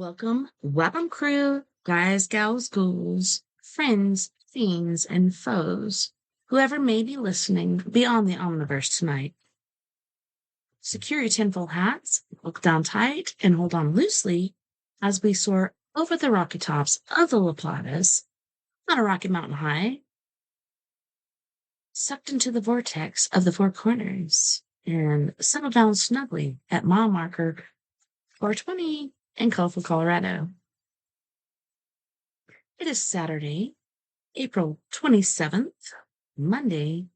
Welcome, crew, guys, gals, ghouls, friends, fiends, and foes, whoever may be listening beyond the omniverse tonight. Secure your tinfoil hats, look down tight, and hold on loosely as we soar over the rocky tops of the La Platas, on a rocky mountain high, sucked into the vortex of the Four Corners, and settle down snugly at mile marker 420 in colorful Colorado. It is Saturday, April 27th, Monday,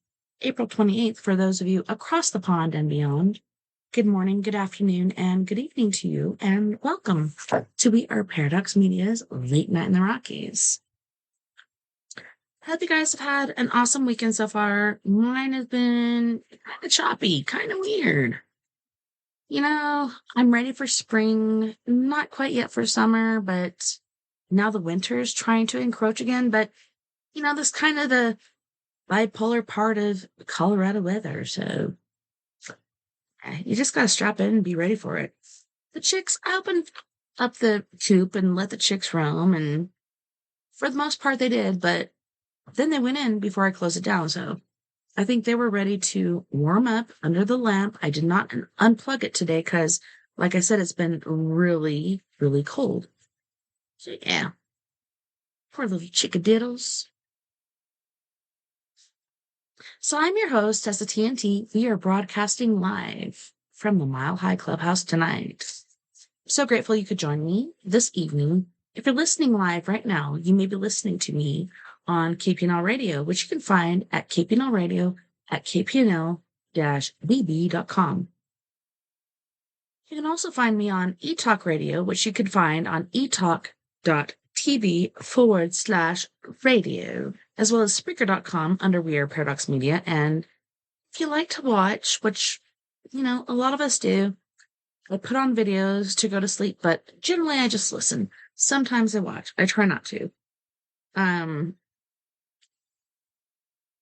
April 28th for those of you across the pond and beyond. Good morning, good afternoon, and good evening to you, and welcome to We Are Paradox Media's Late Night in the Rockies. Hope you guys have had an awesome weekend so far. Mine has been kind of choppy, kind of weird. You know, I'm ready for spring, not quite yet for summer, but now the winter is trying to encroach again. But, you know, this kind of the bipolar part of Colorado weather. So you just got to strap in and be ready for it. I opened up the coop and let the chicks roam. And for the most part, they did. But then they went in before I closed it down. So I think they were ready to warm up under the lamp. I did not unplug it today because, like I said, it's been really, really cold. So, yeah. Poor little chickadiddles. So I'm your host, TessaTNT. We are broadcasting live from the Mile High Clubhouse tonight. So grateful you could join me this evening. If you're listening live right now, you may be listening to me on KPNL Radio, which you can find at KPNL Radio at kpnl-bb.com. You can also find me on eTalk Radio, which you can find on etalk.tv/radio, as well as Spreaker.com under We Are Paradox Media. And if you like to watch, which, you know, a lot of us do, I put on videos to go to sleep, but generally I just listen. Sometimes I watch. I try not to.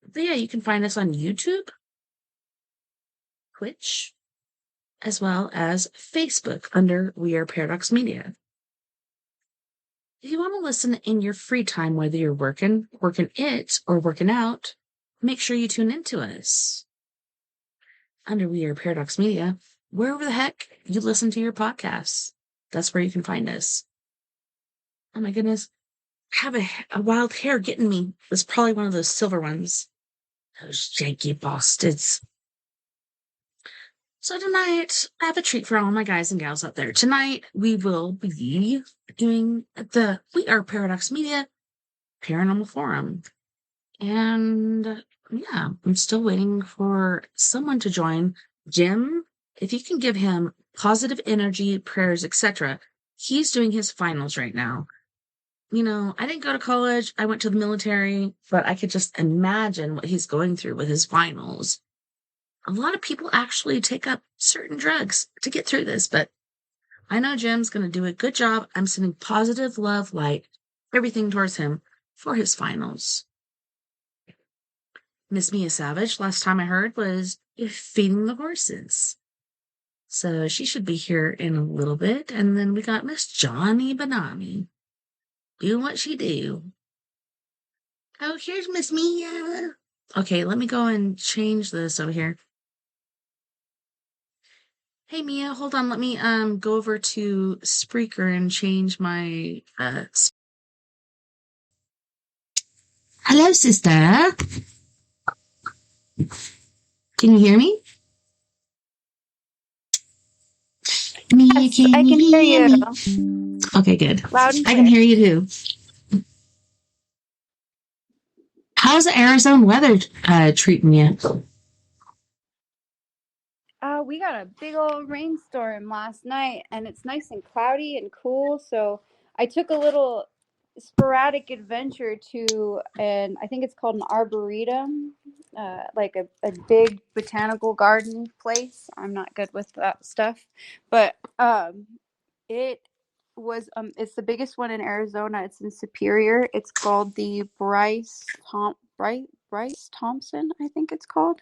But yeah, you can find us on YouTube, Twitch, as well as Facebook under We Are Paradox Media. If you want to listen in your free time, whether you're working it, or working out, make sure you tune into us under We Are Paradox Media. Wherever the heck you listen to your podcasts, that's where you can find us. Oh my goodness. I have a wild hair getting me. It's probably one of those silver ones. Those janky bastards. So tonight, I have a treat for all my guys and gals out there. Tonight, we will be doing the We Are Paradox Media Paranormal Forum. And yeah, I'm still waiting for someone to join. Jim, if you can give him positive energy, prayers, etc. He's doing his finals right now. You know, I didn't go to college. I went to the military, but I could just imagine what he's going through with his finals. A lot of people actually take up certain drugs to get through this, but I know Jim's going to do a good job. I'm sending positive love, light, everything towards him for his finals. Miss Mia Savage, last time I heard, was feeding the horses. So she should be here in a little bit. And then we got Miss Jani Banani doing what she do. Oh, here's Miss Mia. Okay, let me go and change this over here. Hey Mia, hold on. Let me go over to Spreaker and change my Hello, sister. Can you hear me? Mia, Yes, I can hear you. me? Okay, good. Loud and I clear. can hear you too. How's the Arizona weather treating you? We got a big old rainstorm last night, and it's nice and cloudy and cool. So I took a little sporadic adventure to, and I think it's called an arboretum, like a big botanical garden place. I'm not good with that stuff, but it was it's the biggest one in Arizona. It's in Superior. It's called the Bryce Thompson, I think it's called.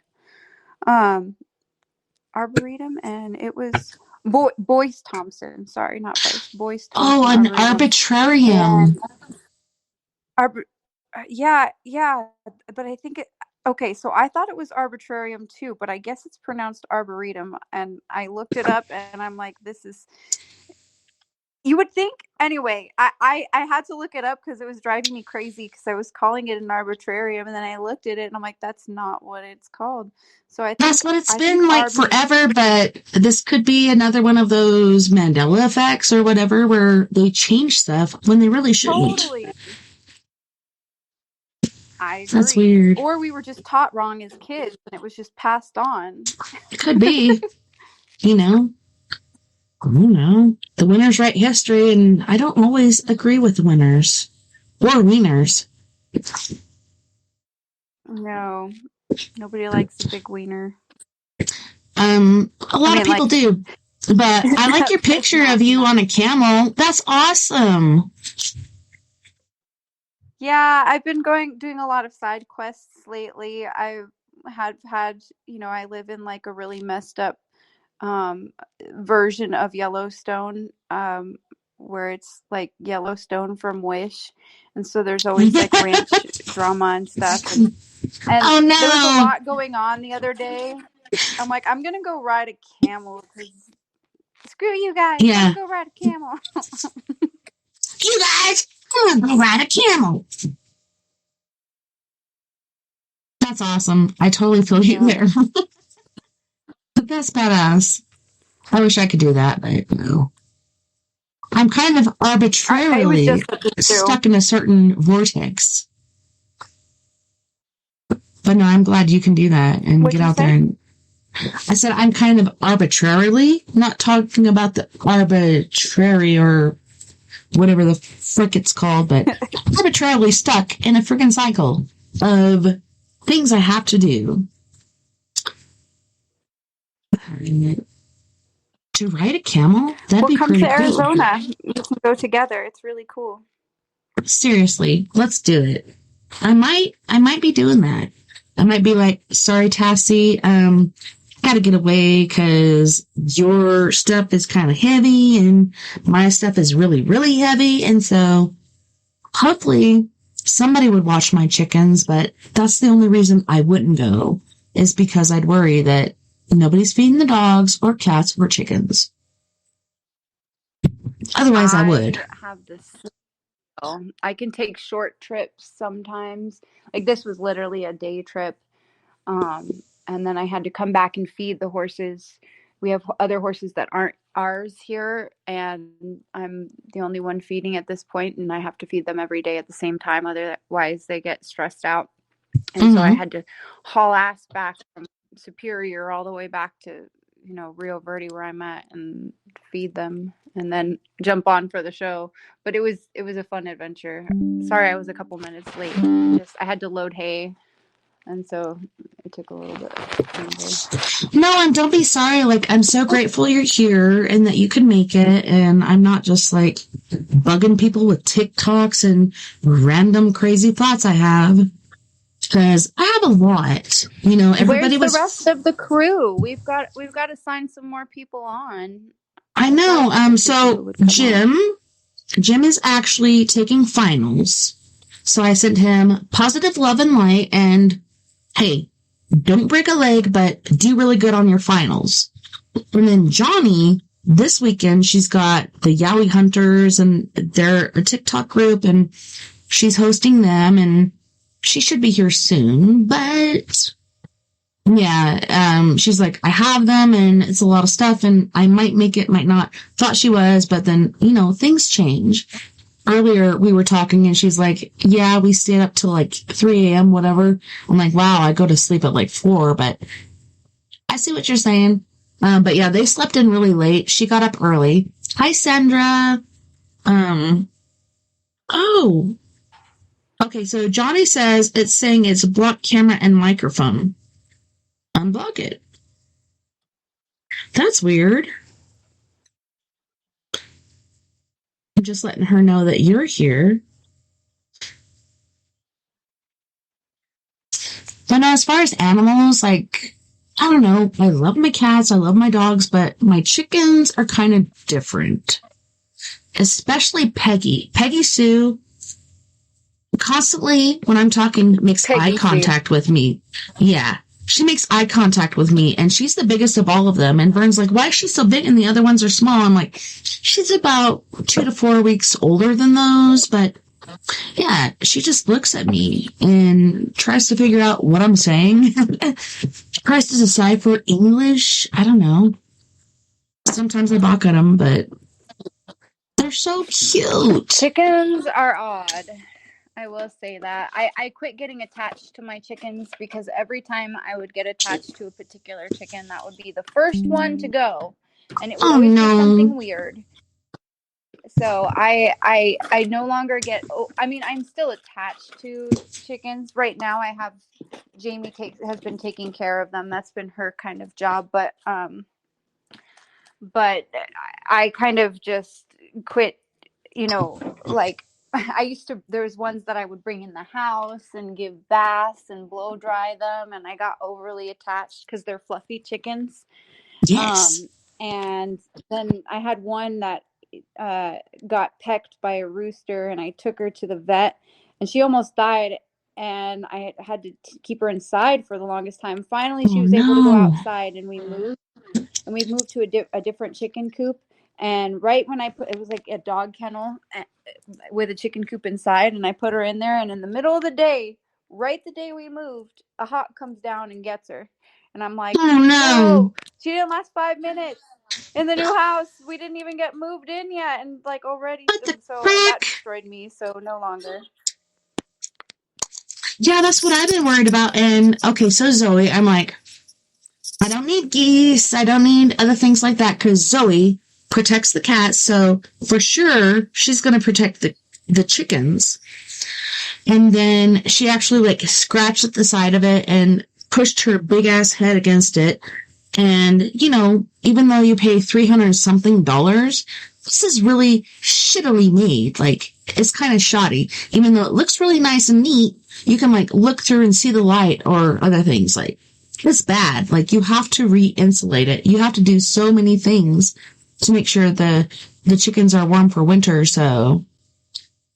Arboretum, and it was Boyce Thompson. Sorry, not Vice. Boyce Oh, Thompson an Arboretum. arbitrarium. And yeah, but I think okay, so I thought it was arbitrarium too, but I guess it's pronounced arboretum. And I looked it up, and I'm like, this is. You would think anyway. I had to look it up because it was driving me crazy because I was calling it an arbitrarium, and then I looked at it and I'm like, that's not what it's called. So That's what it's I think been like Arby forever, but this could be another one of those Mandela effects or whatever where they change stuff when they really shouldn't. totally. I That's agree. weird. Or we were just taught wrong as kids and it was just passed on. It could be, you know. I don't know. The winners write history, and I don't always agree with the winners or wieners. No, nobody likes a big wiener. A lot of people do, but I like your picture of you on a camel. That's awesome. Yeah, I've been doing a lot of side quests lately. I've had, I live in like a really messed up version of Yellowstone, where it's like Yellowstone from Wish, and so there's always like ranch drama and stuff. And Oh no, there was a lot going on the other day. I'm like, I'm gonna go ride a camel because screw you guys. Yeah. I'm gonna go ride a camel. You guys, I'm gonna go ride a camel. That's awesome. I totally feel you there. But that's badass. I wish I could do that, but no. I'm kind of arbitrarily stuck in a certain vortex. But no, I'm glad you can do that and get out there. And I said I'm kind of arbitrarily, not talking about the arbitrary or whatever the frick it's called, but arbitrarily stuck in a freaking cycle of things I have to do. To ride a camel? That'd be pretty cool. Come to Arizona. We can go together. It's really cool. Seriously, let's do it. I might be doing that. I might be like, sorry, Tassie, gotta get away because your stuff is kind of heavy and my stuff is really, really heavy. And so hopefully somebody would watch my chickens, but that's the only reason I wouldn't go is because I'd worry that nobody's feeding the dogs or cats or chickens. Otherwise, I would. Have this. I can take short trips sometimes. Like this was literally a day trip. And then I had to come back and feed the horses. We have other horses that aren't ours here, and I'm the only one feeding at this point, and I have to feed them every day at the same time. Otherwise, they get stressed out. And so I had to haul ass back from Superior all the way back to, Rio Verde where I'm at and feed them and then jump on for the show. But it was a fun adventure. Sorry, I was a couple minutes late. I had to load hay. And so it took a little bit. No, and don't be sorry. Like, I'm so grateful you're here and that you could make it. And I'm not just like bugging people with TikToks and random crazy thoughts I have. Because I have a lot. Everybody Where's the rest of the crew? We've got to sign some more people on. I know. So Jim is actually taking finals. So I sent him positive love and light and hey, don't break a leg, but do really good on your finals. And then Jani, this weekend, she's got the Yowie Hunters and they're a TikTok group and she's hosting them and she should be here soon. But yeah, she's like, I have them and it's a lot of stuff and I might make it, might not. Thought she was, but then, things change. Earlier, we were talking, and she's like, yeah, we stayed up till like 3 a.m., whatever. I'm like, wow, I go to sleep at like 4, but I see what you're saying. But yeah, they slept in really late. She got up early. Hi, Sandra. Oh. Okay, so Johnny says it's saying it's block camera and microphone. Unblock it. That's weird. Just letting her know that you're here. But no, as far as animals, like, I don't know. I love my cats. I love my dogs, but my chickens are kind of different. Especially Peggy. Peggy Sue constantly, when I'm talking, makes eye Peggy Sue. contact with me. Yeah. She makes eye contact with me, and she's the biggest of all of them. And Vern's like, why is she so big and the other ones are small? I'm like, she's about 2 to 4 weeks older than those, but yeah, she just looks at me and tries to figure out what I'm saying. Tries to decipher English. I don't know. Sometimes I balk at them, but they're so cute. Chickens are odd. I will say that. I quit getting attached to my chickens because every time I would get attached to a particular chicken, that would be the first one to go. And it would always be something weird. So I no longer get, I mean, I'm still attached to chickens. Right now I have, Jamie has been taking care of them. That's been her kind of job. But I kind of just quit, you know, like I used to, there's ones that I would bring in the house and give baths and blow dry them. And I got overly attached because they're fluffy chickens. Yes. And then I had one that got pecked by a rooster, and I took her to the vet, and she almost died, and I had to keep her inside for the longest time. Finally, she was able to go outside, and we moved to a different chicken coop. And right when it was like a dog kennel with a chicken coop inside, and I put her in there, and in the middle of the day, right the day we moved, a hawk comes down and gets her. And I'm like, oh no. She didn't last 5 minutes in the new house. We didn't even get moved in yet, and like already, so that destroyed me. So no longer. Yeah, that's what I've been worried about. And okay, so Zoe, I'm like, I don't need geese. I don't need other things like that because Zoe protects the cats. So for sure, she's going to protect the chickens. And then she actually like scratched at the side of it and pushed her big ass head against it. And, you know, even though you pay $300 something, this is really shittily made. Like, it's kind of shoddy. Even though it looks really nice and neat, you can like look through and see the light or other things. Like, it's bad. Like, you have to re-insulate it. You have to do so many things to make sure the chickens are warm for winter. So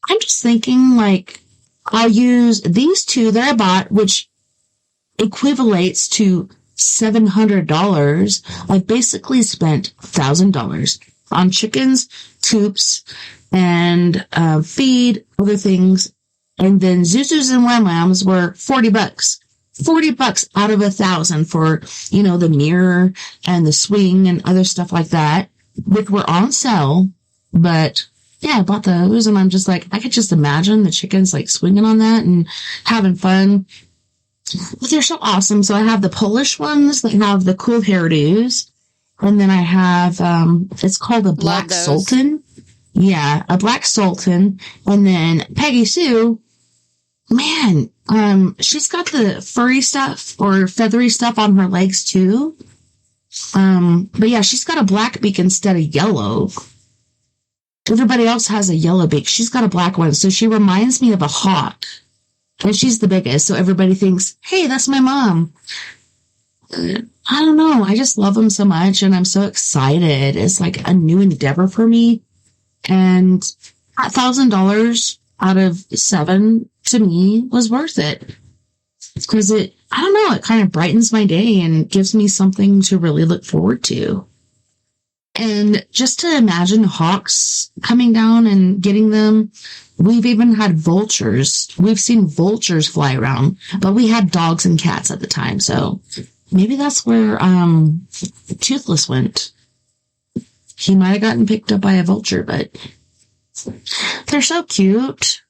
I'm just thinking like, I'll use these two that I bought, which equivalates to $700. I basically spent $1,000 on chickens, coops, and feed, other things. And then Zuzus and Wham Whams were $40. $40 out of $1,000 for, you know, the mirror and the swing and other stuff like that, which were on sale. But yeah, I bought those, and I'm just like, I could just imagine the chickens like swinging on that and having fun. But they're so awesome. So I have the Polish ones that have the cool hairdos. And then I have, it's called a Black Sultan. Yeah, a Black Sultan. And then Peggy Sue, man, she's got the furry stuff or feathery stuff on her legs too. But yeah, she's got a black beak instead of yellow. Everybody else has a yellow beak. She's got a black one. So she reminds me of a hawk. And she's the biggest, so everybody thinks, hey, that's my mom. I don't know. I just love them so much, and I'm so excited. It's like a new endeavor for me. And $1,000 out of $7 to me was worth it. Because I don't know, it kind of brightens my day and gives me something to really look forward to. And just to imagine hawks coming down and getting them. We've even had vultures. We've seen vultures fly around, but we had dogs and cats at the time. So maybe that's where Toothless went. He might have gotten picked up by a vulture, but they're so cute.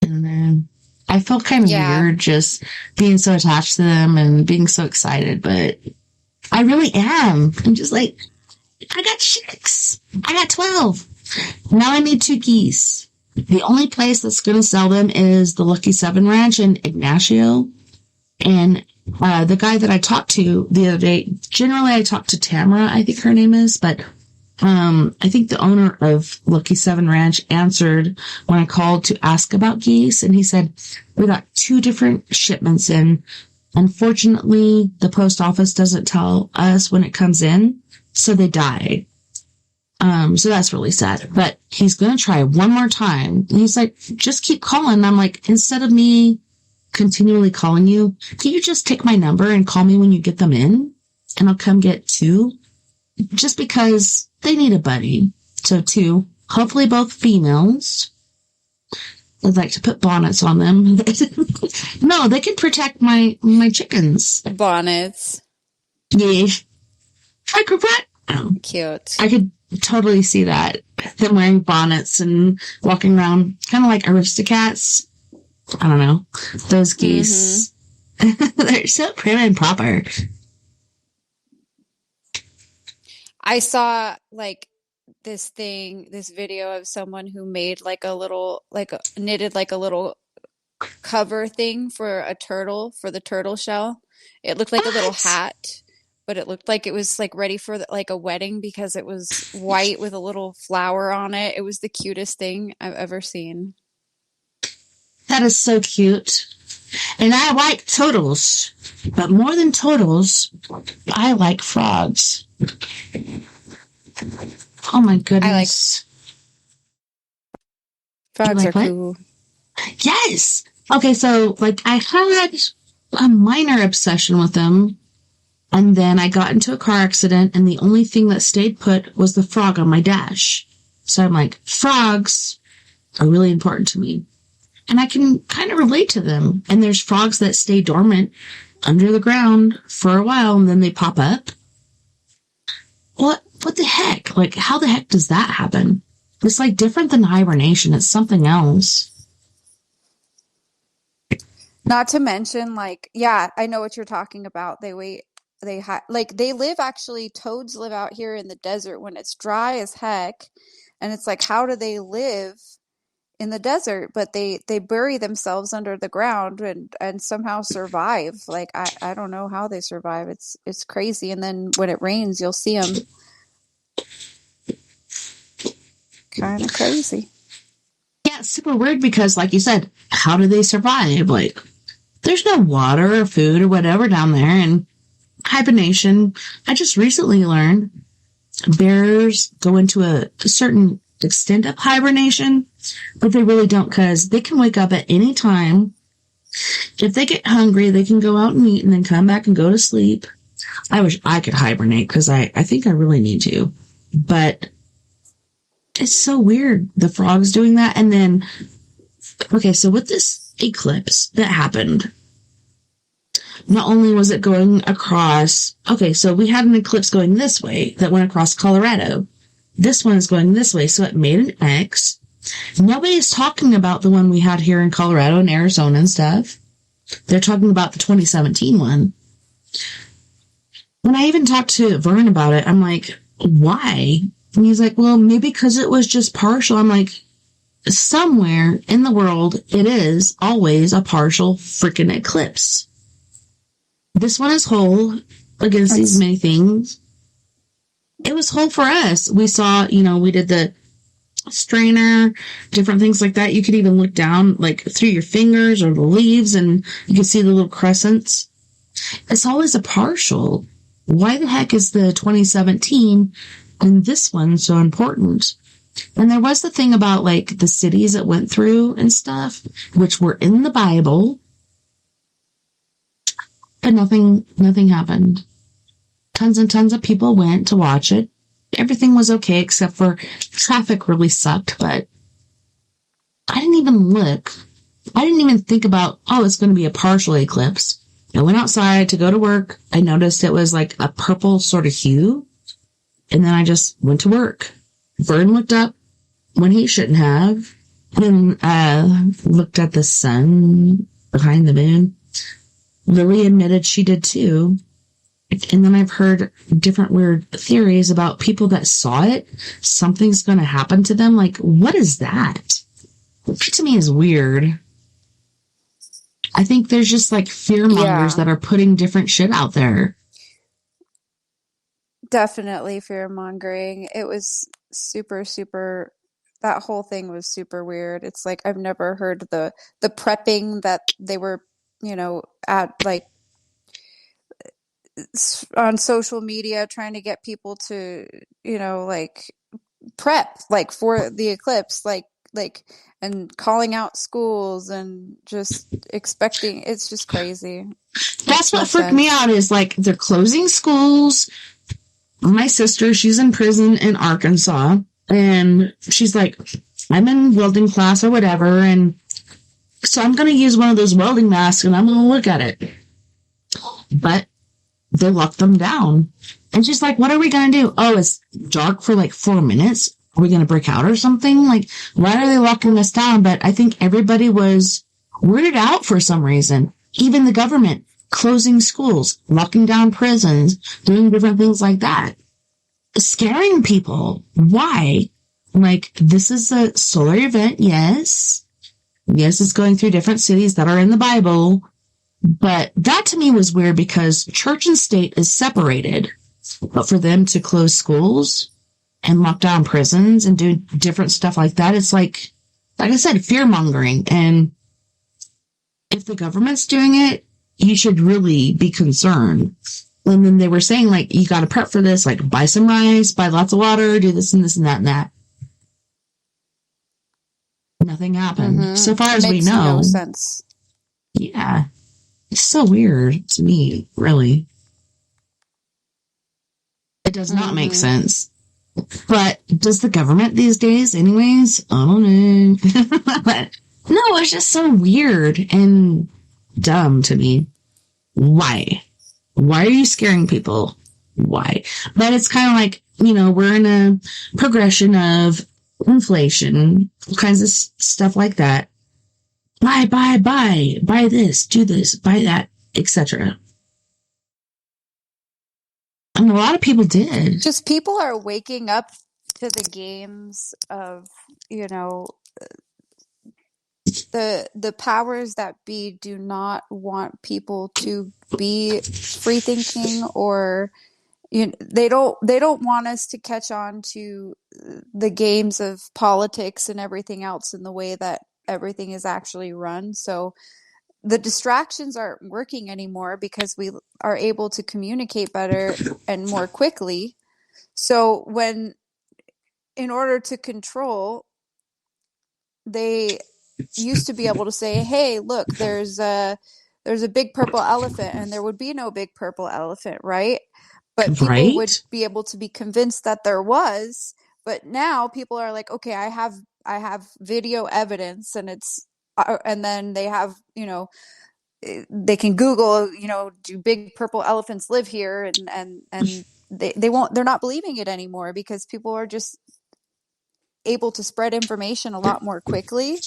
And then I felt kind of weird just being so attached to them and being so excited, but I really am. I'm just like, I got chicks. I got 12. Now I need 2 geese. The only place that's going to sell them is the Lucky 7 Ranch in Ignacio. And the guy that I talked to the other day, generally I talk to Tamara, I think her name is, but I think the owner of Lucky 7 Ranch answered when I called to ask about geese. And he said, we got 2 different shipments in. Unfortunately, the post office doesn't tell us when it comes in, so they die. So that's really sad. But he's going to try one more time. And he's like, just keep calling. And I'm like, instead of me continually calling you, can you just take my number and call me when you get them in? And I'll come get two. Just because they need a buddy. So two, hopefully both females. I'd like to put bonnets on them. No, they can protect my chickens. Bonnets. Yeah. Microbrett. Cute. I could totally see that. Them wearing bonnets and walking around kind of like Aristocats. I don't know. Those geese. Mm-hmm. They're so prim and proper. I saw like this video of someone who made knitted like a little cover thing for a turtle, for the turtle shell. It looked like a little hat, but it looked like it was like ready for like a wedding because it was white with a little flower on it. It was the cutest thing I've ever seen. That is so cute. And I like turtles, but more than turtles, I like frogs. Oh my goodness. Frogs are cool. Yes. Okay, so like I had a minor obsession with them, and then I got into a car accident, and the only thing that stayed put was the frog on my dash. So I'm like, frogs are really important to me. And I can kind of relate to them. And there's frogs that stay dormant under the ground for a while, and then they pop up. What the heck? Like, how the heck does that happen? It's like different than hibernation. It's something else. Not to mention, like, yeah, I know what you're talking about. They live actually, toads live out here in the desert when it's dry as heck. And it's like, how do they live in the desert? But they bury themselves under the ground and somehow survive. Like, I don't know how they survive. It's crazy. And then when it rains, you'll see them. Kind of crazy. Yeah, it's super weird because, like you said, how do they survive? Like, there's no water or food or whatever down there. And hibernation, I just recently learned bears go into a certain extent of hibernation, but they really don't, because they can wake up at any time. If they get hungry, they can go out and eat and then come back and go to sleep. I wish I could hibernate because I think I really need to. But it's so weird, the frogs doing that. And then, okay, so with this eclipse that happened, not only was it going across, okay, so we had an eclipse going this way that went across Colorado. This one is going this way, so it made an X. Nobody's talking about the one we had here in Colorado and Arizona and stuff. They're talking about the 2017 one. When I even talked to Vern about it, I'm like, why? And he's like, well, maybe because it was just partial. I'm like, somewhere in the world, it is always a partial freaking eclipse. This one is whole against these many things. It was whole for us. We saw, we did the strainer, different things like that. You could even look down, like, through your fingers or the leaves, and you could see the little crescents. It's always a partial. Why the heck is the 2017 and this one so important? And there was the thing about, like, the cities it went through and stuff, which were in the Bible, but nothing happened. Tons and tons of people went to watch it. Everything was okay except for traffic really sucked, but I didn't even look. I didn't even think about, it's going to be a partial eclipse. I went outside to go to work. I noticed it was like a purple sort of hue. And then I just went to work. Vern looked up when he shouldn't have. And looked at the sun behind the moon. Lily admitted she did too. And then I've heard different weird theories about people that saw it. Something's going to happen to them. Like, what is that? That to me is weird. I think there's just like fear mongers that are putting different shit out there. Definitely fear mongering. It was super, super, that whole thing was super weird. It's like, I've never heard the prepping that they were, at like on social media trying to get people to, like prep like for the eclipse, like and calling out schools and just expecting. It's just crazy. That's what freaked me out is like they're closing schools. My sister, she's in prison in Arkansas, and she's like, I'm in welding class or whatever, and so I'm going to use one of those welding masks and I'm going to look at it. But they locked them down. And she's like, what are we going to do? Oh, it's dark for like 4 minutes. Are we going to break out or something? Like, why are they locking us down? But I think everybody was weirded out for some reason. Even the government closing schools, locking down prisons, doing different things like that. Scaring people. Why? Like, this is a solar event, yes. Yes, it's going through different cities that are in the Bible. But that to me was weird because church and state is separated. But for them to close schools and lock down prisons and do different stuff like that, it's like I said, fear-mongering. And if the government's doing it, you should really be concerned. And then they were saying, like, you got to prep for this, like, buy some rice, buy lots of water, do this and this and that and that. Nothing happened. Mm-hmm. So far as we know. No sense. Yeah. It's so weird to me, really. It does not make sense. But does the government these days anyways? I don't know. But no, it's just so weird and dumb to me. Why? Why are you scaring people? Why? But it's kind of like, we're in a progression of inflation, all kinds of stuff like that. Buy this, do this, buy that, etc. And a lot of people did. Just people are waking up to the games of, the powers that be do not want people to be free thinking, or they don't want us to catch on to the games of politics and everything else in the way that everything is actually run. So the distractions aren't working anymore because we are able to communicate better and more quickly. So in order to control, they used to be able to say, hey, look, there's a big purple elephant, and there would be no big purple elephant, right? But people would be able to be convinced that there was. But now people are like, okay, I have video evidence, and it's and then they have, they can Google, do big purple elephants live here, and they're not believing it anymore because people are just able to spread information a lot more quickly.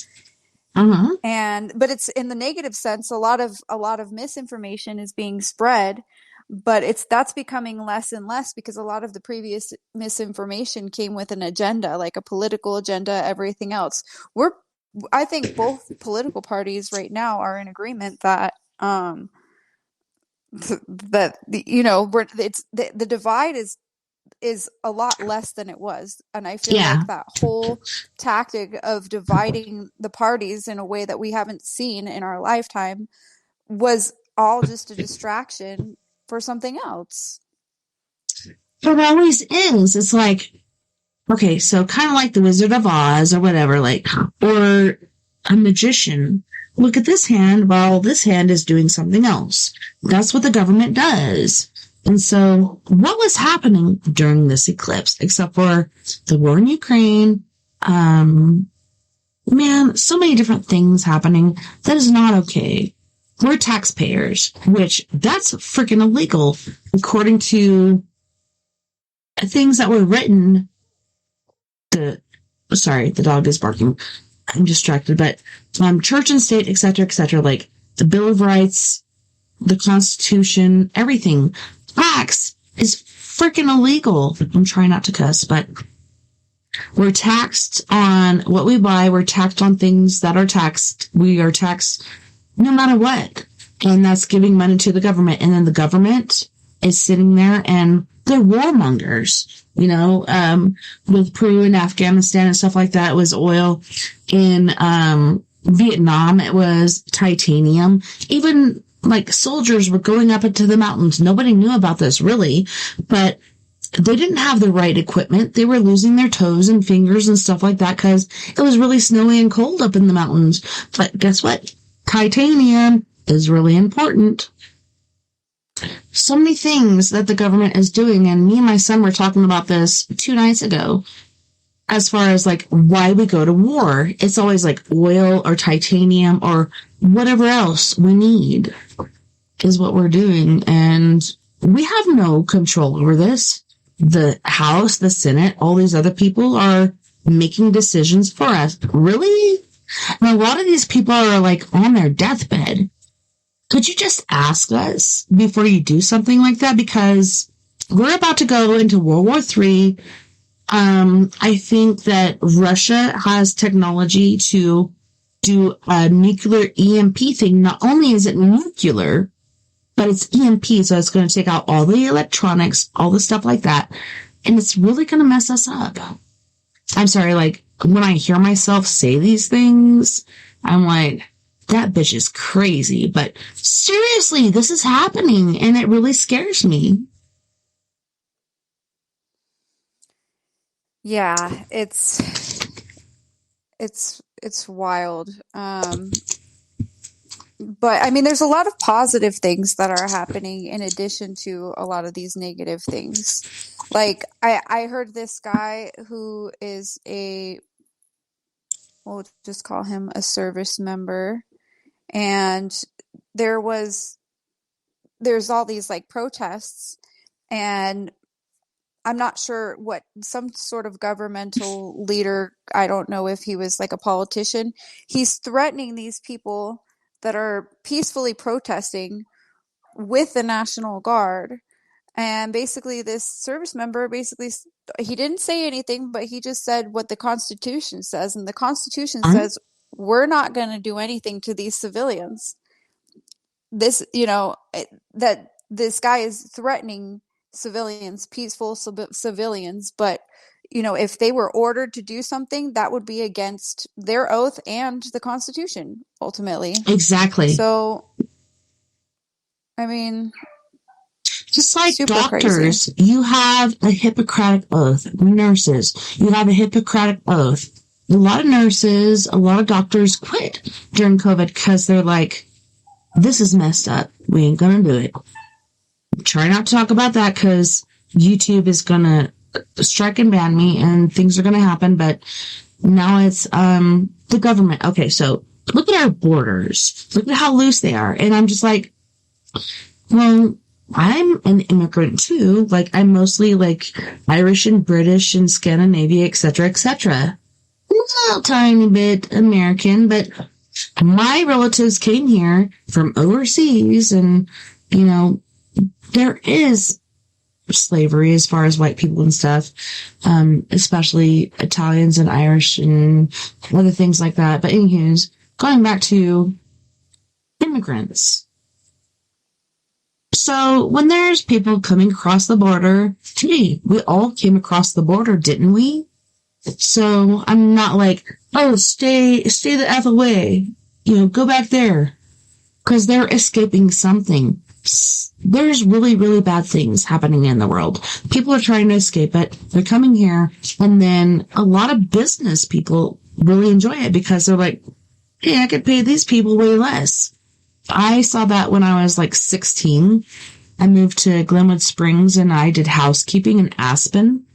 But it's in the negative sense, a lot of misinformation is being spread, but that's becoming less and less because a lot of the previous misinformation came with an agenda, like a political agenda, everything else. I think both political parties right now are in agreement that the divide is a lot less than it was. And I feel like that whole tactic of dividing the parties in a way that we haven't seen in our lifetime was all just a distraction for something else. But it always is. It's like, okay, so kind of like the Wizard of Oz or whatever, like, or a magician. Look at this hand while this hand is doing something else. That's what the government does. And so what was happening during this eclipse, except for the war in Ukraine? Man, so many different things happening. That is not okay. We're taxpayers, which that's freaking illegal according to things that were written. Sorry, the dog is barking. I'm distracted, but church and state, etc., like the Bill of Rights, the Constitution, everything. Tax is freaking illegal. I'm trying not to cuss, but we're taxed on what we buy. We're taxed on things that are taxed. We are taxed no matter what. And that's giving money to the government. And then the government is sitting there and they're warmongers, with Peru and Afghanistan and stuff like that. It was oil. In Vietnam, it was titanium. Even like soldiers were going up into the mountains. Nobody knew about this really, but they didn't have the right equipment. They were losing their toes and fingers and stuff like that because it was really snowy and cold up in the mountains. But guess what? Titanium is really important. So many things that the government is doing, and me and my son were talking about this 2 nights ago. As far as like why we go to war, it's always like oil or titanium or whatever else we need is what we're doing. And we have no control over this. The House, the Senate, all these other people are making decisions for us. Really? And a lot of these people are like on their deathbed. Could you just ask us before you do something like that? Because we're about to go into World War III. I think that Russia has technology to do a nuclear EMP thing. Not only is it nuclear, but it's EMP, so it's going to take out all the electronics, all the stuff like that, and it's really going to mess us up. I'm sorry, like, when I hear myself say these things, I'm like, that bitch is crazy, but seriously, this is happening, and it really scares me. Yeah, it's wild. But I mean, there's a lot of positive things that are happening in addition to a lot of these negative things. Like I heard this guy who is we'll just call him a service member, and there's all these like protests, and I'm not sure what, some sort of governmental leader, I don't know if he was like a politician, he's threatening these people that are peacefully protesting with the National Guard. And basically this service member, he didn't say anything, but he just said what the Constitution says. And the Constitution says, we're not going to do anything to these civilians. This, that this guy is threatening civilians, peaceful civilians, but if they were ordered to do something, that would be against their oath and the Constitution, ultimately. Exactly. So, I mean, just like doctors, you have a Hippocratic oath. Nurses, you have a Hippocratic oath. A lot of nurses, a lot of doctors quit during COVID because they're like, this is messed up. We ain't gonna do it. Try not to talk about that because YouTube is gonna strike and ban me and things are gonna happen. But now it's the government. Okay, so look at our borders. Look at how loose they are. And I'm just like, well, I'm an immigrant too. Like, I'm mostly like Irish and British and Scandinavia, etc., etc. A little tiny bit American, but my relatives came here from overseas, and there is slavery as far as white people and stuff, especially Italians and Irish and other things like that. But anyways, going back to immigrants. So when there's people coming across the border, hey, we all came across the border, didn't we? So I'm not like, oh, stay the F away, go back there, because they're escaping something. There's really, really bad things happening in the world. People are trying to escape it. They're coming here. And then a lot of business people really enjoy it because they're like, hey, I could pay these people way less. I saw that when I was like 16. I moved to Glenwood Springs and I did housekeeping in Aspen.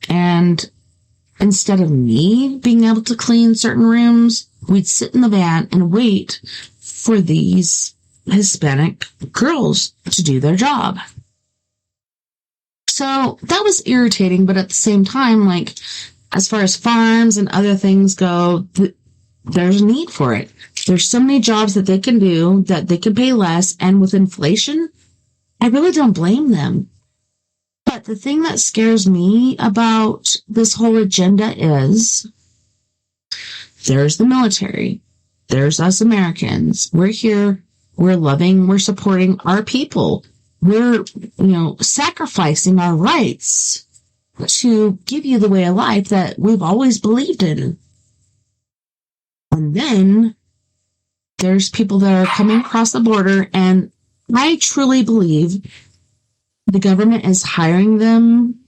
And instead of me being able to clean certain rooms, we'd sit in the van and wait for these Hispanic girls to do their job. So that was irritating, but at the same time, like, as far as farms and other things go, there's a need for it. There's so many jobs that they can do that they can pay less, and with inflation, I really don't blame them. But the thing that scares me about this whole agenda is there's the military. There's us Americans. We're here. We're loving. We're supporting our people. We're, sacrificing our rights to give you the way of life that we've always believed in. And then There's people that are coming across the border, and I truly believe the government is hiring them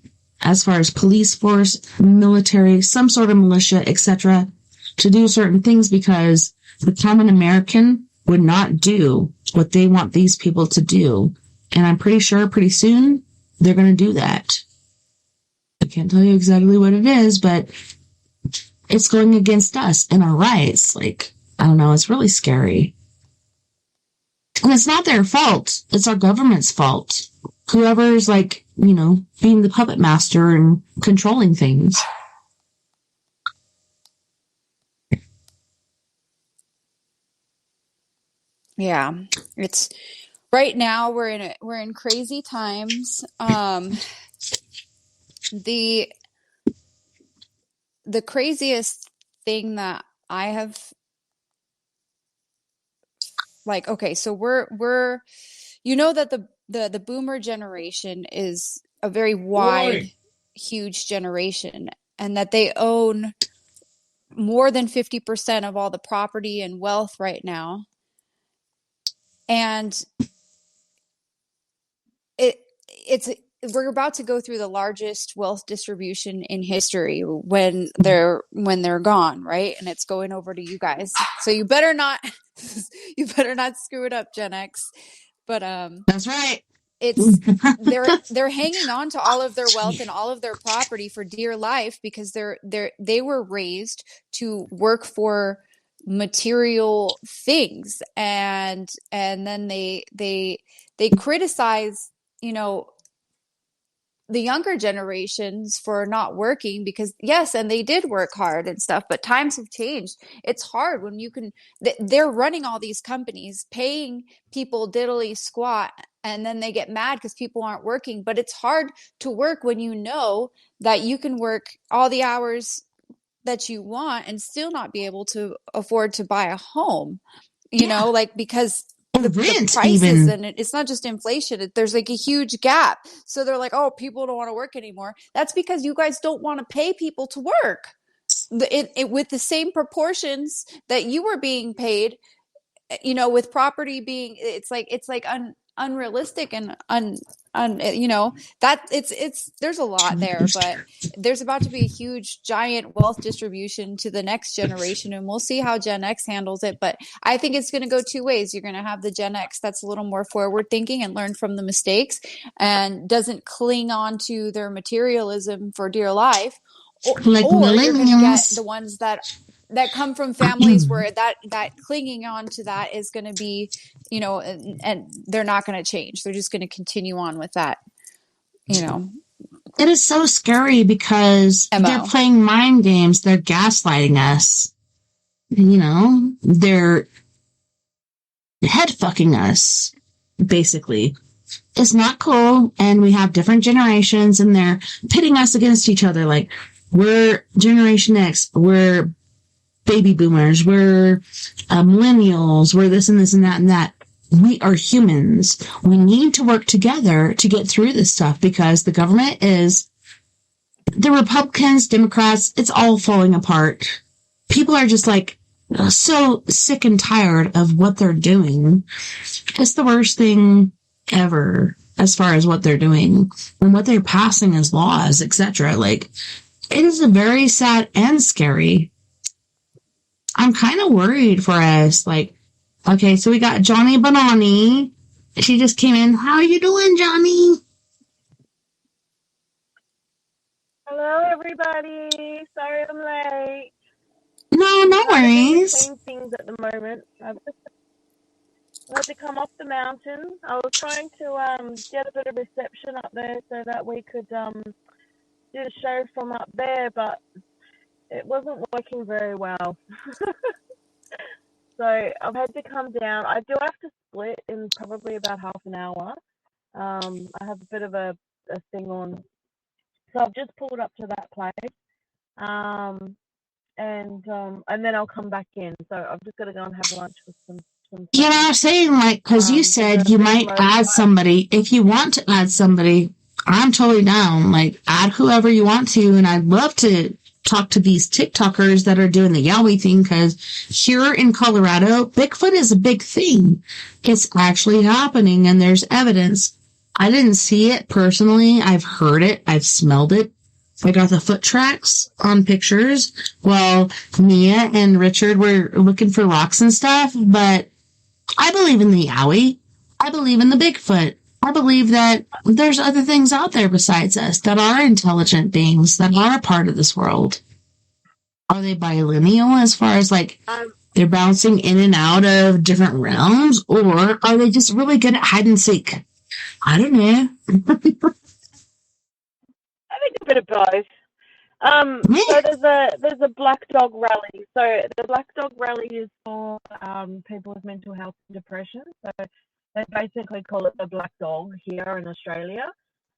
as far as police force, military, some sort of militia, etc., to do certain things because the common American would not do what they want these people to do. And I'm pretty sure pretty soon they're going to do that. I can't tell you exactly what it is, but it's going against us and our rights. Like, I don't know, it's really scary. And it's not their fault. It's our government's fault. Whoever's like, you know, being the puppet master and controlling things. Yeah, it's right now we're in crazy times. The craziest thing that I have, like, okay, so we're you know that the boomer generation is a very wide, huge generation, and that they own more than 50% of all the property and wealth right now. And we're about to go through the largest wealth distribution in history when they're gone, right? And it's going over to you guys. So you better not screw it up, Gen X. But that's right. It's they're hanging on to all of their wealth and all of their property for dear life because they were raised to work for material things, and then they criticize, you know, the younger generations for not working because yes, and they did work hard and stuff, but times have changed. It's hard when they're running all these companies, paying people diddly squat, and then they get mad because people aren't working. But it's hard to work when you know that you can work all the hours that you want and still not be able to afford to buy a home, you know, like, because the prices even. And it's not just inflation. There's like a huge gap. So they're like, oh, people don't want to work anymore. That's because you guys don't want to pay people to work with the same proportions that you were being paid, you know, with property being, it's like unrealistic and you know, that there's a lot there, but there's about to be a huge giant wealth distribution to the next generation, and we'll see how Gen X handles it. But I think it's going to go two ways. You're going to have the Gen X that's a little more forward thinking and learn from the mistakes and doesn't cling on to their materialism for dear life, or you're going to get the ones that come from families where that clinging on to that is going to be, you know, and they're not going to change. They're just going to continue on with that, you know. It is so scary because they're playing mind games. They're gaslighting us. You know, they're head fucking us, basically. It's not cool. And we have different generations and they're pitting us against each other. Like, we're Generation X, we're baby boomers, we're millennials, we're this and this and that and that. We are humans. We need to work together to get through this stuff because the government is, the Republicans, Democrats, it's all falling apart. People are just like so sick and tired of what they're doing. It's the worst thing ever as far as what they're doing and what they're passing as laws, etc. Like, it is a very sad and scary. I'm kind of worried for us. Like, okay, so we got Jani Banani. She just came in. How are you doing, Jani? Hello, everybody. Sorry I'm late. No worries. I'm doing things at the moment. I've just had to come off the mountain. I was trying to get a bit of reception up there so that we could do the show from up there, but it wasn't working very well. So I've had to come down. I do have to split in probably about half an hour. I have a bit of a thing on. So I've just pulled up to that place. And then I'll come back in. So I've just got to go and have lunch with some you know, I'm saying, like, because you said you might add somebody. If you want to add somebody, I'm totally down. Like, add whoever you want to, and I'd love to talk to these TikTokers that are doing the Yowie thing, because here in Colorado, Bigfoot is a big thing. It's actually happening, and there's evidence. I didn't see it personally. I've heard it. I've smelled it. I got the foot tracks on pictures while Mia and Richard were looking for rocks and stuff, but I believe in the Yowie. I believe in the Bigfoot. I believe that there's other things out there besides us that are intelligent beings, that are a part of this world. Are they bilineal as far as like they're bouncing in and out of different realms, or are they just really good at hide and seek? I don't know. I think a bit of both. So there's a black dog rally. So the black dog rally is for people with mental health and depression. So they basically call it the black dog here in Australia.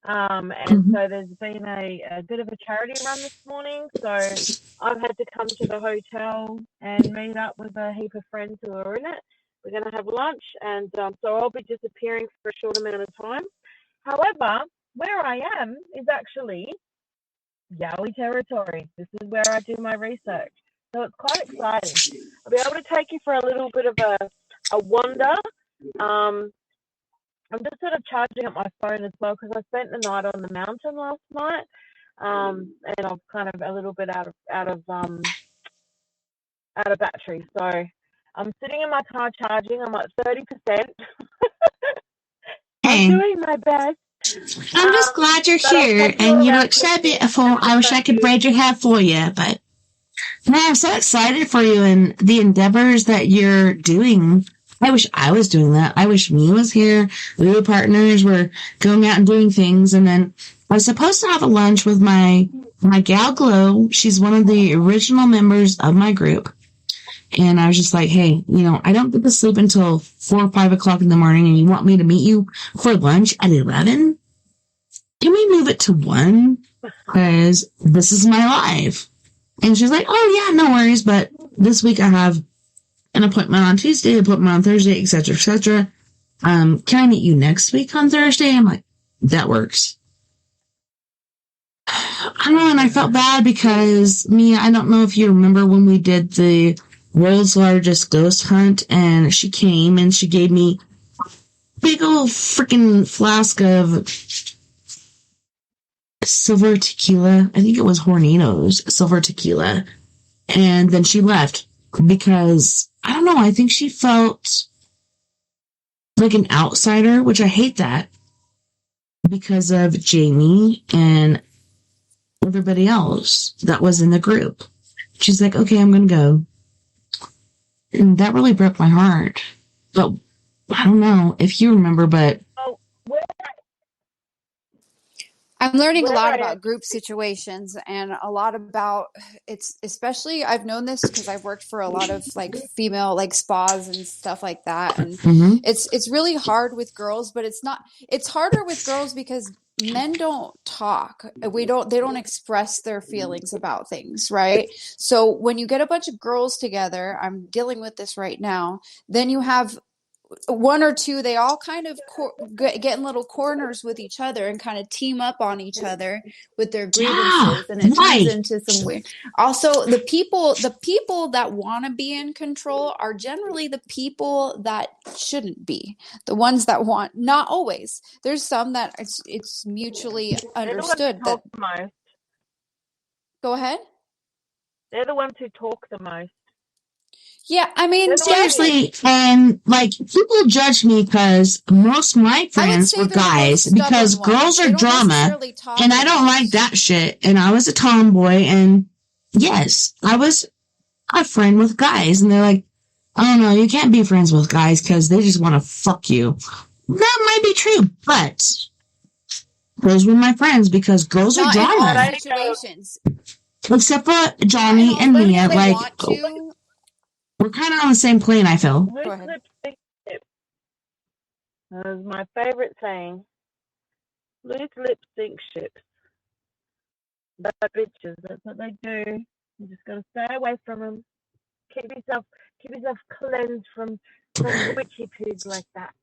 And so there's been a bit of a charity run this morning. So I've had to come to the hotel and meet up with a heap of friends who are in it. We're going to have lunch, and so I'll be disappearing for a short amount of time. However, where I am is actually Yowie territory. This is where I do my research. So it's quite exciting. I'll be able to take you for a little bit of a wander. I'm just sort of charging up my phone as well, because I spent the night on the mountain last night, and I'm kind of a little bit out of battery. So I'm sitting in my car charging. I'm at 30%. I'm doing my best. I'm just glad you're here, and you look so beautiful. I wish I could braid your hair for you, but no, I'm so excited for you and the endeavors that you're doing. I wish I was doing that. I wish me was here. We were partners. We're going out and doing things. And then I was supposed to have a lunch with my gal Glow. She's one of the original members of my group. And I was just like, hey, I don't get to sleep until 4 or 5 o'clock in the morning, and you want me to meet you for lunch at 11? Can we move it to 1? Because this is my life. And she's like, oh, yeah, no worries. But this week I have an appointment on Tuesday, appointment on Thursday, etc., etc. Can I meet you next week on Thursday? I'm like, that works. I don't know, and I felt bad because I don't know if you remember when we did the world's largest ghost hunt, and she came and she gave me a big old freaking flask of silver tequila. I think it was Hornitos silver tequila. And then she left because, I don't know, I think she felt like an outsider, which I hate that, because of Jamie and everybody else that was in the group. She's like, okay, I'm going to go. And that really broke my heart. But I don't know if you remember, but I'm learning a lot about group situations, and a lot about it's, especially I've known this because I've worked for a lot of like female like spas and stuff like that. And it's really hard with girls, but it's harder with girls because men don't talk. They don't express their feelings about things, right? So when you get a bunch of girls together, I'm dealing with this right now, then you have one or two, they all kind of get in little corners with each other and kind of team up on each other with their grievances, and it turns into some weird. Also, the people that want to be in control are generally the people that shouldn't be. The ones that want, not always. There's some that it's mutually understood that. Go ahead. They're the ones who talk the most. Yeah, I mean, seriously, and like people judge me because most of my friends were guys, because girls are drama, and I don't like that shit. And I was a tomboy, and yes, I was a friend with guys, and they're like, oh no, you can't be friends with guys because they just want to fuck you. That might be true, but those were my friends because girls are drama. In all situations. Except for Jani and Mia, like. We're kind of on the same plane, I feel. Go ahead. That was my favorite saying. Loose lips sink ships. Bad bitches, that's what they do. You just gotta stay away from them. Keep yourself cleansed from witchy pigs like that.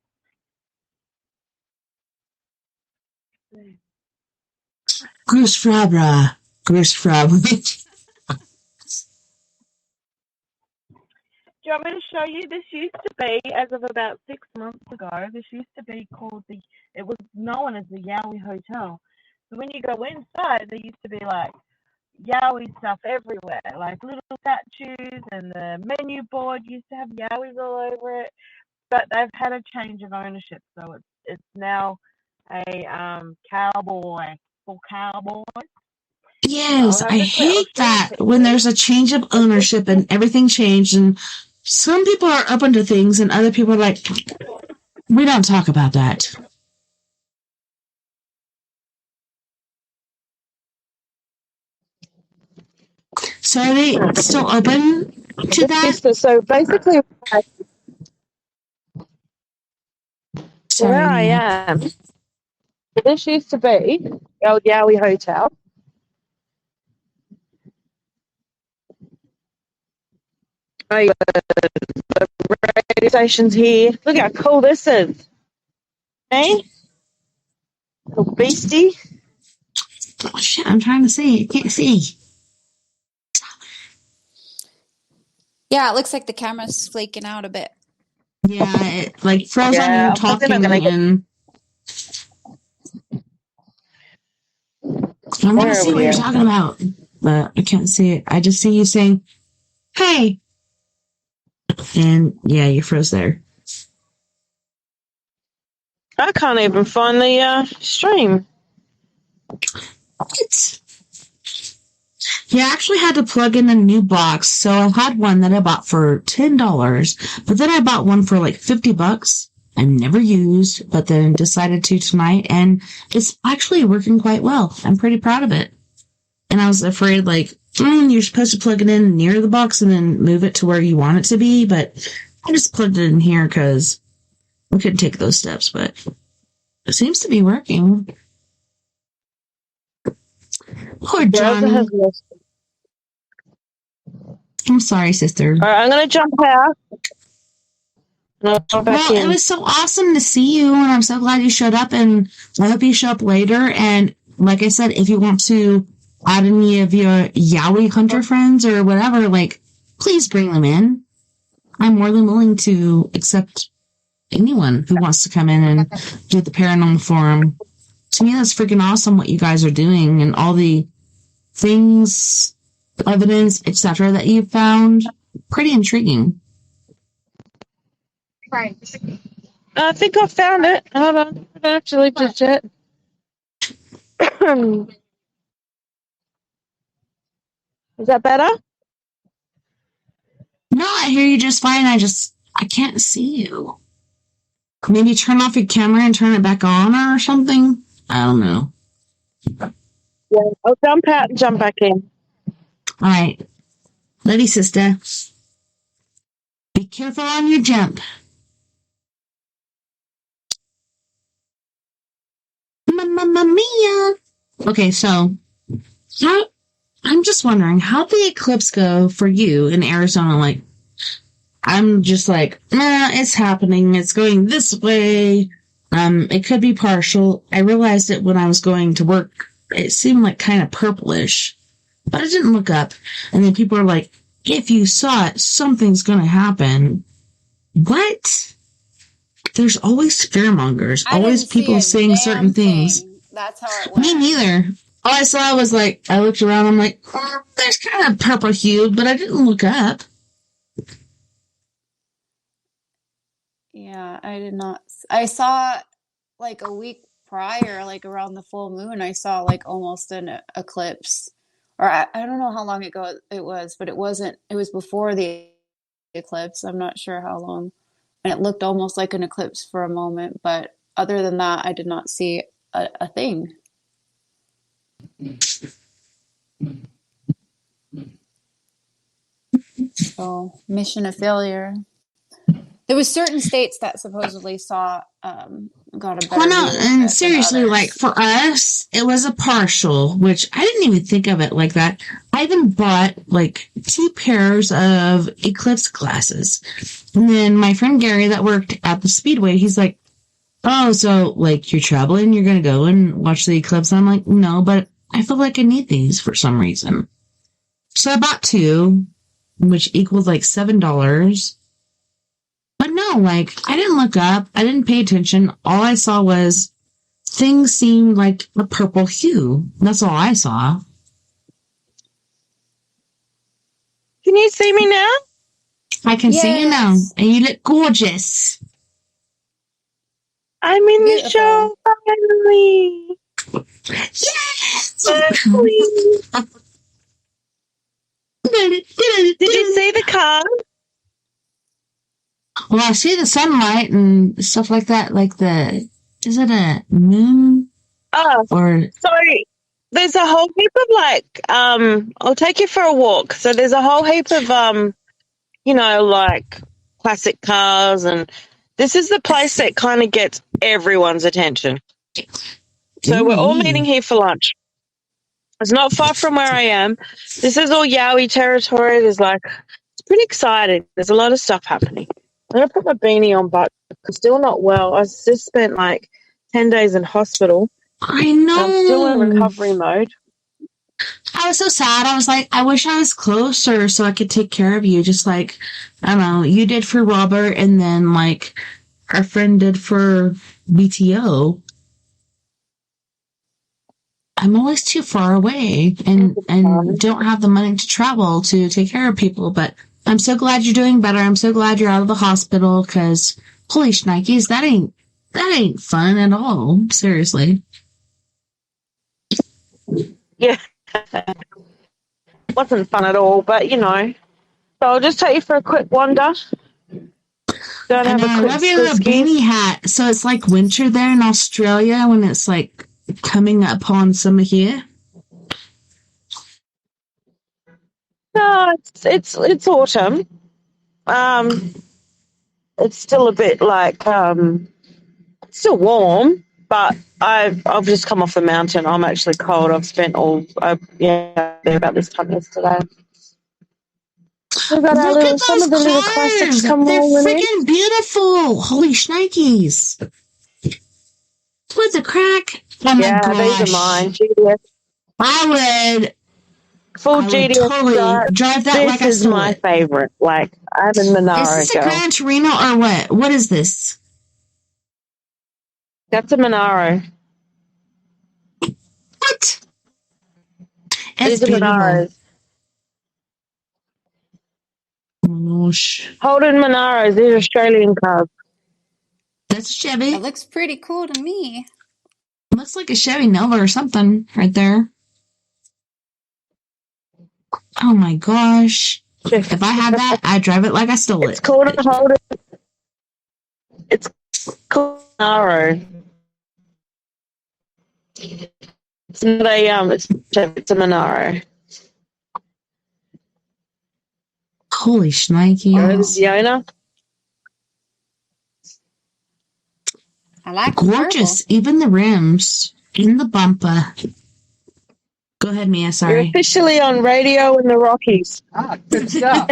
Goose Frabra. you want me to show you? This used to be, as of about 6 months ago, this used to be called it was known as the Yowie Hotel. So when you go inside, there used to be like Yowie stuff everywhere, like little statues, and the menu board used to have Yowies all over it. But they've had a change of ownership, so it's now a cowboy for cowboys. Yes, I I'll hate show you that when there's a change of ownership and everything changed, and some people are up into things and other people are like, we don't talk about that. So are they still open to that? So basically, Sorry, where I Mia. am, this used to be the old Yowie Hotel. Oh, yeah, the radio station's here. Look how cool this is. Hey? Little beastie. Oh, shit, I'm trying to see. I can't see. Yeah, it looks like the camera's flaking out a bit. Yeah, it like froze on Yeah, you I'm probably talking, not gonna get. and I want to Where are see what we you're at? talking about, but I can't see it. I just see you saying, hey, and yeah, you froze there. I can't even find the stream. What? Yeah, I actually had to plug in a new box. So I had one that I bought for $10, but then I bought one for like $50. I never used, but then decided to tonight, and it's actually working quite well. I'm pretty proud of it. And I was afraid, like, you're supposed to plug it in near the box and then move it to where you want it to be, but I just plugged it in here because I couldn't take those steps, but it seems to be working. Poor Jani. I'm sorry, sister. All right, I'm going to jump out. Well, it was so awesome to see you, and I'm so glad you showed up, and I hope you show up later. And like I said, if you want to add any of your Yowie Hunter friends or whatever, like, please bring them in. I'm more than willing to accept anyone who wants to come in and do the paranormal forum. To me, that's freaking awesome what you guys are doing and all the things, evidence, etc. that you've found. Pretty intriguing. Right. I think I found it. Hold on. I don't actually just yet. Is that better? No, I hear you just fine. I can't see you. Maybe turn off your camera and turn it back on or something. I don't know. Yeah, I'll jump out and jump back in. All right. Love you, sister. Be careful on your jump. Mamma mia. Okay, so I'm just wondering, how'd the eclipse go for you in Arizona? Like, I'm just like, it's happening. It's going this way. It could be partial. I realized it when I was going to work. It seemed like kind of purplish, but I didn't look up. And then people are like, if you saw it, something's going to happen. What? There's always fearmongers. Always people saying certain things. That's how it went. Me neither. All I saw was like, I looked around, I'm like, there's kind of purple hue, but I didn't look up. Yeah, I did not. I saw like a week prior, like around the full moon, I saw like almost an eclipse. Or I don't know how long ago it was, but it was before the eclipse. I'm not sure how long. And it looked almost like an eclipse for a moment, but other than that, I did not see a thing. So, mission a failure. There was certain states that supposedly got a better Well, no, view of and it seriously, than like others. for us, it was a partial, which I didn't even think of it like that. I even bought like 2 pairs of eclipse glasses. And then my friend Gary that worked at the Speedway, he's like, oh, so like you're traveling, you're going to go and watch the eclipse. I'm like, no, but I feel like I need these for some reason. So I bought 2, which equals like $7. like, I didn't look up. I didn't pay attention. All I saw was things seemed like a purple hue. That's all I saw. Can you see me now? I can see you now, Yes. and you look gorgeous. I'm in the Beautiful. show finally. Yes! Finally. Did you see the car? Well, I see the sunlight and stuff like that. Like is it a moon Oh, or? sorry. There's a whole heap of I'll take you for a walk. So there's a whole heap of like classic cars, and this is the place that kind of gets everyone's attention. So we're all meeting here for lunch. It's not far from where I am. This is all Yowie territory. It's pretty exciting. There's a lot of stuff happening. I'm going to put my beanie on, but I'm still not well. I just spent 10 days in hospital. I know. I'm still in recovery mode. I was so sad. I was like, I wish I was closer so I could take care of you. Just like, I don't know, you did for Robert, and then our friend did for BTO. I'm always too far away and don't have the money to travel to take care of people. But I'm so glad you're doing better. I'm so glad you're out of the hospital, because holy shnikes, that ain't fun at all. Seriously. Yeah. Wasn't fun at all, but So I'll just take you for a quick wander. Go and have a quick love your little beanie hat. So it's like winter there in Australia when it's coming up on summer here. No, it's autumn. It's still a bit it's still warm, but I've just come off the mountain. I'm actually cold. I've spent about this time yesterday. We've got Look at some of the those little cars. classics come They're rolling in. freaking beautiful. Holy shnikes. What the crack? Oh my gosh. These are mine. GDS. I would GDS totally start. drive that like I This is stole my it. favorite. I'm in Monaro, Is this a girl. Gran Torino or what? What is this? That's a Monaro. What? These are Monaros. Gosh. Holden Monaros. These are Australian cars. That's a Chevy. It looks pretty cool to me. Looks like a Chevy Nova or something right there. Oh my gosh. If I had that, I'd drive it like I stole it. It's called a Holden. It's called Monaro. It's not it's a Monaro. Holy shnikes. There's the owner. I like Gorgeous. Even the rims in the bumper. Go ahead, Mia. You're Sorry. officially on radio in the Rockies. Good stuff.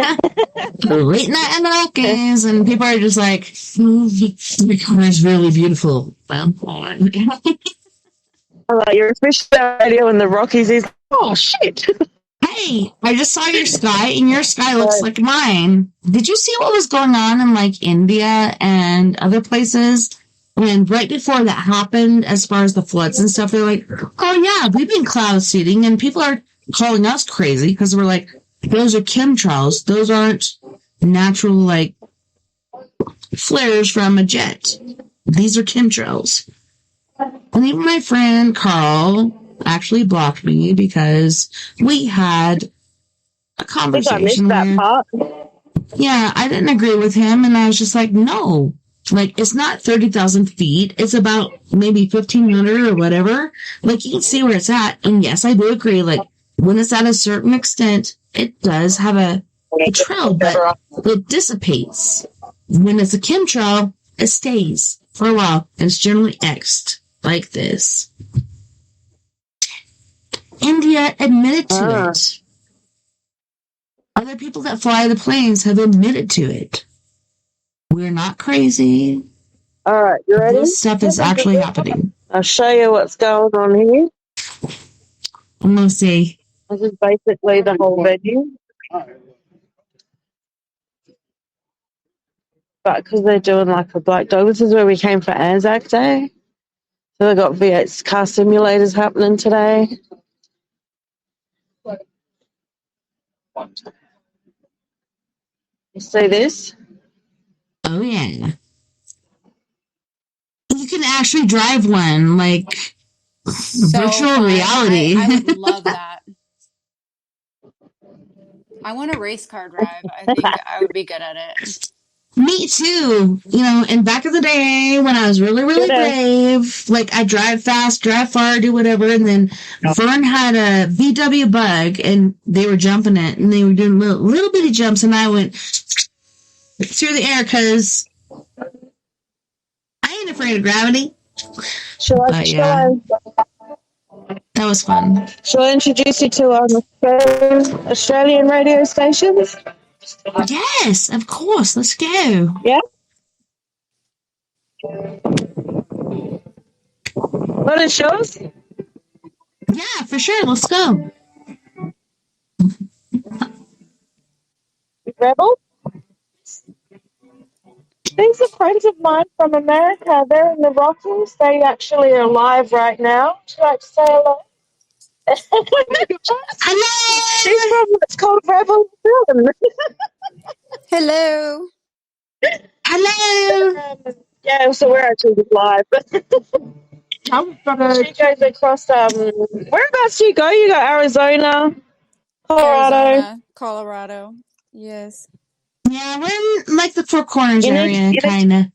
Late night in the Rockies, and people are just like, the car is really beautiful. Well, You're officially on radio in the Rockies. He's oh shit. hey, I just saw your sky, and your sky looks like mine. Did you see what was going on in India and other places? And right before that happened, as far as the floods and stuff, they're like, oh yeah, we've been cloud seeding, and people are calling us crazy because we're like, those are chemtrails. Those aren't natural, flares from a jet. These are chemtrails. And even my friend Carl actually blocked me because we had a conversation. I missed that part. Yeah, I didn't agree with him, and I was just like, no. It's not 30,000 feet. It's about maybe 1,500 or whatever. You can see where it's at. And yes, I do agree. When it's at a certain extent, it does have a trail, but it dissipates. When it's a chemtrail, it stays for a while. And it's generally X'd like this. India admitted to it. Other people that fly the planes have admitted to it. We're not crazy. All right, you ready? This stuff is actually happening. I'll show you what's going on here. I'm going to see. This is basically the whole venue. but because they're doing like a black dog, this is where we came for Anzac Day. So they've got V8 car simulators happening today. You see this? Oh, yeah. You can actually drive one, like virtual fun. reality. I would love that. I want a race car drive. I think I would be good at it. Me too. You know, and back in the day when I was really, really brave, like I drive fast, drive far, do whatever, and then Vern had a VW Bug, and they were jumping it, and they were doing little bitty jumps, and I went through the air because I ain't afraid of gravity. But yeah, that was fun. Shall I introduce you to Australian radio stations? Yes, of course. Let's go. Yeah. What is yours? Yeah, for sure. Let's go. Rebel? These are friends of mine from America. They're in the Rockies. They actually are live right now. Would you like to say hello? Hello. She's from what's called Rebel Film. Hello. Hello. Yeah, so we're actually live. She goes across, whereabouts do you go? You go Arizona, Colorado. Colorado. Yes. Yeah, we're in like the Four Corners area, kind of.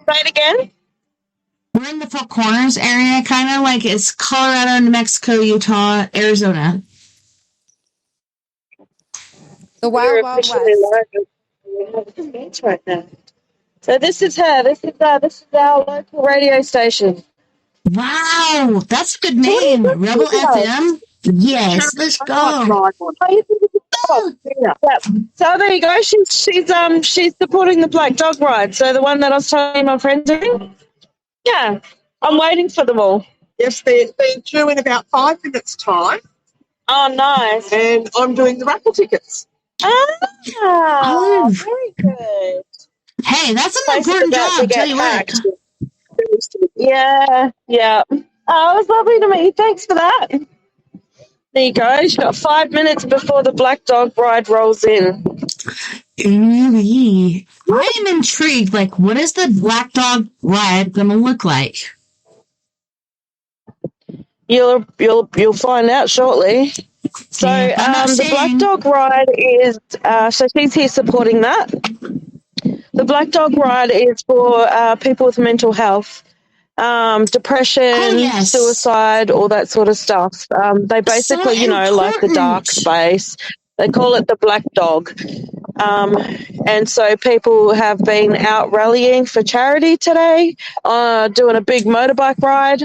Say it again. We're in the Four Corners area, kind of like it's Colorado, New Mexico, Utah, Arizona. The Wild Wild West. Right now. So this is her. This is our local radio station. Wow, that's a good name. Rebel FM. Yes, let's go. So there you go. She's supporting the Black Dog Ride. So the one that I was telling my friends in. Yeah, I'm waiting for them all. Yes, they're due in about 5 minutes' time. Oh, nice. And I'm doing the raffle tickets. Oh, very good. Hey, that's an important job, tell you what. Yeah. Oh, it was lovely to meet you. Thanks for that. There you go. She's got 5 minutes before the Black Dog Ride rolls in. Really? I am intrigued. Like, what is the Black Dog Ride going to look like? You'll find out shortly. So the Black Dog Ride is so she's here supporting that. The Black Dog Ride is for people with mental health, depression, suicide, all that sort of stuff. They basically, like the dark space. They call it the Black Dog. And so people have been out rallying for charity today, doing a big motorbike ride.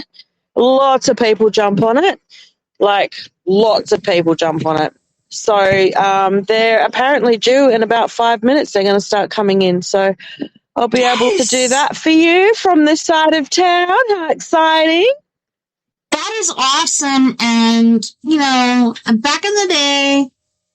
Lots of people jump on it. Like, lots of people jump on it. So they're apparently due in about 5 minutes. They're going to start coming in. So I'll be able to do that for you from this side of town. How exciting. That is awesome. And, back in the day,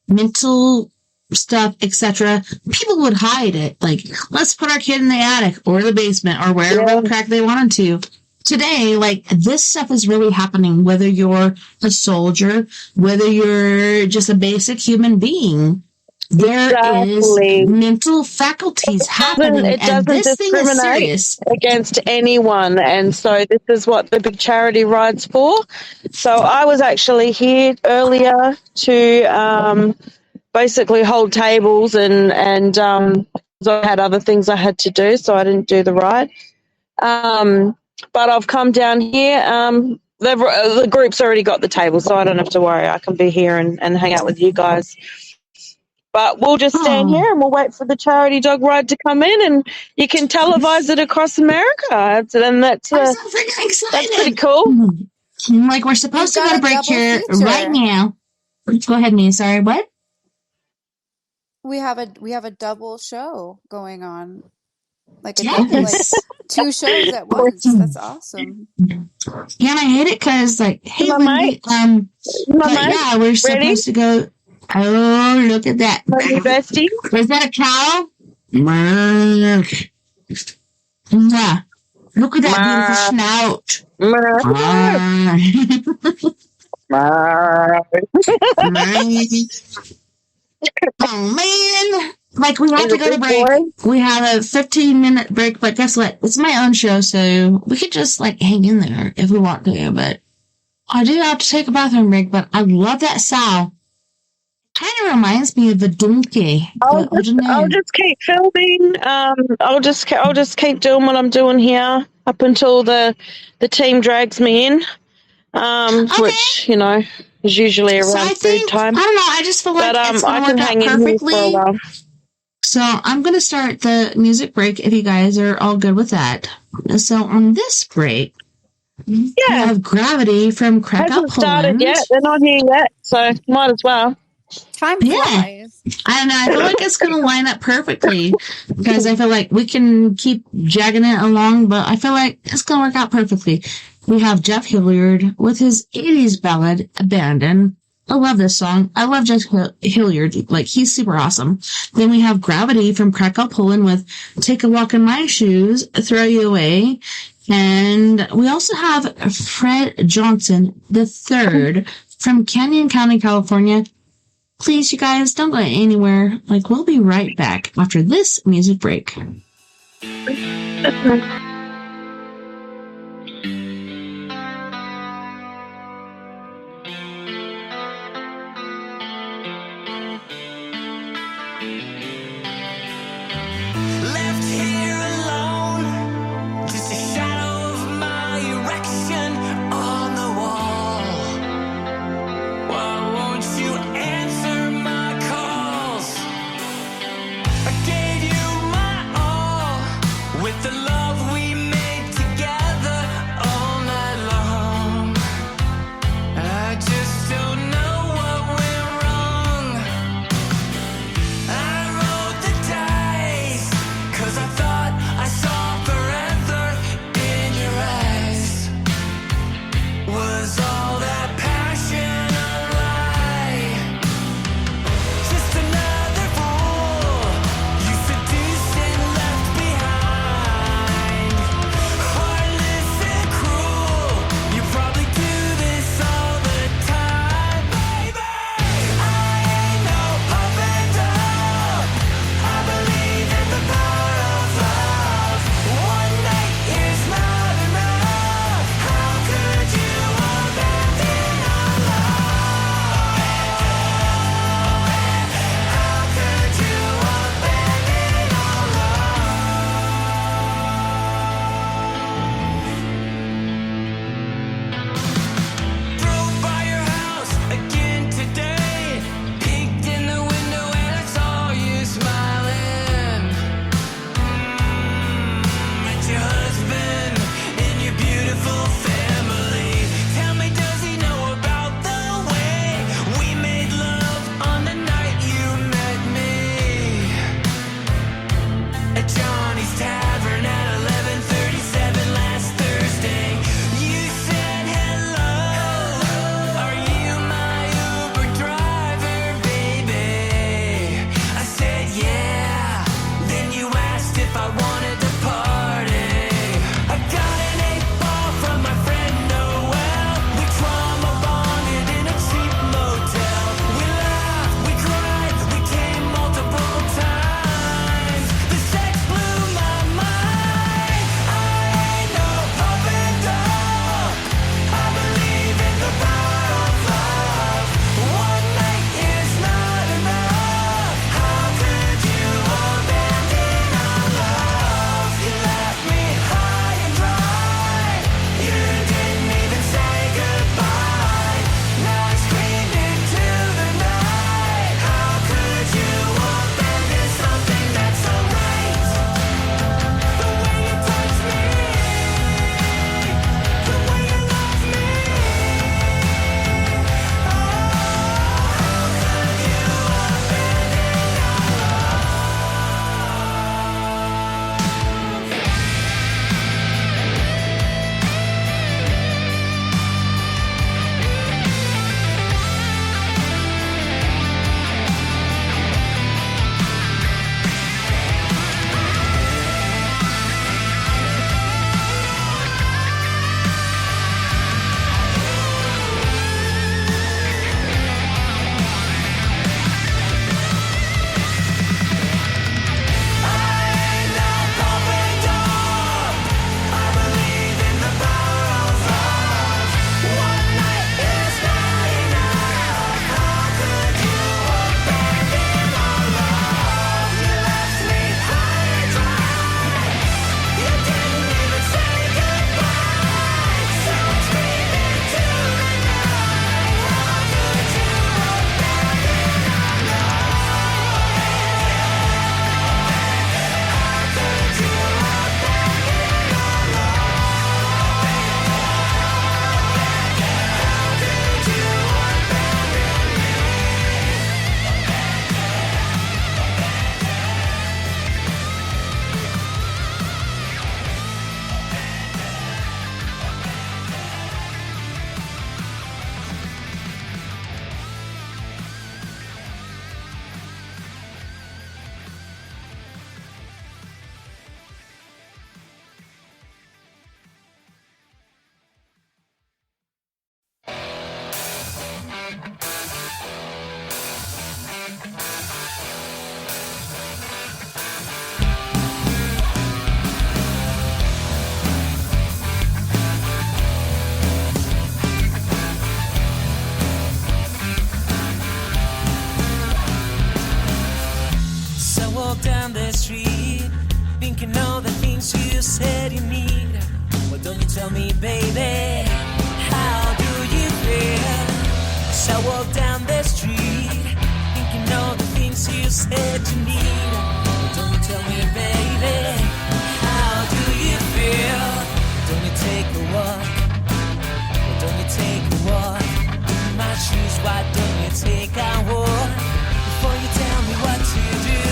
mental stuff, etc., people would hide it. Like, let's put our kid in the attic or the basement or wherever the crack they wanted to. Today, like, this stuff is really happening, whether you're a soldier, whether you're just a basic human being. There is mental faculties happening, and this thing is serious. Against anyone, and so this is what the big charity ride's for. So I was actually here earlier to basically hold tables, and I had other things I had to do, so I didn't do the ride. But I've come down here. The group's already got the table, so I don't have to worry. I can be here and hang out with you guys. But we'll just stand here and we'll wait for the charity dog ride to come in, and you can televise it across America. And that's I'm so freaking excited. That's pretty cool. Like, we're supposed to go to break here right now. Go ahead, Mia. Sorry, what? We have a double show going on. Like two shows at once. That's awesome. Yeah, and I hate it because, like, hey, Wendy, we're supposed to go. Oh, look at that. Hey, bestie. Is that a cow? Mark. Mwah. Look at that beautiful snout. Oh, man. Like, we have to go to break. We have a 15-minute break, but guess what? It's my own show, so we could just, like, hang in there if we want to, but I do have to take a bathroom break, but I love that sow. Kind of reminds me of the donkey. I'll just keep filming. I'll just keep doing what I'm doing here up until the team drags me in. Which is usually around food time. I don't know. I just feel like it's I going can to work hang out in here for a perfectly. while. So I'm going to start the music break if you guys are all good with that. So on this break, we have Gravity from Krakow, Hasn't started Poland. yet. They're not here yet, so might as well. Time flies. I don't know. I feel like it's going to line up perfectly because I feel like we can keep jagging it along, but I feel like it's going to work out perfectly. We have Jeff Hilliard with his 80s ballad, Abandon. I love this song. I love Jeff Hilliard. Like, he's super awesome. Then we have Gravity from Krakow, Poland with Take a Walk in My Shoes, Throw You Away. And we also have Fred Johnson III from Canyon County, California. Please, you guys, don't go anywhere. Like, we'll be right back after this music break. Blue Thinking all the things you said you need. Why don't you tell me, baby? How do you feel? As I walk down the street, thinking all the things you said you need. Why don't you tell me, baby? How do you feel? Don't you take a walk? Why don't you take a walk? In my shoes, why don't you take a walk? Before you tell me what to do,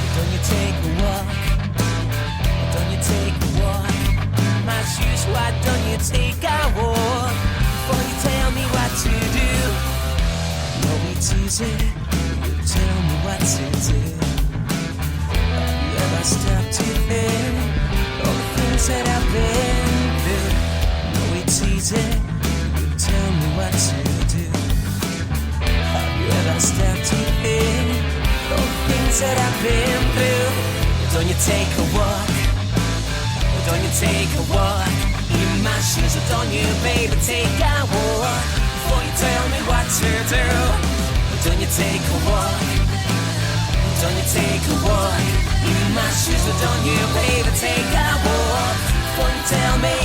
why don't you take a walk? Why don't you take a walk? In my shoes, why don't you take a walk? Before you tell me what to do. No, it's easy. You tell me what to do. Have you ever stopped to think all the things that I've been through? No, it's easy. You tell me what to do. Have you ever stopped to think all the things that I've been through? Don't you take a walk? Don't you take a walk? In my shoes, don't you, baby, take a walk? Before you tell me what to do, don't you take a walk? Don't you take a walk? In my shoes, don't you, baby, take a walk? Before you tell me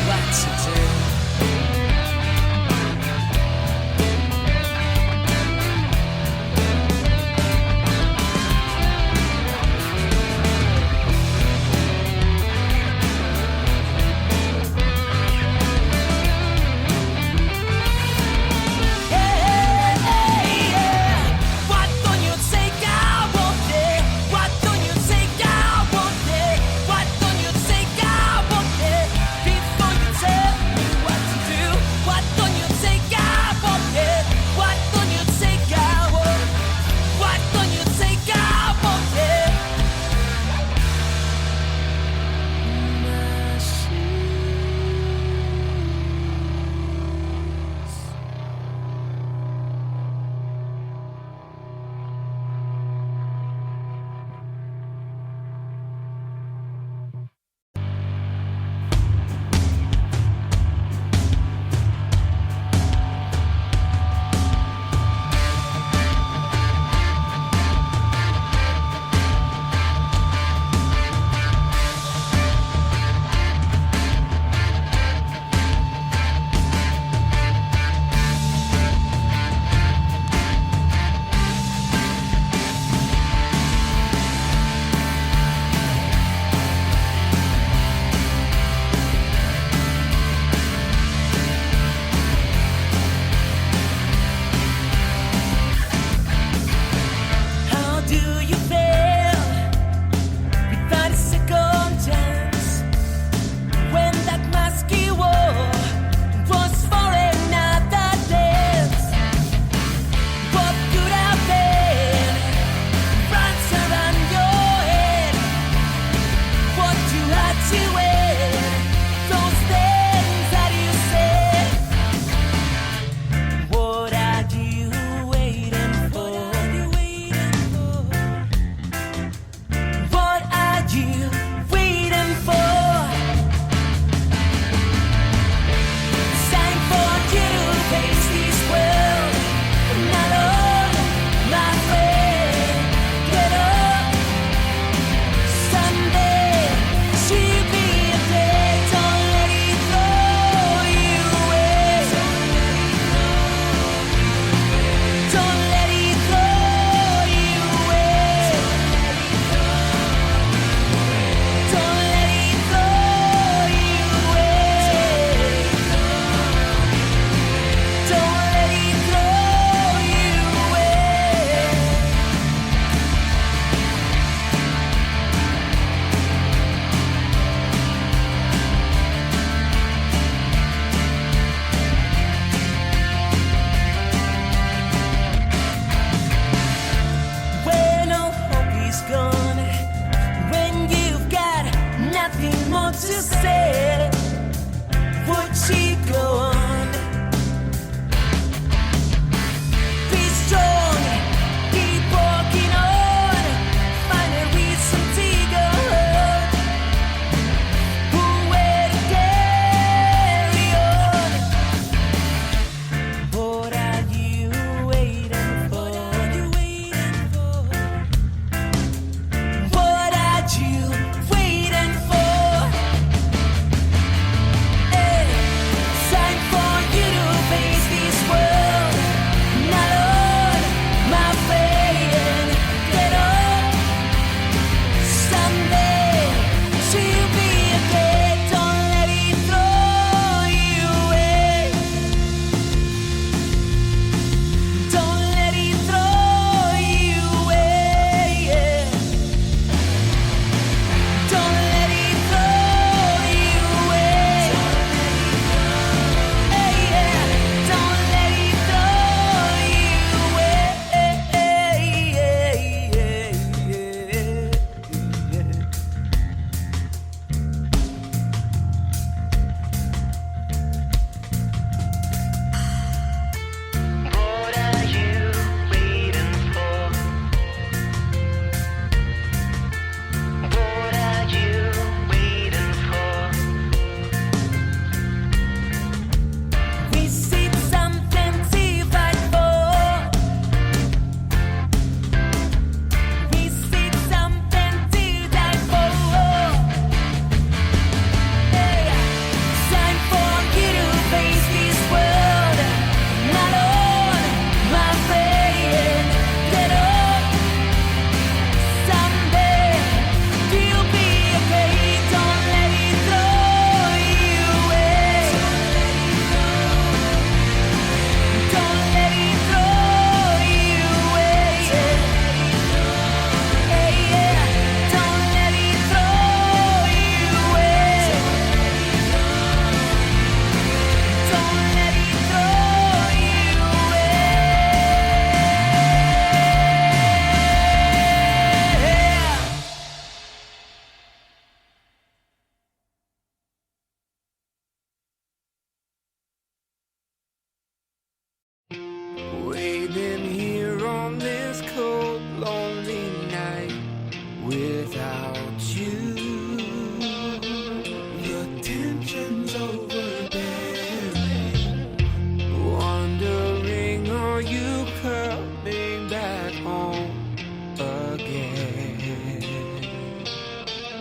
what to do.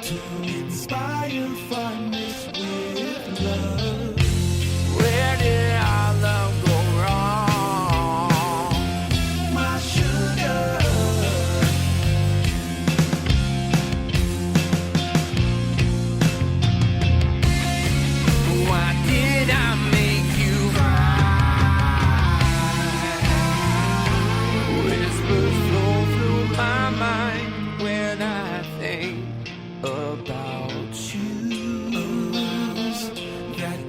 to inspire fondness with love. Where did our love go wrong? My sugar. Why did I make you cry? Whispers flow through my mind when I think about you. That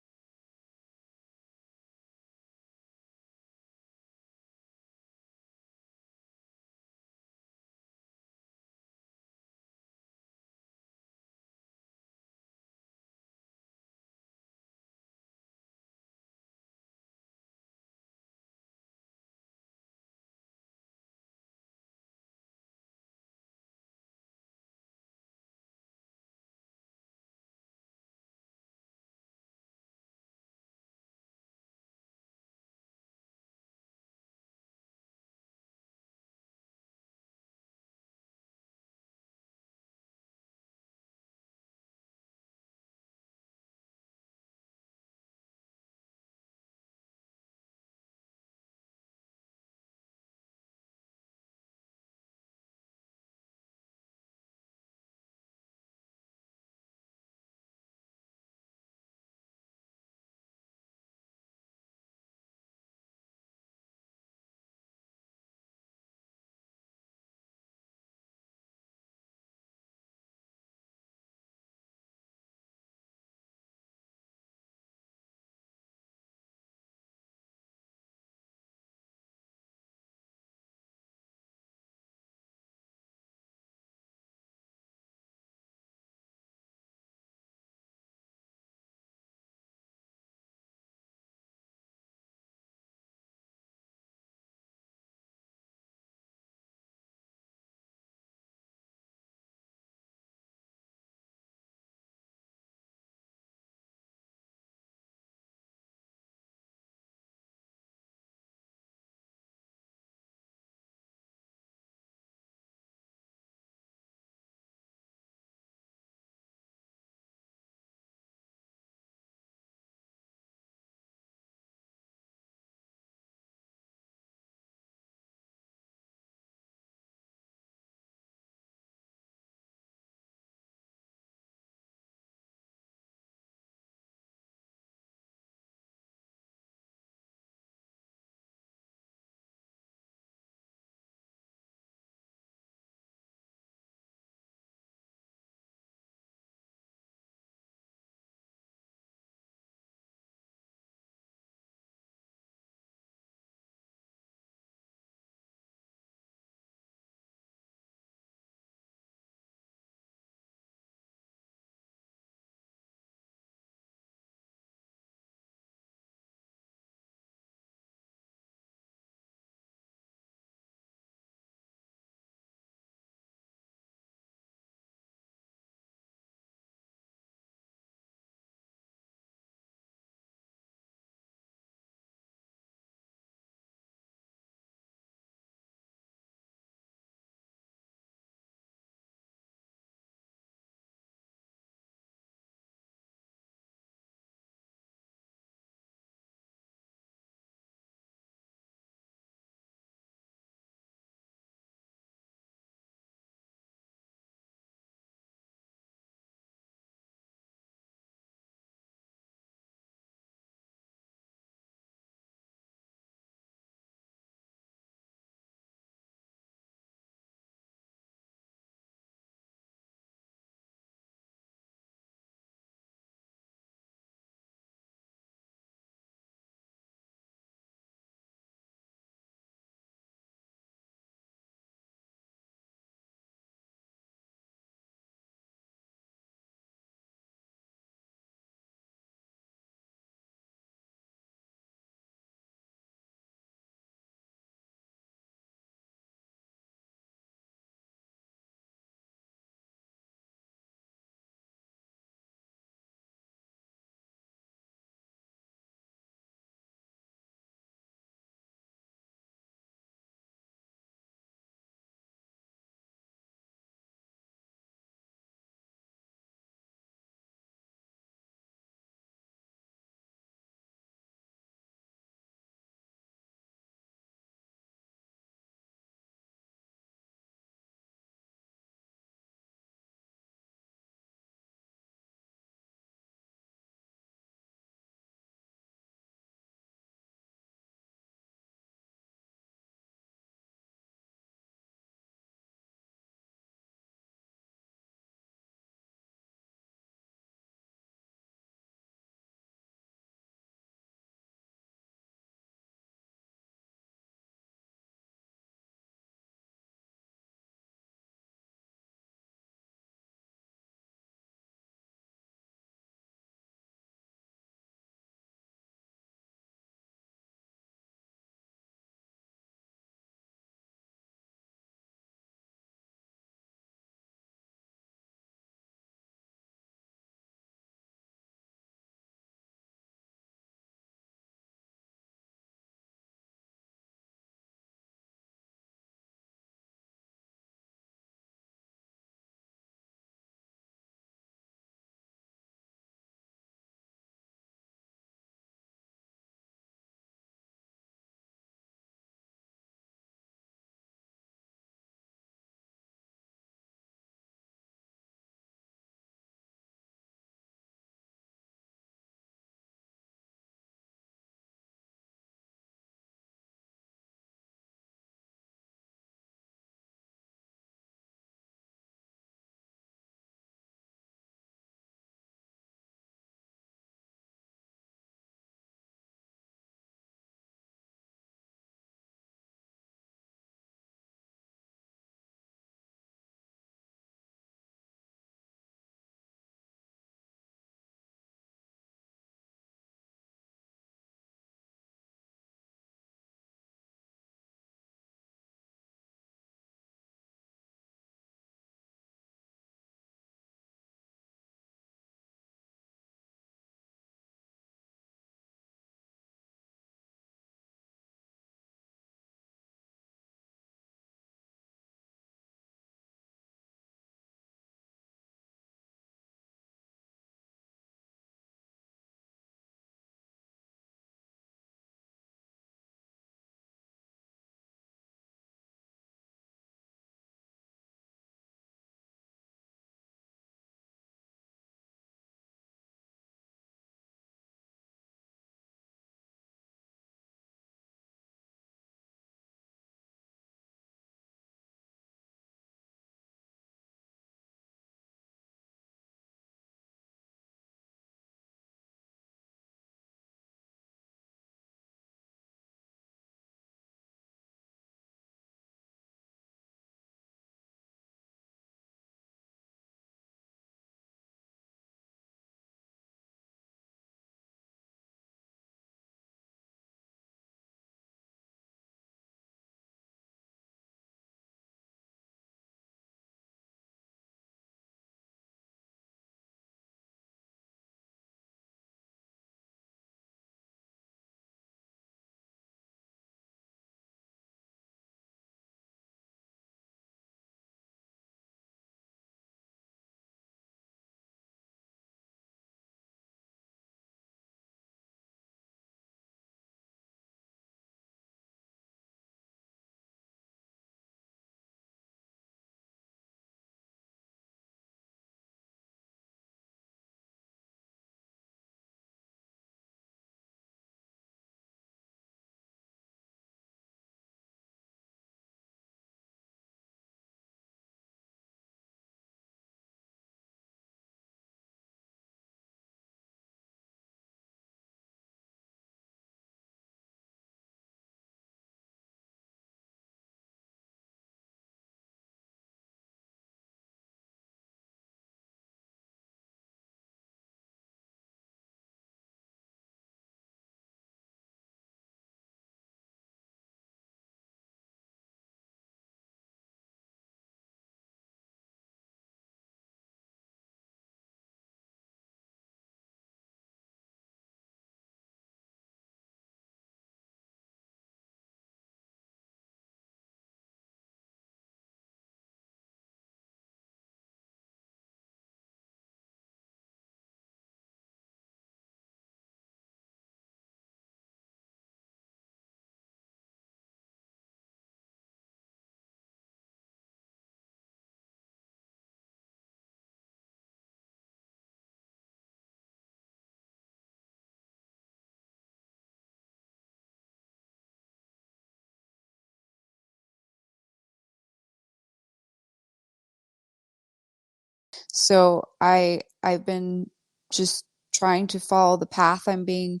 So I've been just trying to follow the path. I'm being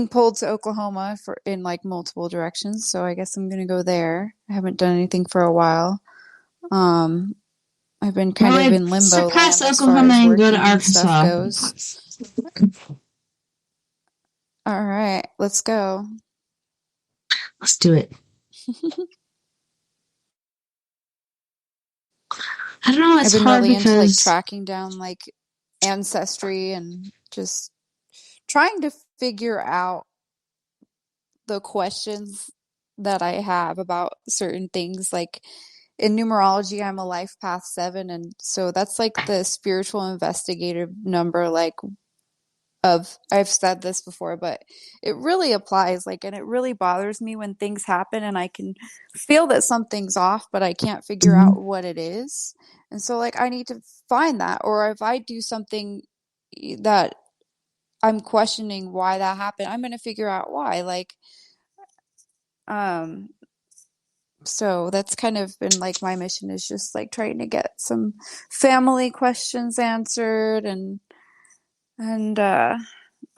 pulled to Oklahoma in like multiple directions, so I guess I'm gonna go there. I haven't done anything for a while. I've been kind of in limbo surpass land as far Oklahoma as and go to working and stuff Arkansas. goes. All right, let's go. Let's do it. I don't know. It's I've been hard really into like because tracking down like ancestry and just trying to figure out the questions that I have about certain things. Like in numerology, I'm a life path 7, and so that's like the spiritual investigative number, like of, I've said this before, but it really applies, like, and it really bothers me when things happen and I can feel that something's off, but I can't figure out what it is. And so like I need to find that, or if I do something that I'm questioning why that happened, I'm going to figure out why. Like so that's kind of been like my mission, is just like trying to get some family questions answered and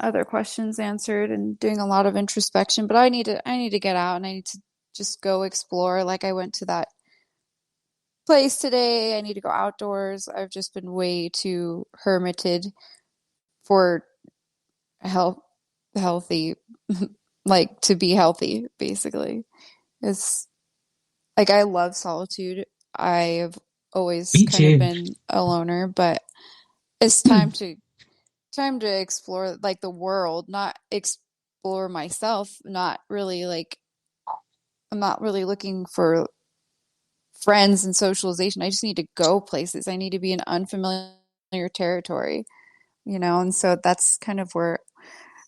other questions answered, and doing a lot of introspection. But I need to get out, and I need to just go explore. Like I went to that place today. I need to go outdoors. I've just been way too hermited for healthy like to be healthy, basically. It's like I love solitude. I've always me kind of too. been a loner, but it's time to explore like the world, not explore myself. Not really like, I'm not really looking for friends and socialization. I just need to go places. I need to be in unfamiliar territory, and so that's kind of where,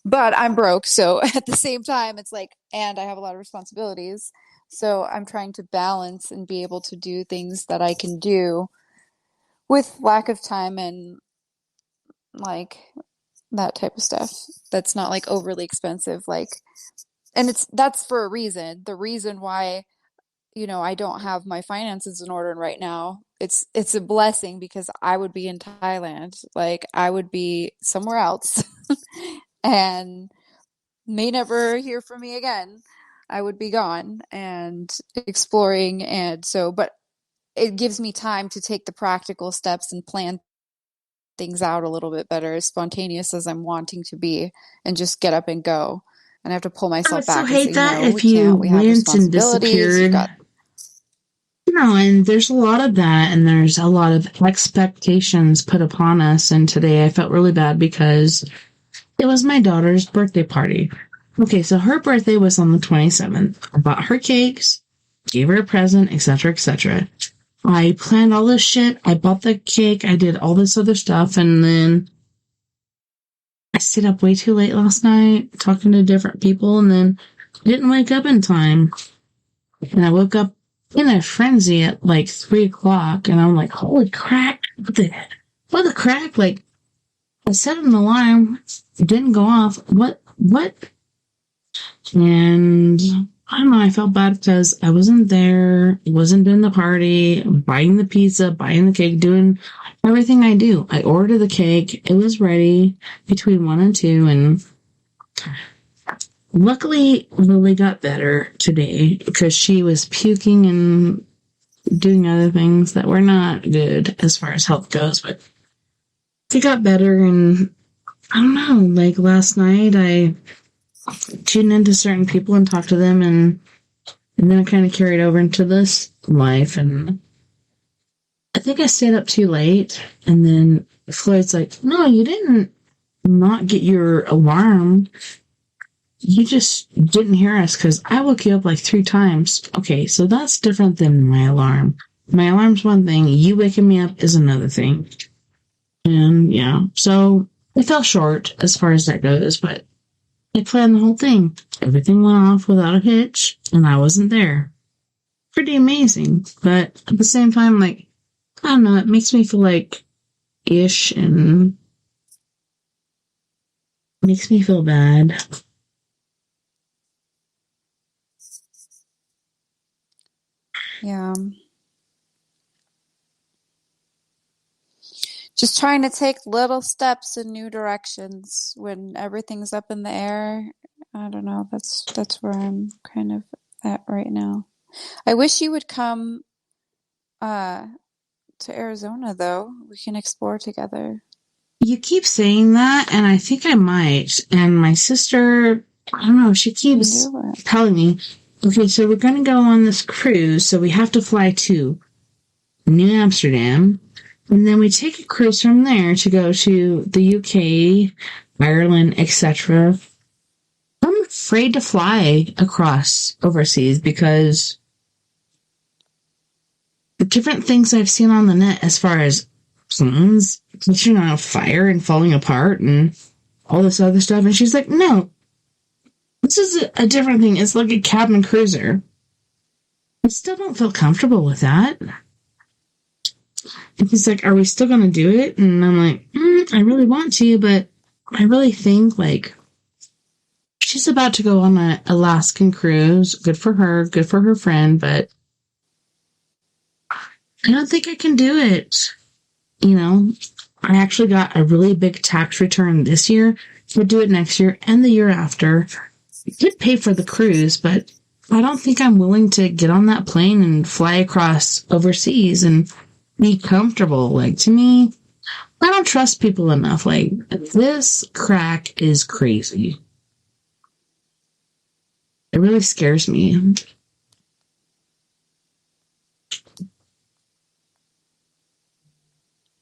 but I'm broke. So at the same time, it's like, and I have a lot of responsibilities. So I'm trying to balance and be able to do things that I can do with lack of time and like that type of stuff. That's not like overly expensive. Like, and that's for a reason. The reason why, I don't have my finances in order right now, it's a blessing, because I would be in Thailand. Like I would be somewhere else and may never hear from me again. I would be gone and exploring. And so, but it gives me time to take the practical steps and plan things out a little bit better, as spontaneous as I'm wanting to be, and just get up and go. And I have to pull I myself would so back and hate say, that no, we if you can't. We have went and responsibilities. You disappeared. got, And there's a lot of that, and there's a lot of expectations put upon us. And today I felt really bad because it was my daughter's birthday party. Okay, so her birthday was on the 27th. I bought her cakes, gave her a present, etc., etc. I planned all this shit. I bought the cake. I did all this other stuff, and then I stayed up way too late last night talking to different people, and then didn't wake up in time. And I woke up in a frenzy at like 3 o'clock, and I'm like, holy crap, what the crap? Like, I set an alarm, it didn't go off. What? And I don't know, I felt bad because I wasn't there, wasn't doing the party, buying the pizza, buying the cake, doing everything I do. I ordered the cake, it was ready between 1 and 2, and luckily Lily got better today because she was puking and doing other things that were not good as far as health goes, but she got better. And I don't know, like last night I tuned into certain people and talked to them, and then it kind of carried over into this life. And I think I stayed up too late, and then Floyd's like, no, you didn't not get your alarm. You just didn't hear us because I woke you up like 3 times. Okay, so that's different than my alarm. My alarm's one thing, you waking me up is another thing. And yeah, so it fell short as far as that goes, but I planned the whole thing. Everything went off without a hitch, and I wasn't there. Pretty amazing, but at the same time, like, I don't know, it makes me feel like ish, and makes me feel bad. yeah. Just trying to take little steps in new directions when everything's up in the air. I don't know. That's where I'm kind of at right now. I wish you would come to Arizona, though. We can explore together. You keep saying that, and I think I might. And my sister, I don't know, she keeps telling me, okay, so we're going to go on this cruise, so we have to fly to New Amsterdam, and then we take a cruise from there to go to the UK, Ireland, etc. I'm afraid to fly across overseas because the different things I've seen on the net as far as planes catching on fire and falling apart and all this other stuff. And she's like, no, this is a different thing. It's like a cabin cruiser. I still don't feel comfortable with that. And he's like, are we still going to do it? And I'm like, I really want to, but I really think, like, she's about to go on an Alaskan cruise. Good for her friend, but I don't think I can do it. You know, I actually got a really big tax return this year. We'll do it next year and the year after. I could pay for the cruise, but I don't think I'm willing to get on that plane and fly across overseas and be comfortable. Like, to me, I don't trust people enough. Like, this crack is crazy. It really scares me.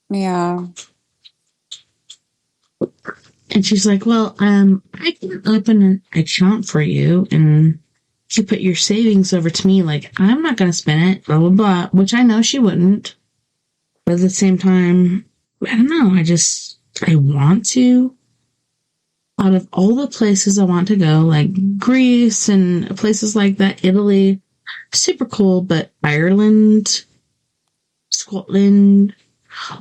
Yeah. And she's like, well, I can open an account for you and you put your savings over to me. Like, I'm not going to spend it, blah, blah, blah, which I know she wouldn't. But at the same time, I don't know. I want to. Out of all the places I want to go, like Greece and places like that, Italy, super cool, but Ireland, Scotland,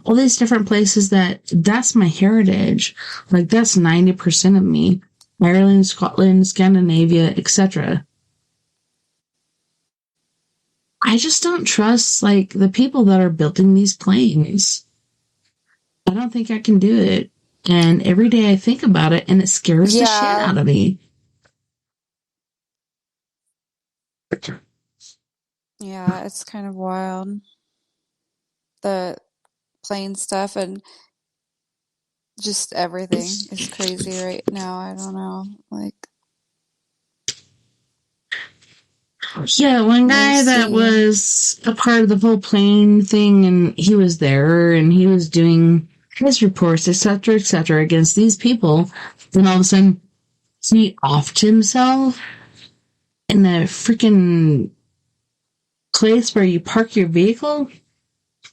all these different places that's my heritage. Like, that's 90% of me. Ireland, Scotland, Scandinavia, etc. I just don't trust, like, the people that are building these planes. I don't think I can do it. And every day I think about it, and it scares the shit out of me. Yeah, it's kind of wild. The plane stuff and just everything is crazy right now. I don't know. Like, yeah, one guy that was a part of the whole plane thing, and he was there, and he was doing his reports, etc., against these people. Then all of a sudden, he offed himself in the freaking place where you park your vehicle.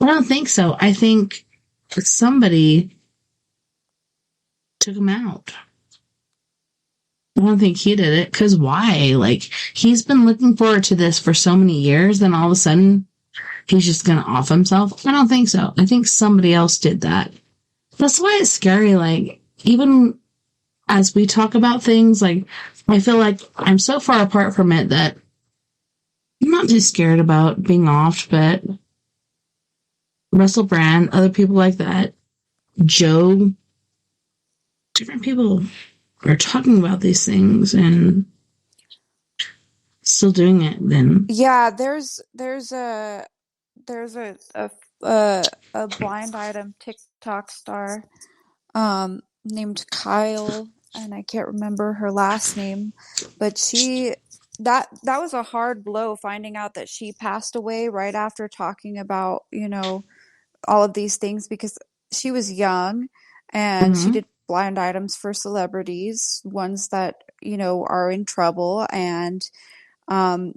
I don't think so. I think somebody took him out. I don't think he did it, because why? Like, he's been looking forward to this for so many years, then all of a sudden, he's just going to off himself? I don't think so. I think somebody else did that. That's why it's scary. Like, even as we talk about things, like, I feel like I'm so far apart from it that I'm not too scared about being off, but Russell Brand, other people like that, Joe, different people are talking about these things and still doing it. Then there's a blind item TikTok star named Kyle, and I can't remember her last name, but that was a hard blow, finding out that she passed away right after talking about, all of these things, because she was young and she did blind items for celebrities, ones that, are in trouble, and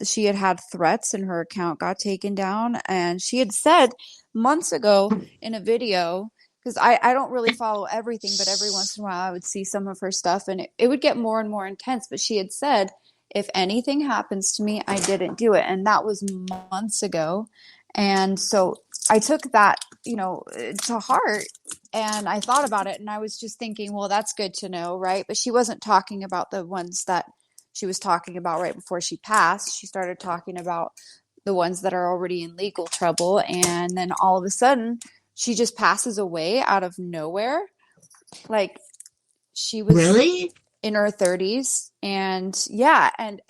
she had threats and her account got taken down. And she had said months ago in a video, because I don't really follow everything, but every once in a while I would see some of her stuff and it would get more and more intense. But she had said, if anything happens to me, I didn't do it. And that was months ago. And so I took that, to heart, and I thought about it, and I was just thinking, well, that's good to know, right? But she wasn't talking about the ones that she was talking about right before she passed. She started talking about the ones that are already in legal trouble. And then all of a sudden, she just passes away out of nowhere. Like, she was Really? in her 30s, and yeah, and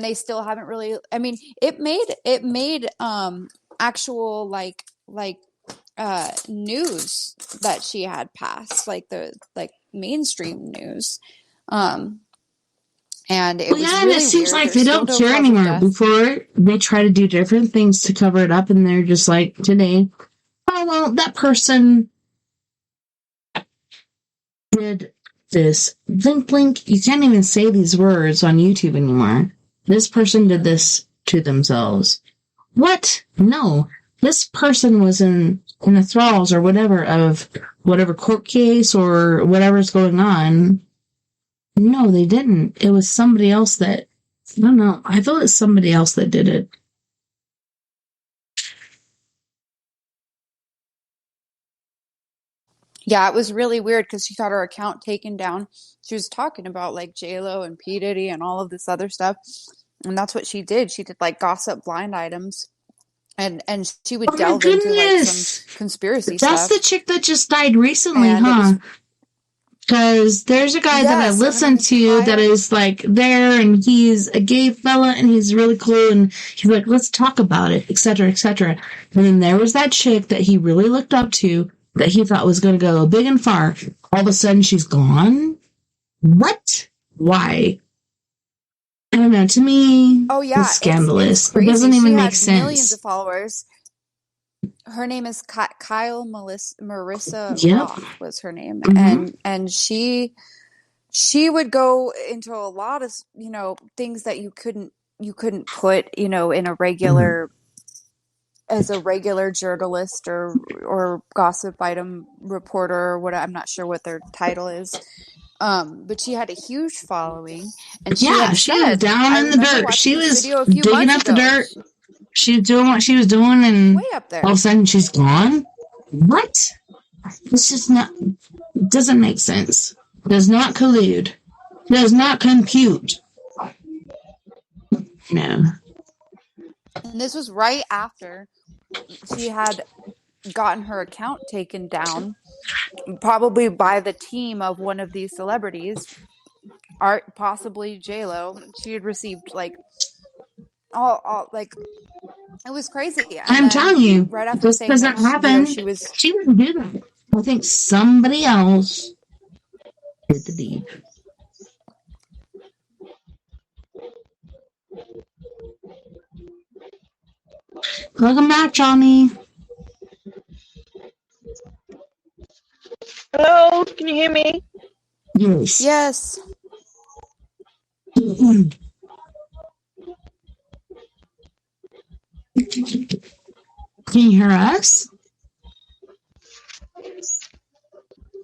they still haven't really, I mean, it made actual like news that she had passed, like the mainstream news. And it Well, was yeah, and it really seems weird. like There's they still don't no care cause of anymore. death. Before, they try to do different things to cover it up, and they're just like, today, oh, well, that person did this. Blink, blink. You can't even say these words on YouTube anymore. This person did this to themselves. What? No. This person was in the thralls or whatever of whatever court case or whatever's going on. No, they didn't. It was somebody else that, I don't know. I feel it's somebody else that did it. Yeah, it was really weird because she got her account taken down. She was talking about like J-Lo and P. Diddy and all of this other stuff. And that's what she did. She did like gossip blind items. And she would Oh my delve into like goodness! some conspiracy That's stuff. the chick that just died recently, And it huh? was, Because there's a guy that I yes, her name listen is to that Kyle. is like there, and he's a gay fella, and he's really cool, and he's like, let's talk about it, etc., etc. And then there was that chick that he really looked up to that he thought was going to go big and far. All of a sudden, she's gone. What? Why? I don't know. To me, Oh yeah, it's scandalous. it's crazy. It doesn't even She make had millions sense. of followers. Her name is Kyle Marissa Yep. Roth was her name. Mhm. And she would go into a lot of, things that you couldn't put, in a regular, as a regular journalist or gossip item reporter or what, I'm not sure what their title is. But she had a huge following, and she Yeah, had she was said, down I in the remember dirt. watching She this was video a few digging months up the ago. dirt. She was doing what she was doing, and Way up there. all of a sudden she's gone. What? It's just not. Doesn't make sense. Does not collude. Does not compute. No. And this was right after she had gotten her account taken down, probably by the team of one of these celebrities, possibly J-Lo. She had received like all like, it was crazy. And I'm then telling you, right after this saying that, doesn't happen. she was, She wouldn't do that. I think somebody else did the deed. Welcome back, Johnny. Hello, can you hear me? Yes. yes. Can you hear us?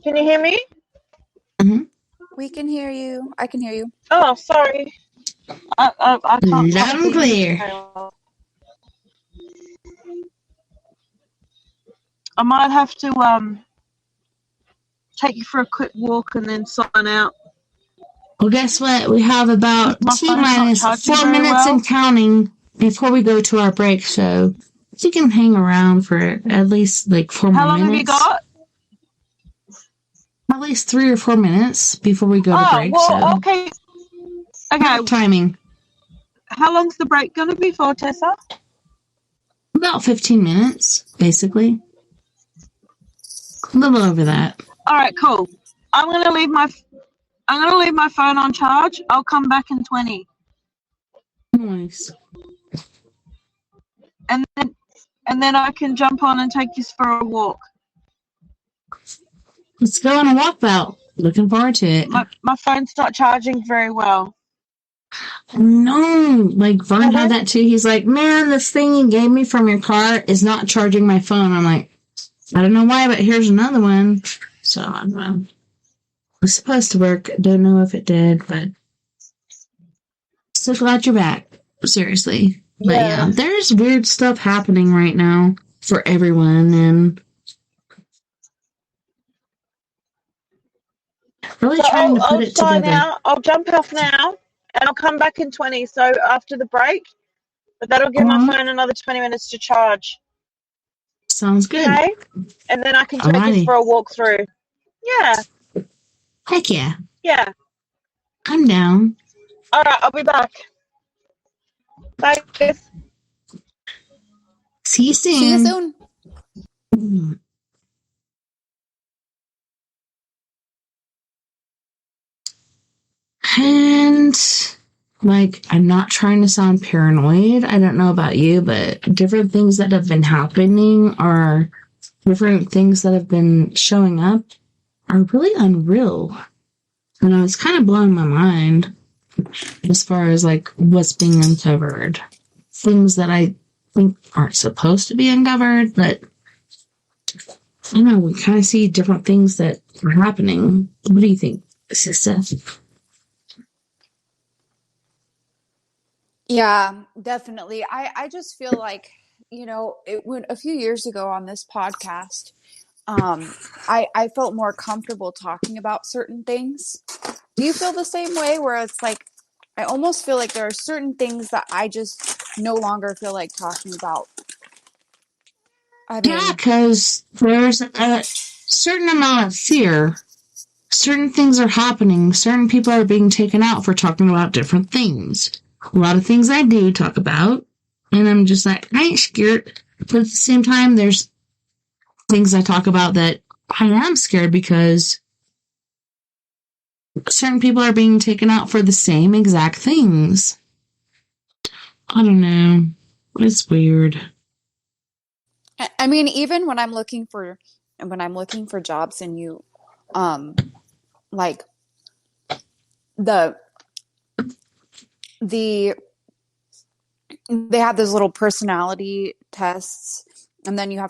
Can you hear me? Mm-hmm. We can hear you. I can hear you. Oh, sorry. I can't. Loud and clear. I might have to take you for a quick walk and then sign out. Well, guess what? We have about My phone's not T-minus charging 4 very minutes well. and counting before we go to our break, so you can hang around for at least like 4 more How long minutes. have you got? At least 3 or 4 minutes before we go to break. Well, So okay. perfect timing. How long's the break going to be for, Tessa? About 15 minutes, basically. A little over that. All right, cool. I'm gonna leave my phone on charge. I'll come back in 20. Nice. And then I can jump on and take you for a walk. Let's go on a walkabout. Looking forward to it. My phone's not charging very well. No, like Vern had that too. He's like, man, this thing you gave me from your car is not charging my phone. I'm like, I don't know why, but here's another one. So I don't know. It was supposed to work. Don't know if it did, but so glad you're back. Seriously. But yeah, there's weird stuff happening right now for everyone, and really trying to put it sign together. out. I'll jump off now, and I'll come back in 20. So after the break, but that'll give my phone another 20 minutes to charge. Sounds good. Okay? And then I can take us Alrighty. for a walk through. Yeah, Heck yeah. yeah. I'm down. All right, I'll be back. Bye, guys. See you soon. See you soon. And like, I'm not trying to sound paranoid. I don't know about you, but different things that have been happening are different things that have been showing up are really unreal. And I was kind of blowing my mind as far as like what's being uncovered. Things that I think aren't supposed to be uncovered, but I don't know, we kind of see different things that are happening. What do you think, sister? Yeah, definitely. I just feel like, it went a few years ago on this podcast. I felt more comfortable talking about certain things. Do you feel the same way where it's like, I almost feel like there are certain things that I just no longer feel like talking about? I Yeah, mean, because there's a certain amount of fear. Certain things are happening. Certain people are being taken out for talking about different things. A lot of things I do talk about, and I'm just like, I ain't scared. But at the same time, there's things I talk about that I am scared because certain people are being taken out for the same exact things. I don't know. It's weird. I mean, even when I'm looking for jobs and like the the they have those little personality tests, and then you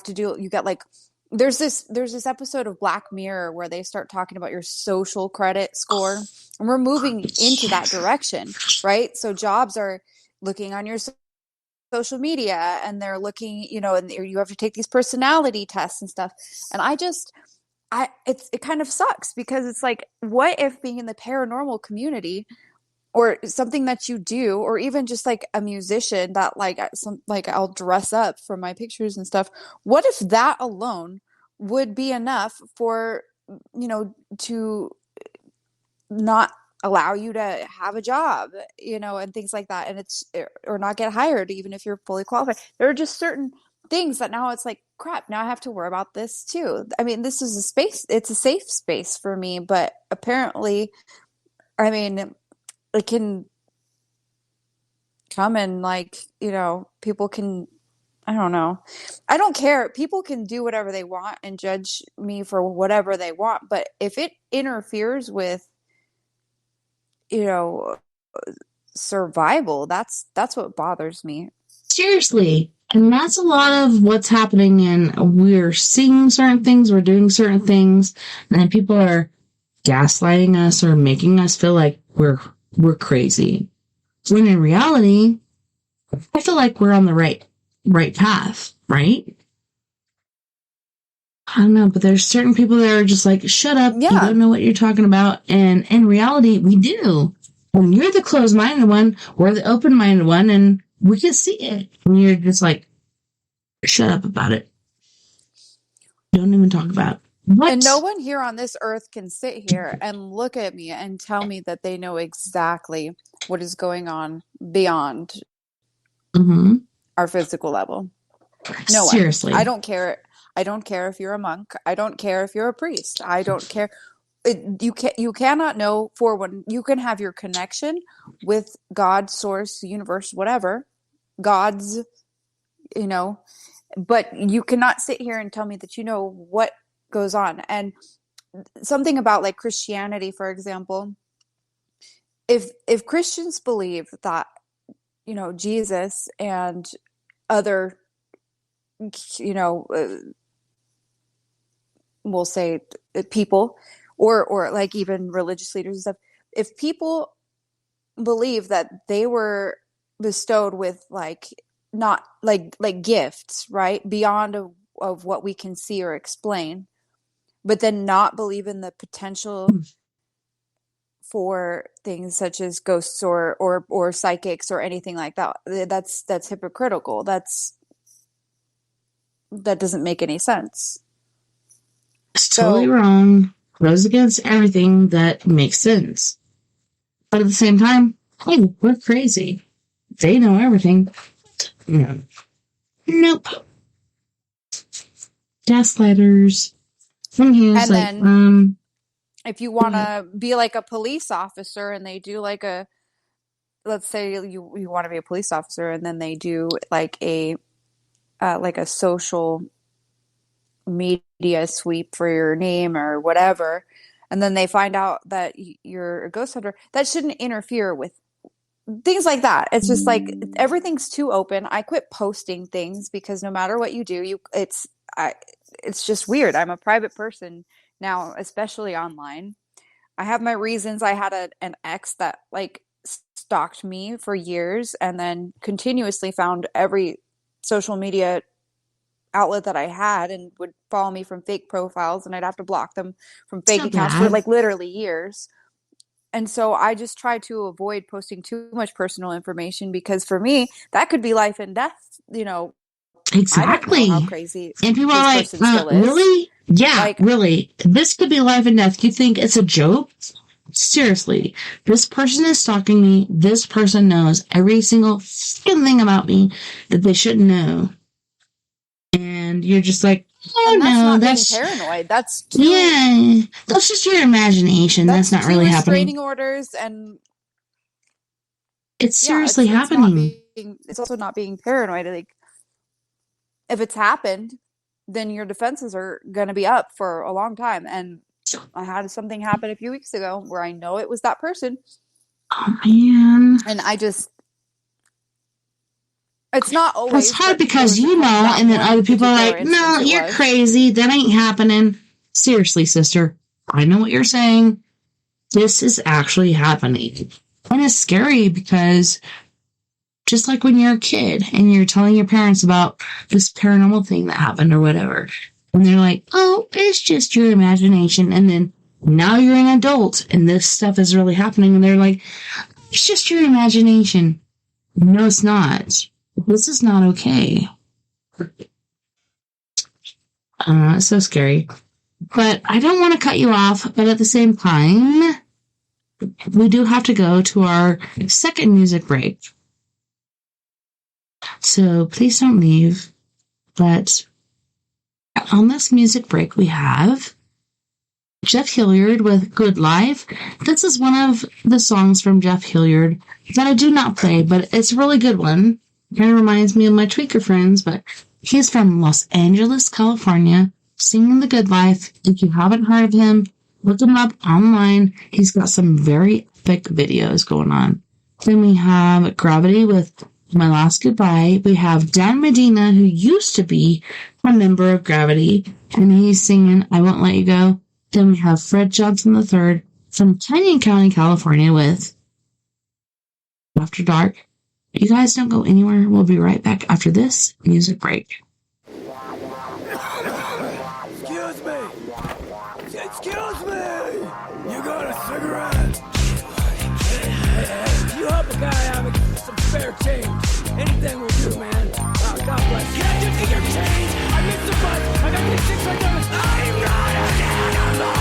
get like, there's this episode of Black Mirror where they start talking about your social credit score, and we're moving into that direction, right? So jobs are looking on your social media, and they're looking, and you have to take these personality tests and stuff. And it kind of sucks, because it's like, what if being in the paranormal community, or something that you do, or even just like a musician that like I'll dress up for my pictures and stuff, what if that alone would be enough for, to not allow you to have a job, and things like that, and or not get hired even if you're fully qualified? There are just certain things that now it's like, crap, now I have to worry about this too. I mean, this is it's a safe space for me, but apparently, I mean, it can come and, like, people can, I don't know. I don't care. People can do whatever they want and judge me for whatever they want, but if it interferes with, survival, that's what bothers me. Seriously. And that's a lot of what's happening, and we're seeing certain things, we're doing certain things, and then people are gaslighting us or making us feel like we're crazy. When in reality, I feel like we're on the right path, right? I don't know, but there's certain people that are just like, shut up, you Yeah. don't know what you're talking about. And in reality, we do. When you're the closed-minded one, we're the open-minded one, and we can see it. And you're just like, shut up about it. Don't even talk about it. What? And no one here on this earth can sit here and look at me and tell me that they know exactly what is going on beyond our physical level. No one. Seriously. I don't care. I don't care if you're a monk. I don't care if you're a priest. I don't care. You cannot know. For one, you can have your connection with God, source, universe, whatever, gods, but you cannot sit here and tell me that you know what goes on. And something about, like, Christianity, for example, if Christians believe that, Jesus and other, we'll say people, or like even religious leaders and stuff, if people believe that they were bestowed with, like, not like gifts, right, beyond of what we can see or explain, but then not believe in the potential for things such as ghosts or psychics or anything like that, that's hypocritical. That's that doesn't make any sense. It's totally wrong. Goes against everything that makes sense. But at the same time, hey, we're crazy. They know everything. No. Nope. Gaslighters. And then, if you want to be like a police officer and they do like let's say you want to be a police officer and then they do like a social media sweep for your name or whatever, and then they find out that you're a ghost hunter, that shouldn't interfere with things like that. It's just like everything's too open. I quit posting things because no matter what you do, it's just weird. I'm a private person now, especially online. I have my reasons. I had an ex that like stalked me for years and then continuously found every social media outlet that I had and would follow me from fake profiles, and I'd have to block them from fake accounts for like literally years. And so I just try to avoid posting too much personal information because for me, that could be life and death, you know. Exactly. I don't know how crazy and people are like, really? Yeah, like, really? This could be life and death. You think it's a joke? Seriously. This person is stalking me. This person knows every single thing about me that they shouldn't know. And you're just like, oh, and that's no, not that's being paranoid. That's that's just your imagination. That's not really happening. Restraining orders, and it's seriously happening. It's also not being paranoid. Like, if it's happened, then your defenses are going to be up for a long time. And I had something happen a few weeks ago where I know it was that person. Oh man! And it's not always. It's hard because you know, and then other people are like, no, you're crazy. That ain't happening. Seriously, sister. I know what you're saying. This is actually happening. And it's scary because just like when you're a kid and you're telling your parents about this paranormal thing that happened or whatever, and they're like, oh, it's just your imagination. And then now you're an adult and this stuff is really happening. And they're like, it's just your imagination. No, it's not. This is not okay. It's so scary. But I don't want to cut you off, but at the same time, we do have to go to our second music break. So please don't leave. But on this music break, we have Jeff Hilliard with Good Life. This is one of the songs from Jeff Hilliard that I do not play, but it's a really good one. Kind of reminds me of my tweaker friends, but he's from Los Angeles, California, singing The Good Life. If you haven't heard of him, look him up online. He's got some very epic videos going on. Then we have Gravity with My Last Goodbye. We have Dan Medina, who used to be a member of Gravity, and he's singing I Won't Let You Go. Then we have Fred Johnson III from Canyon County, California with After Dark. You guys don't go anywhere. We'll be right back after this music break. Excuse me! Excuse me! You got a cigarette? Hey, you help a guy out with some spare change. Anything will do, man. Oh, God bless you. Can I just get your change? I missed the bus. I got these 6 right down. I'm not an animal!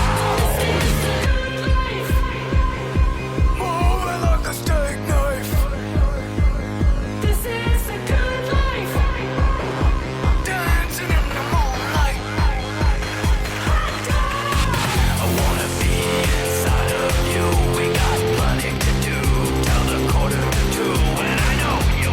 Moving like a steak knife. This is the good life. Dancing in the moonlight. I wanna be inside of you. We got plenty to do till the 1:45, and I know you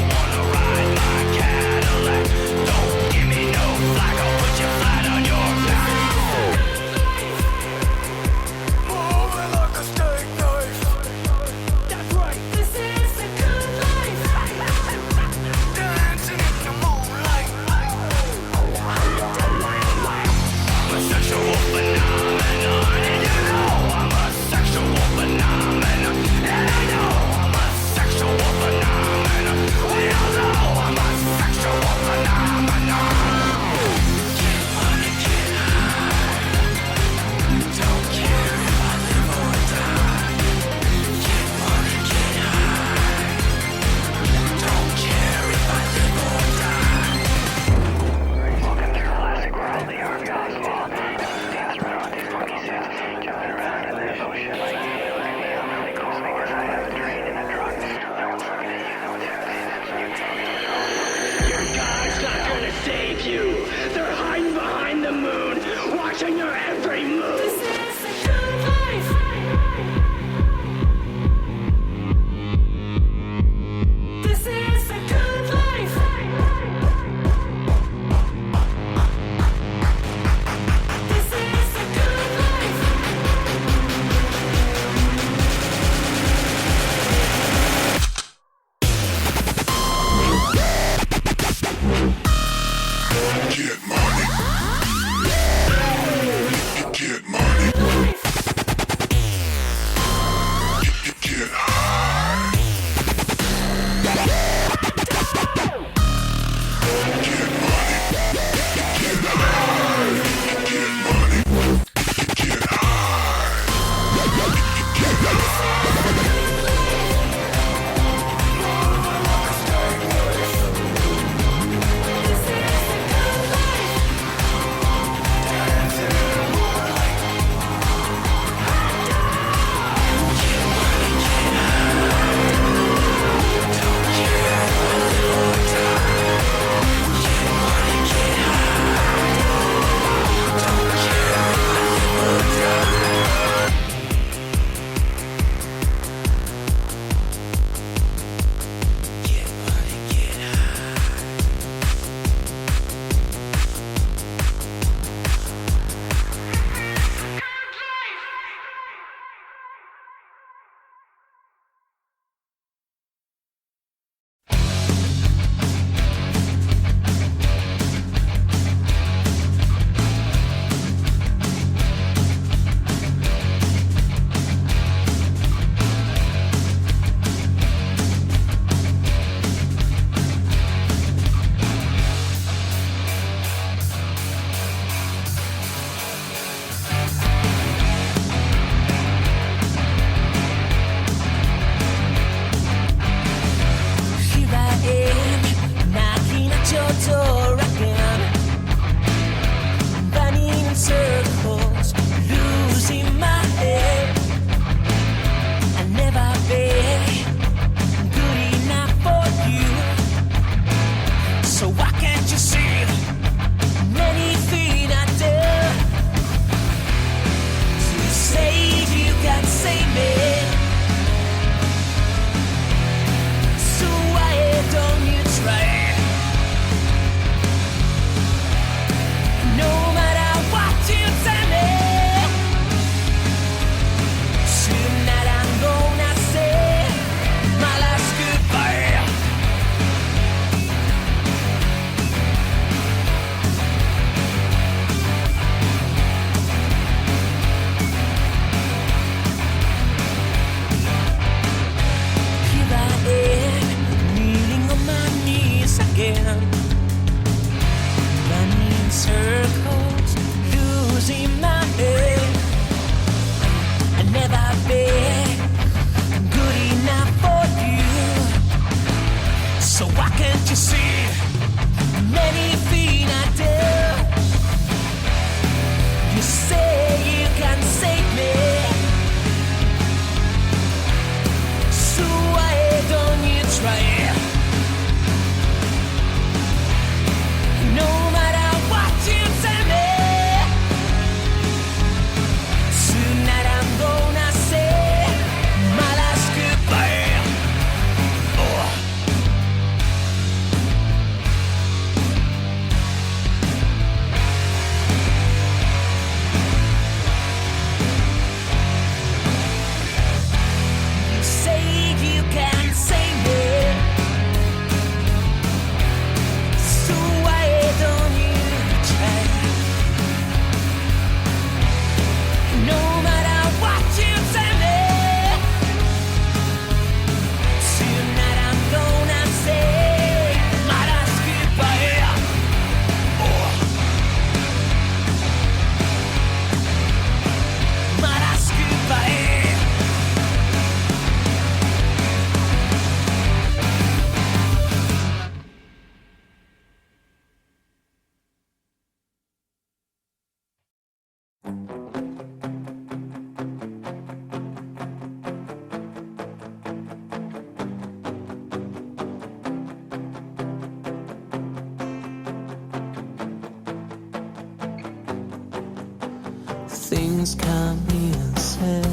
things come unsaid.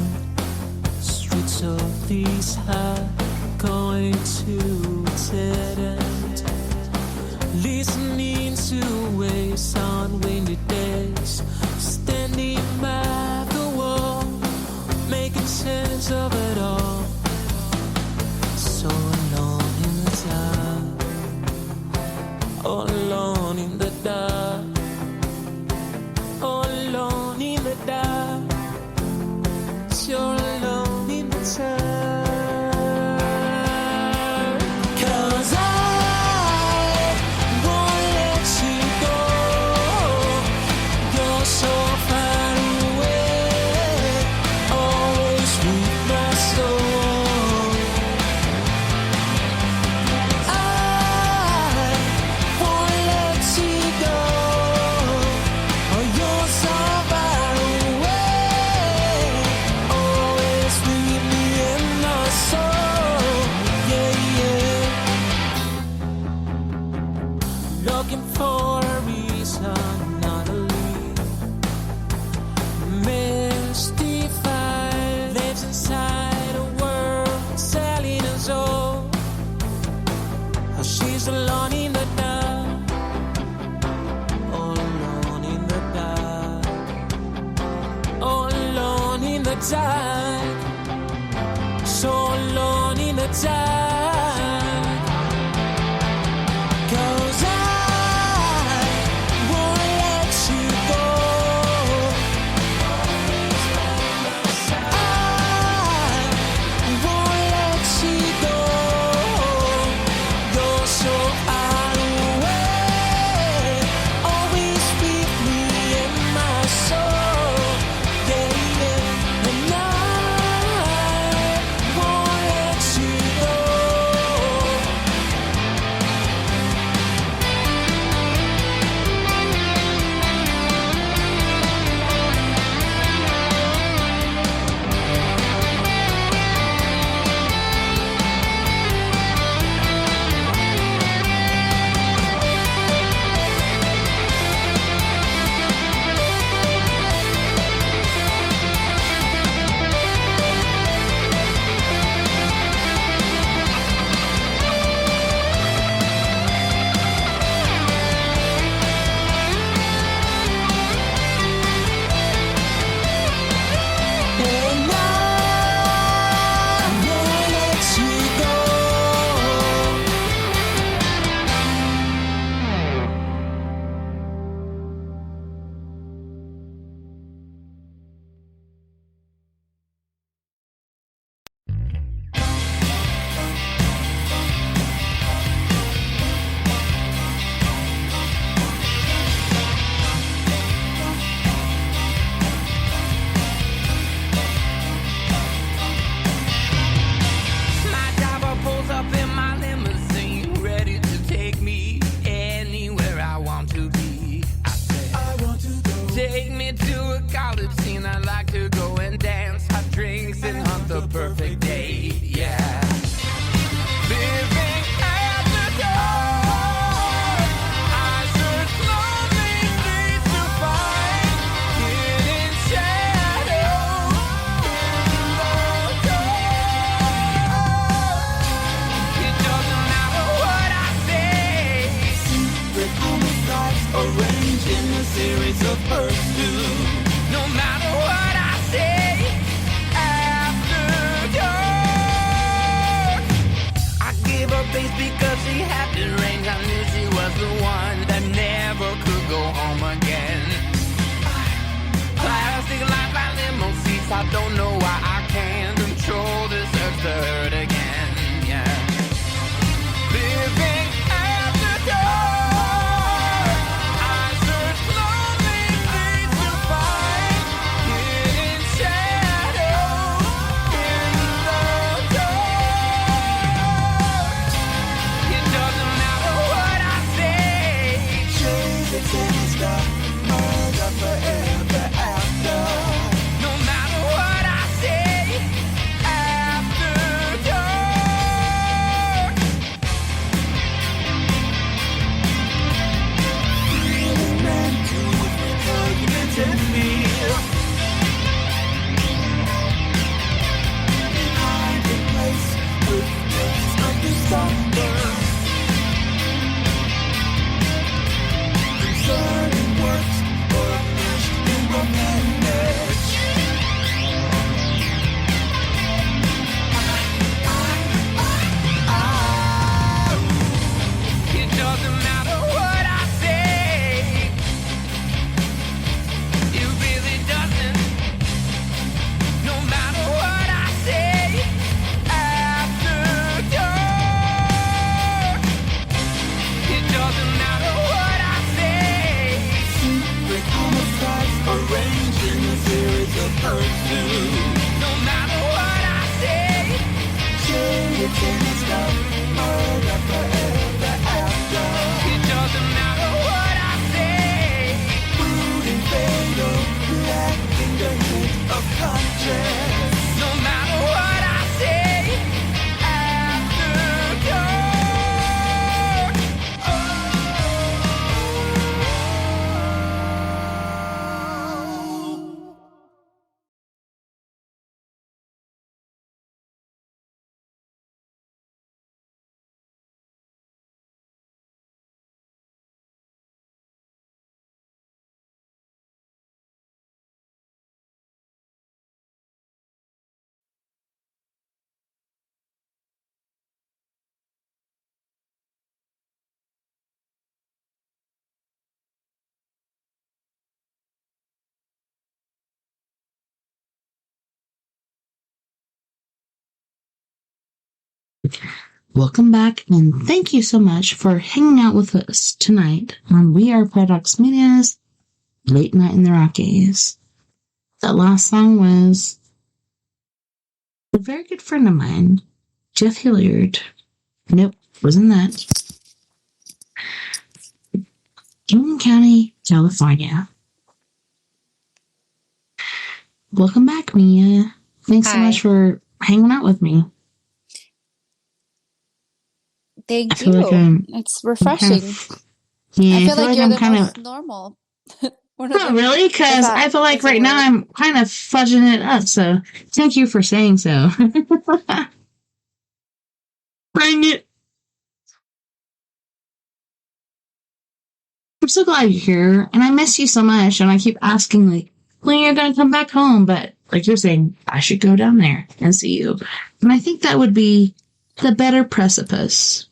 Streets of these are going to dead end. Listening to waves on windy days, standing by the wall, making sense of it all. So alone in the dark, all alone in the dark, all alone in the dark. You're alone in the dark. 'Cause I won't let you go. You're so far away, always with my soul. I won't let you go. Oh, you're so far away, always with me in my soul. Yeah, yeah. Looking for a reason, not a lead. Mystified, lives inside a world selling us all. Oh, she's alone in the dark, all alone in the dark, all alone in the dark, so alone in the dark. 'Cause I won't let you go. I won't let you go. You're so far away, always with me in my soul. Yeah, yeah. And I won't let you go. No matter what I say, it's in the sky, forever, forever after. It doesn't matter what I say. Food and fatal, black fingerprint of conscience. No matter what I say, after dark. Welcome back, and thank you so much for hanging out with us tonight on We Are Paradox Media's Late Night in the Rockies. That last song was a very good friend of mine, Jeff Hilliard. Nope, wasn't that. Kingman County, California. Welcome back, Mia. Thanks so Hi. much for hanging out with me. Thank I feel like you. It's refreshing. Yeah, I feel like you're I'm the kind most of. normal. One of Not the, really, because that I feel like is a right now word. I'm kind of fudging it up. So thank you for saying so. Bring it. I'm so glad you're here, and I miss you so much. And I keep asking, like, when you're going to come back home, but like you're saying, I should go down there and see you. And I think that would be the better precipice.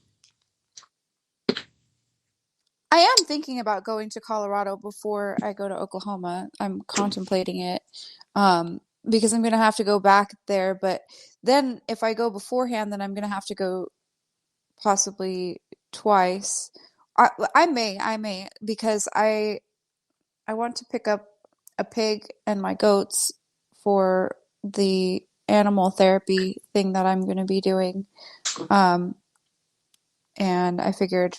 I am thinking about going to Colorado before I go to Oklahoma. I'm contemplating it because I'm going to have to go back there. But then if I go beforehand, then I'm going to have to go possibly twice. I may, because I want to pick up a pig and my goats for the animal therapy thing that I'm going to be doing. And I figured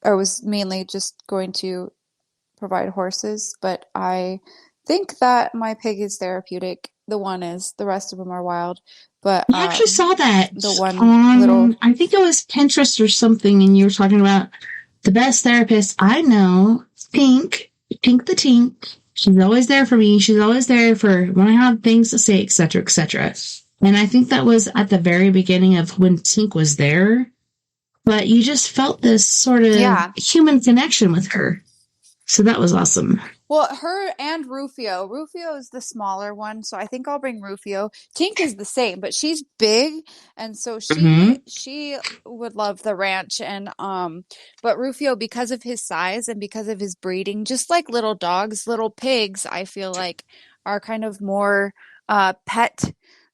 I was mainly just going to provide horses, but I think that my pig is therapeutic. The one is, the rest of them are wild. But I actually saw that the one on, little, I think it was Pinterest or something, and you were talking about the best therapist I know, Pink the Tink. She's always there for me. She's always there for when I have things to say, etc., etc. And I think that was at the very beginning of when Tink was there. But you just felt this sort of human connection with her. So that was awesome. well, her and Rufio. Rufio is the smaller one, so I think I'll bring Rufio. Tink is the same, but she's big, and so she would love the ranch. And but Rufio, because of his size and because of his breeding, just like little dogs, little pigs, I feel like are kind of more pet.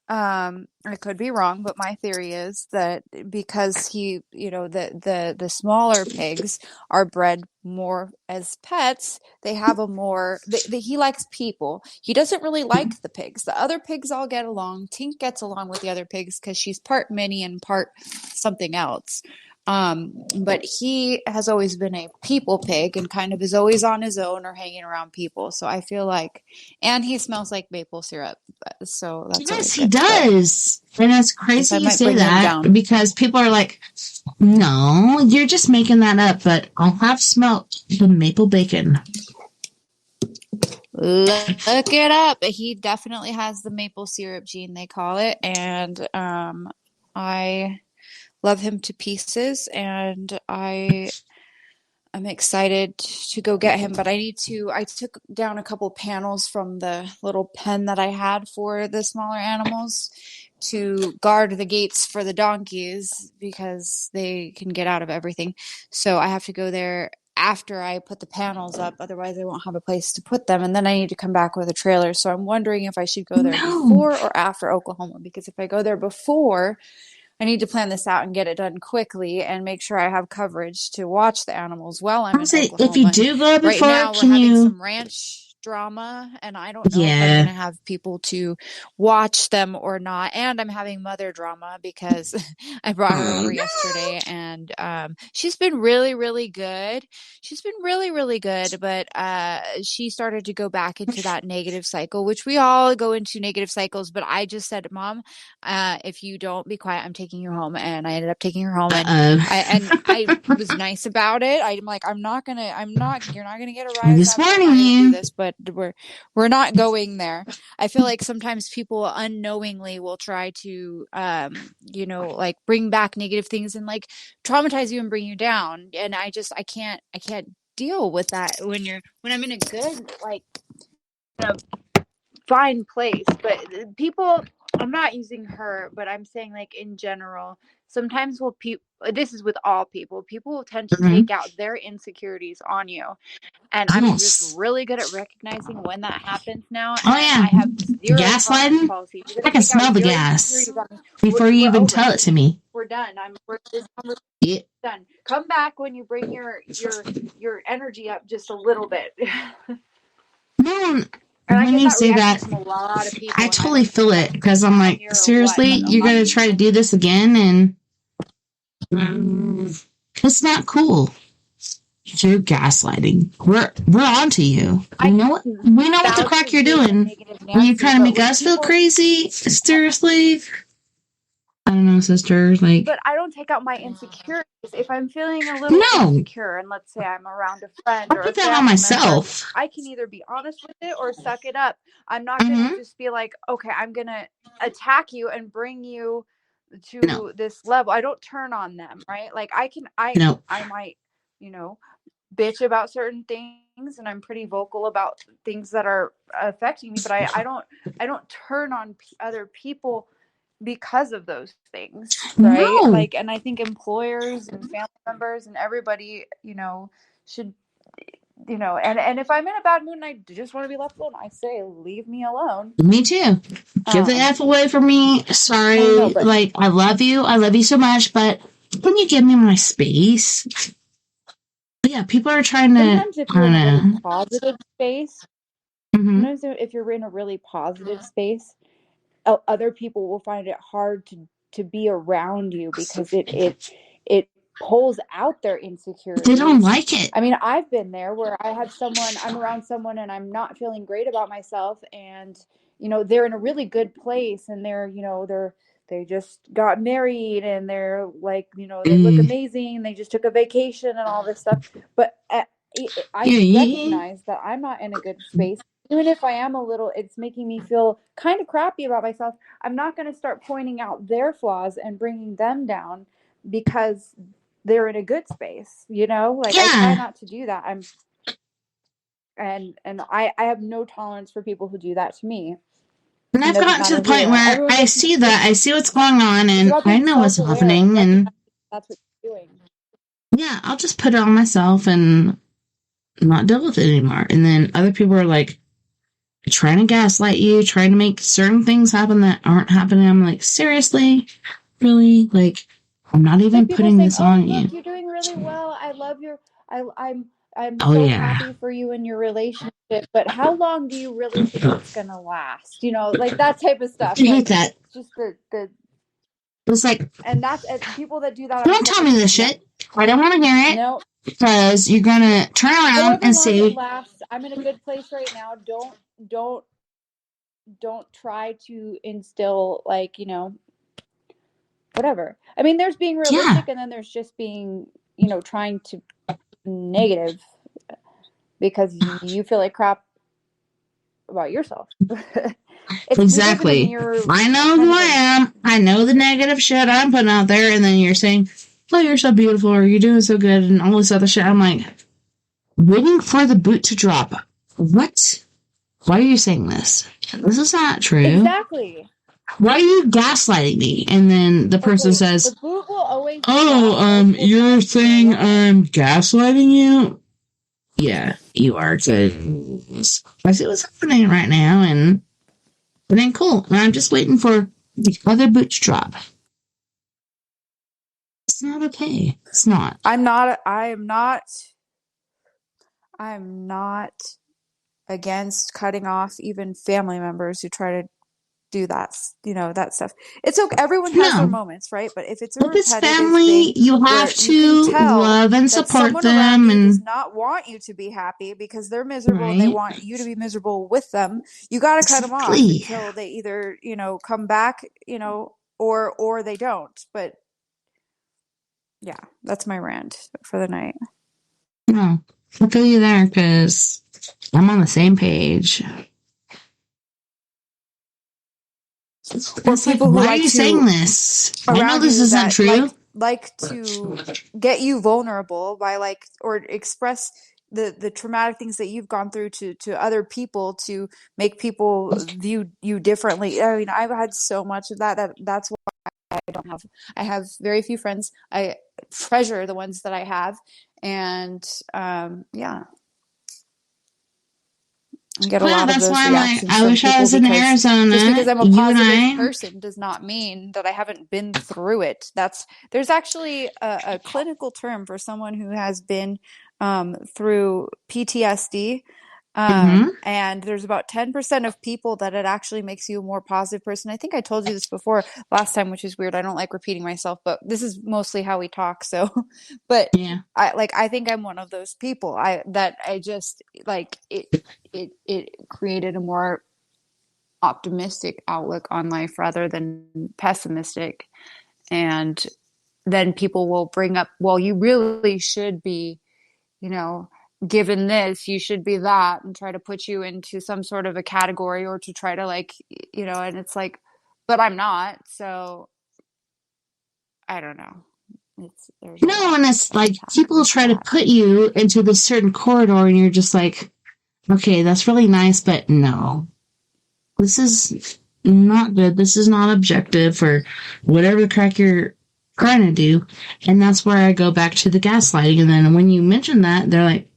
I could be wrong, but my theory is that because he, the smaller pigs are bred more as pets, they have a more, he likes people. He doesn't really like the pigs. The other pigs all get along. Tink gets along with the other pigs because she's part Minnie and part something else. But he has always been a people pig and kind of is always on his own or hanging around people. So I feel like, and he smells like maple syrup. So that's yes, he does. And it's crazy you say that because people are like, no, you're just making that up. But I have smelt the maple bacon. Look it up. He definitely has the maple syrup gene, they call it. And I love him to pieces, and I'm excited to go get him, but I took down a couple panels from the little pen that I had for the smaller animals to guard the gates for the donkeys because they can get out of everything. So I have to go there after I put the panels up, otherwise I won't have a place to put them, and then I need to come back with a trailer. So I'm wondering if I should go there before or after Oklahoma, because if I go there before, I need to plan this out and get it done quickly and make sure I have coverage to watch the animals while I'm in Oklahoma. If you do go before, right now we're having some ranch drama, and I don't know if I'm going to have people to watch them or not. And I'm having mother drama because I brought her over yesterday, and she's been really, really good. She's been really, really good, but she started to go back into that negative cycle, which we all go into negative cycles. But I just said, Mom, if you don't be quiet, I'm taking you home. And I ended up taking her home, and I was nice about it. I'm like, you're not gonna get a rise up. I'm not gonna do this, but we're not going there. I feel like sometimes people unknowingly will try to, like bring back negative things and like traumatize you and bring you down. And I can't deal with that when I'm in a good, like, fine place. But people, I'm not using her, but I'm saying like in general, sometimes this is with all people will tend to take out their insecurities on you. And I'm just really good at recognizing when that happens now. And I have zero tolerance policy. I can smell the gas before you even tell it to me. We're done. This conversation done. Come back when you bring your energy up just a little bit. No, when you say that, I totally feel it, because I'm like, seriously, you're going to try to do this again, and it's not cool. You're gaslighting. We're on to you. We know what the crack you're doing. Are you trying to make us feel crazy? Seriously? I don't know, sister. But I don't take out my insecurities. If I'm feeling a little insecure, and let's say I'm around a friend or a put that on myself. Member, I can either be honest with it or suck it up. I'm not going to just be like, okay, I'm going to attack you and bring you to this level. I don't turn on them, right? Like I might, bitch about certain things, and I'm pretty vocal about things that are affecting me, but I don't turn on other people because of those things, right? No. Like, and I think employers and family members and everybody, should, and if I'm in a bad mood and I just want to be left alone, I say, leave me alone. Me too. Get the F away from me. Sorry. I love you so much, but can you give me my space? But yeah, people are trying to, sometimes if you're in a really positive space, sometimes if you're in a really positive space, other people will find it hard to be around you because it pulls out their insecurities. They don't like it. I mean, I've been there where I'm around someone and I'm not feeling great about myself, and they're in a really good place, and they just got married, and they're like, they look amazing, they just took a vacation and all this stuff, but I recognize that I'm not in a good space. Even if I am it's making me feel kind of crappy about myself. I'm not going to start pointing out their flaws and bringing them down because they're in a good space, I try not to do that. I have no tolerance for people who do that to me. And I've gotten to the point where I see that, I see what's going on, and I know what's happening, and that's what you're doing. Yeah, I'll just put it on myself and not deal with it anymore. And then other people are like trying to gaslight you, trying to make certain things happen that aren't happening. I'm like, seriously? Really? Like, I'm not even putting this on you. You're doing really well. I love I'm so happy for you in your relationship, but how long do you really think it's gonna last? Like that type of stuff. I hate that. Just the it's like, and that's people that do that. Don't tell me this shit. I don't want to hear it. No, because you're gonna turn around and say, I'm in a good place right now. Don't try to instill whatever. I mean, there's being realistic, and then there's just being, trying to negative because you feel like crap about yourself. Exactly. I know who I am. I know the negative shit I'm putting out there, and then you're saying, oh, you're so beautiful, or you're doing so good, and all this other shit. I'm like, waiting for the boot to drop. What? Why are you saying this? This is not true. Exactly. Why are you gaslighting me? And then the person says, the boot will always you're saying I'm gaslighting you? Yeah, you are. Cause I see what's happening right now, and it ain't cool. And I'm just waiting for the other boot to drop. It's not okay. It's not. I am not against cutting off even family members who try to do that, that stuff. It's okay. Everyone has their No. moments, right? But if it's a If it's repetitive family, thing you where have you can to tell love and that support someone around them you does and not want you to be happy because they're miserable and they right. want you to be miserable with them, you got to cut them off Exactly. until they either, come back, or they don't. But yeah, that's my rant for the night. No. I feel you there because I'm on the same page. Or It's like, people who why are like you saying to this? I know around this you isn't that true. like to get you vulnerable by or express the traumatic things that you've gone through to other people to make people view you differently. I mean, I've had so much of that's why I have very few friends. I treasure the ones that I have, and yeah, I get a Yeah, lot of that's those why I'm like, reactions I from wish I people was in because just Arizona. because I'm a You and positive I. person does not mean that I haven't been through it. There's actually a clinical term for someone who has been through PTSD. Mm-hmm. And there's about 10% of people that it actually makes you a more positive person. I think I told you this before last time, which is weird. I don't like repeating myself, but this is mostly how we talk. So, but Yeah. I think I'm one of those people. I just like it created a more optimistic outlook on life rather than pessimistic. And then people will bring up, well, you really should be, you know, given this, you should be that, and try to put you into some sort of a category or to try to and it's like, but I'm not. So I don't know. There's a No, lot and it's like that's people happening to try to that. put you into this certain corridor, and you're just like, okay, that's really nice, but no, this is not good. This is not objective or whatever the crack you're trying to do. And that's where I go back to the gaslighting. And then when you mention that, they're like,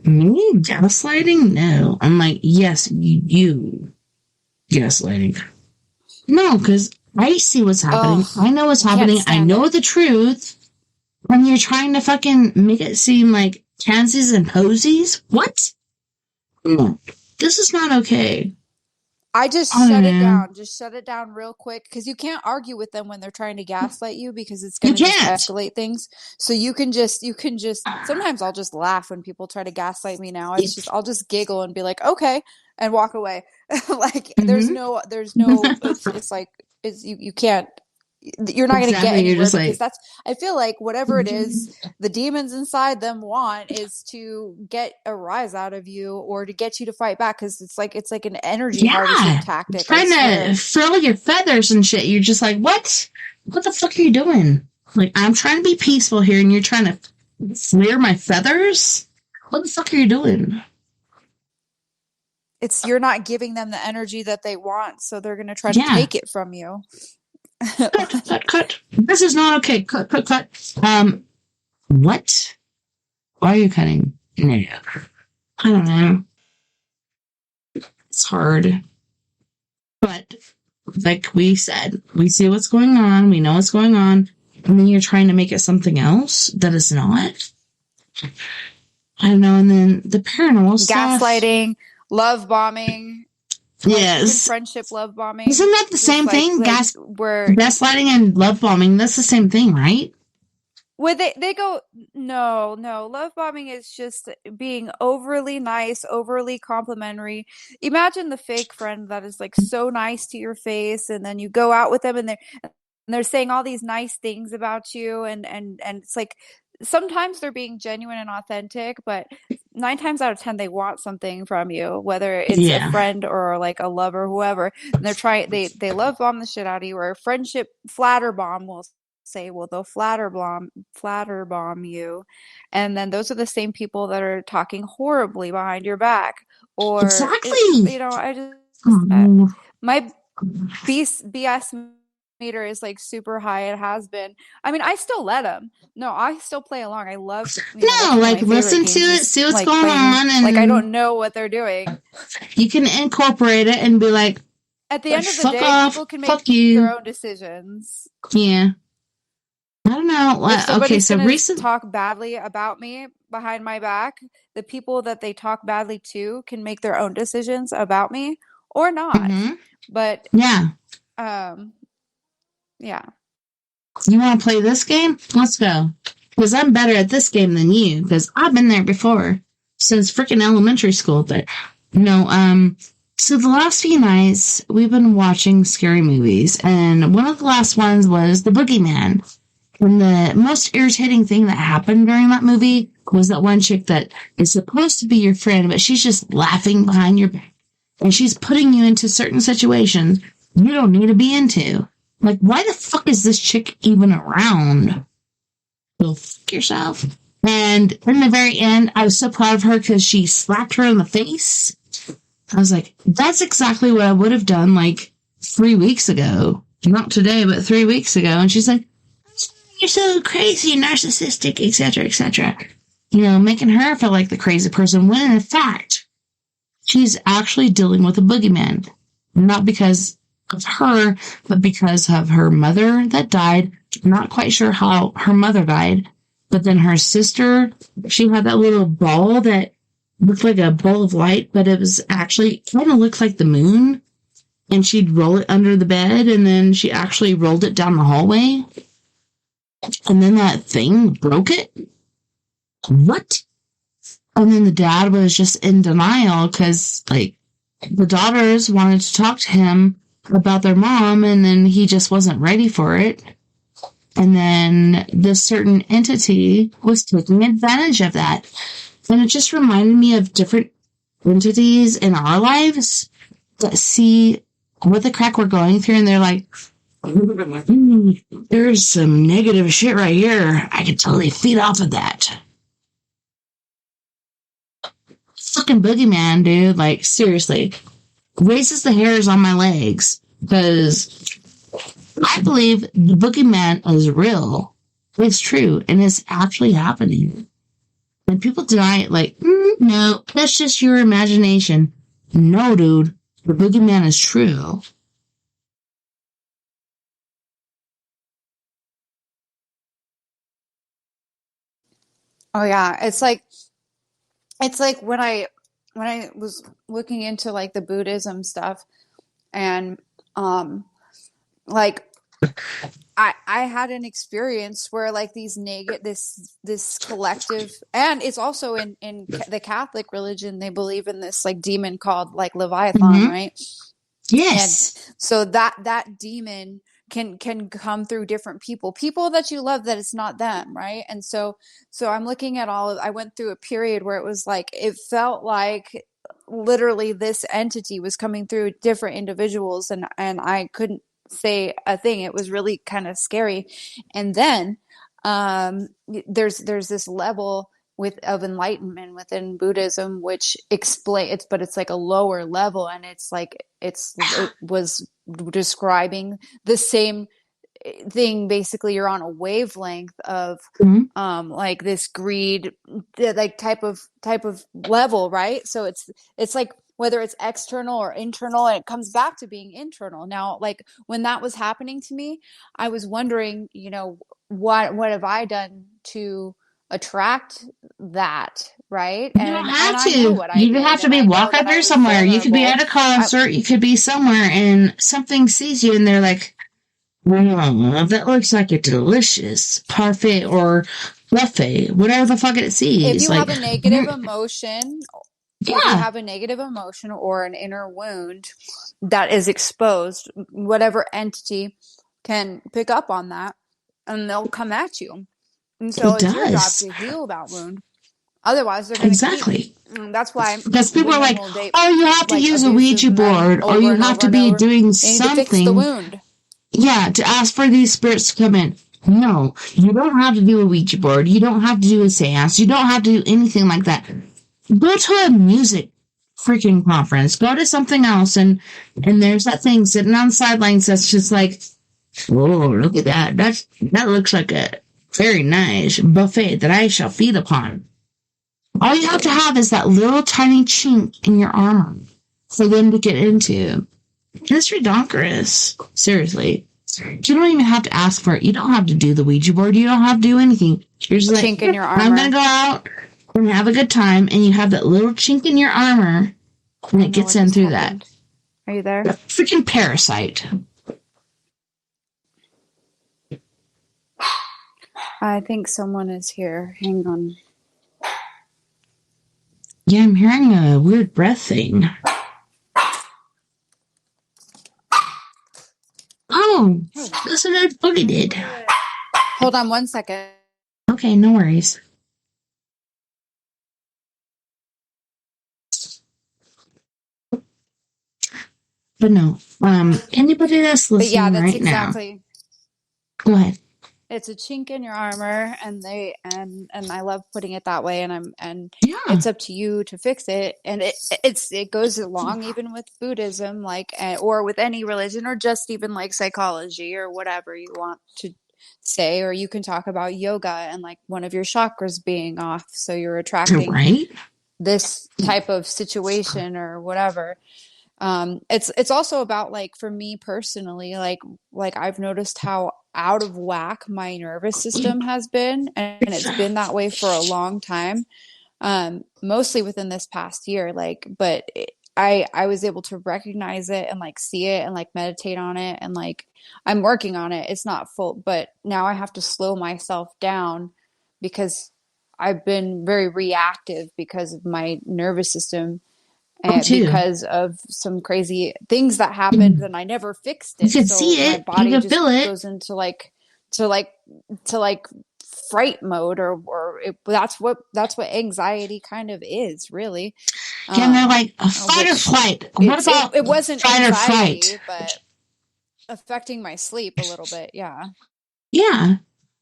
me gaslighting? No. I'm like, yes, you gaslighting. No, because I see what's happening. Oh, I know what's I can't happening. I stand know it. the truth. And you're trying to fucking make it seem like Kansies and posies? What? No. This is not okay. I just I don't shut it know. down. Just shut it down real quick because you can't argue with them when they're trying to gaslight you because it's You going to just can't. escalate things. So you can just sometimes I'll just laugh when people try to gaslight me now. It's just I'll just giggle and be like, "Okay," and walk away. Like Mm-hmm. there's no it's like you can't you're not going to get Exactly. You're anywhere just because like, that's I feel like whatever it is the demons inside them want is to get a rise out of you or to get you to fight back because it's like an energy harvesting yeah, tactic, I trying to swear. furl your feathers and shit. You're just like, what? What the fuck are you doing? Like, I'm trying to be peaceful here, and you're trying to flare my feathers. What the fuck are you doing? It's you're not giving them the energy that they want, so they're going to try to Yeah, take it from you. cut. This is not okay. Cut. What? Why are you cutting? No, I don't know. It's hard, but like we said, we see what's going on. We know what's going on, and then you're trying to make it something else that is not. I don't know. And then the paranormal stuff. Gaslighting, love bombing, like even Yes. friendship love bombing. Isn't that the Just same thing? where Gaslighting and love bombing. That's the same thing, right? Well, they go, no, no. Love bombing is just being overly nice, overly complimentary. Imagine the fake friend that is like so nice to your face, and then you go out with them, and they're saying all these nice things about you, and it's like sometimes they're being genuine and authentic, but 9 times out of 10 they want something from you, whether it's a Yeah. friend or like a lover, whoever. And they love bomb the shit out of you, or a friendship flatter bomb will say, well, they'll flatter bomb you, and then those are the same people that are talking horribly behind your back. Or Exactly. I just Oh, my BS meter is like super high. It has been. I mean, I still let them. No, I still play along. I love, that's no, one of like my favorite listen to games it, is see what's like going playing on, like I and don't know what they're doing. you can incorporate it and be like, At the end of the fuck day, off, people can make fuck their you. own decisions. Yeah. I don't know. If Okay, somebody's so gonna recent. talk badly about me behind my back, the people that they talk badly to can make their own decisions about me or not. Mhm. But Yeah. yeah. You want to play this game? Let's go. Because I'm better at this game than you. Because I've been there before since freaking elementary school. But so the last few nights we've been watching scary movies, and one of the last ones was The Boogeyman. And the most irritating thing that happened during that movie was that one chick that is supposed to be your friend, but she's just laughing behind your back. And she's putting you into certain situations you don't need to be into. Like, why the fuck is this chick even around? Go fuck yourself. And in the very end, I was so proud of her because she slapped her in the face. I was like, that's exactly what I would have done like 3 weeks ago. Not today, but 3 weeks ago. And she's like, you're so crazy, narcissistic, etc., etc. You know, making her feel like the crazy person, when in fact, she's actually dealing with a boogeyman. Not because of her, but because of her mother that died. Not quite sure how her mother died, but then her sister, she had that little ball that looked like a ball of light, but it was actually kind of looked like the moon, and she'd roll it under the bed, and then she actually rolled it down the hallway, and then that thing broke it. What? And then the dad was just in denial because, like, the daughters wanted to talk to him about their mom, and then he just wasn't ready for it. And then this certain entity was taking advantage of that. And it just reminded me of different entities in our lives that see what the crack we're going through, and they're like, there's some negative shit right here. I can totally feed off of that. Fucking boogeyman, dude. Like, seriously. Raises the hairs on my legs. Because I believe the boogeyman is real. It's true. And it's actually happening. And people deny it like, no, that's just your imagination. No, dude. The boogeyman is true. Oh yeah, it's like when I was looking into like the Buddhism stuff, and like I had an experience where like these this collective, and it's also in the Catholic religion, they believe in this like demon called like Leviathan, right? Yes. And so that demon can come through different people that you love, that it's not them, right? And so I'm looking at I went through a period where it was like, it felt like literally this entity was coming through different individuals, and I couldn't say a thing. It was really kind of scary. And then there's this level of enlightenment within Buddhism, which explains, but it's like a lower level, and it's like it was describing the same thing. Basically, you're on a wavelength of like this greed, like type of level, right? So it's like whether it's external or internal, and it comes back to being internal. Now, like when that was happening to me, I was wondering, what have I done to attract that, right? You don't have I to. know what I You did, have to and be I know walking that I through was somewhere. You could be vulnerable. at a concert. You could be somewhere, and something sees you, and they're like, "Wow, that looks like a delicious parfait or buffet, whatever the fuck it sees." If you Like, have a negative emotion, if you yeah, have a negative emotion or an inner wound that is exposed, whatever entity can pick up on that, and they'll come at you. And so it it's your job does. to heal that wound. Otherwise, they're going to Exactly. That's why Because people are women like, will date "Oh, you have to like use a abusive Ouija men board, or over you and have over to and be over. doing They need to fix the something." wound. Yeah, to ask for these spirits to come in. No, you don't have to do a Ouija board. You don't have to do a seance. You don't have to do anything like that. Go to a music freaking conference. Go to something else, and there's that thing sitting on the sidelines that's just like, oh, look at that. That looks like a very nice buffet that I shall feed upon. All you have to have is that little tiny chink in your armor for them to get into. It's redonkulous. Seriously. You don't even have to ask for it. You don't have to do the Ouija board. You don't have to do anything. You're just like, Chink in your I'm armor. going to go out and have a good time. And you have that little chink in your armor, and it gets in through that. Are you there? A freaking parasite. I think someone is here. Hang on. Yeah, I'm hearing a weird breath thing. Oh, that's what Old Boogie did. Hold on 1 second. Okay, no worries. But no, anybody that's But listening yeah, that's right exactly. now, go ahead. It's a chink in your armor, and I love putting it that way. And Yeah, it's up to you to fix it. And it goes along even with Buddhism, like, or with any religion, or just even like psychology or whatever you want to say. Or you can talk about yoga and like one of your chakras being off, so you're attracting right. this type of situation or whatever. It's also about, like, for me personally, like I've noticed how out of whack my nervous system has been, and it's been that way for a long time. Mostly within this past year, like, but I was able to recognize it and like see it and like meditate on it, and like I'm working on it. It's not full, but now I have to slow myself down because I've been very reactive because of my nervous system. And because of some crazy things that happened, and I never fixed it. You can so see my it. body You can just feel it. goes into like fright mode, that's what anxiety kind of is, really. Yeah, and they're like a fight or flight. What about it wasn't fight anxiety, or fright? but affecting my sleep a little bit. Yeah. Yeah,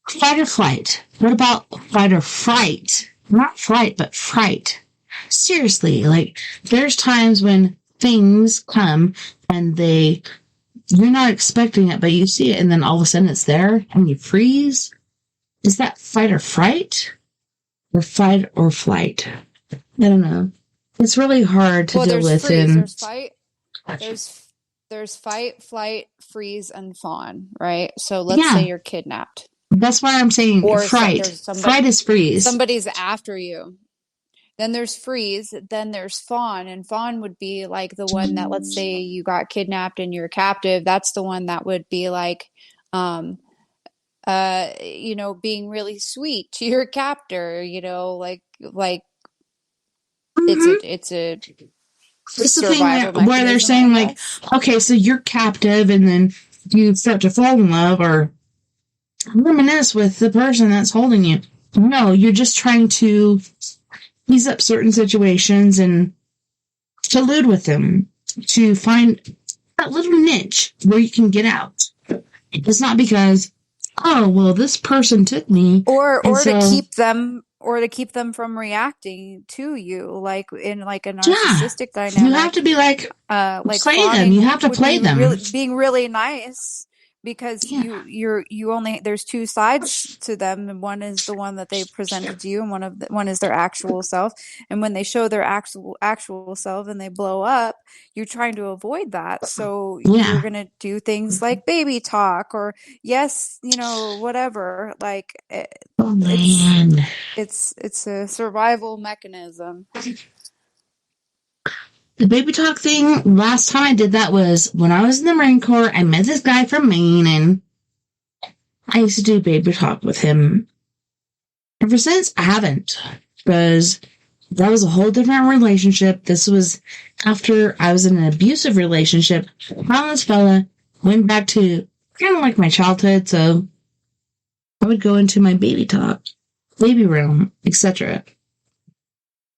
fight or flight. What about fight or fright? Not flight, but fright. Seriously, like, there's times when things come and you're not expecting it, but you see it, and then all of a sudden it's there and you freeze. Is that fight or fright? Or fight or flight? I don't know. It's really hard to deal with. There's fight. There's fight, flight, freeze, and fawn, right? So let's say you're kidnapped. That's why I'm saying fright. Fright is freeze. Somebody's after you. Then there's freeze. Then there's fawn. And fawn would be like the one that, let's say you got kidnapped and you're captive. That's the one that would be like, being really sweet to your captor, like it's a survival mechanism, where they're saying like, okay, so you're captive and then you start to fall in love or reminisce with the person that's holding you. No, you're just trying to ease up certain situations and collude with them to find that little niche where you can get out. It's not because, oh, well, this person took me, or to keep them from reacting to you, like in like a narcissistic dynamic. You have to be like play them. You have to play them. Being really nice, because you only, there's two sides to them, and one is the one that they presented to you, and one is their actual self. And when they show their actual self and they blow up, you're trying to avoid that. So you're gonna do things like baby talk or whatever. Like it's a survival mechanism. The baby talk thing, last time I did that was when I was in the Marine Corps. I met this guy from Maine, and I used to do baby talk with him. Ever since, I haven't, because that was a whole different relationship. This was after I was in an abusive relationship. Found this fella, went back to kind of like my childhood, so I would go into my baby talk, baby realm, etc.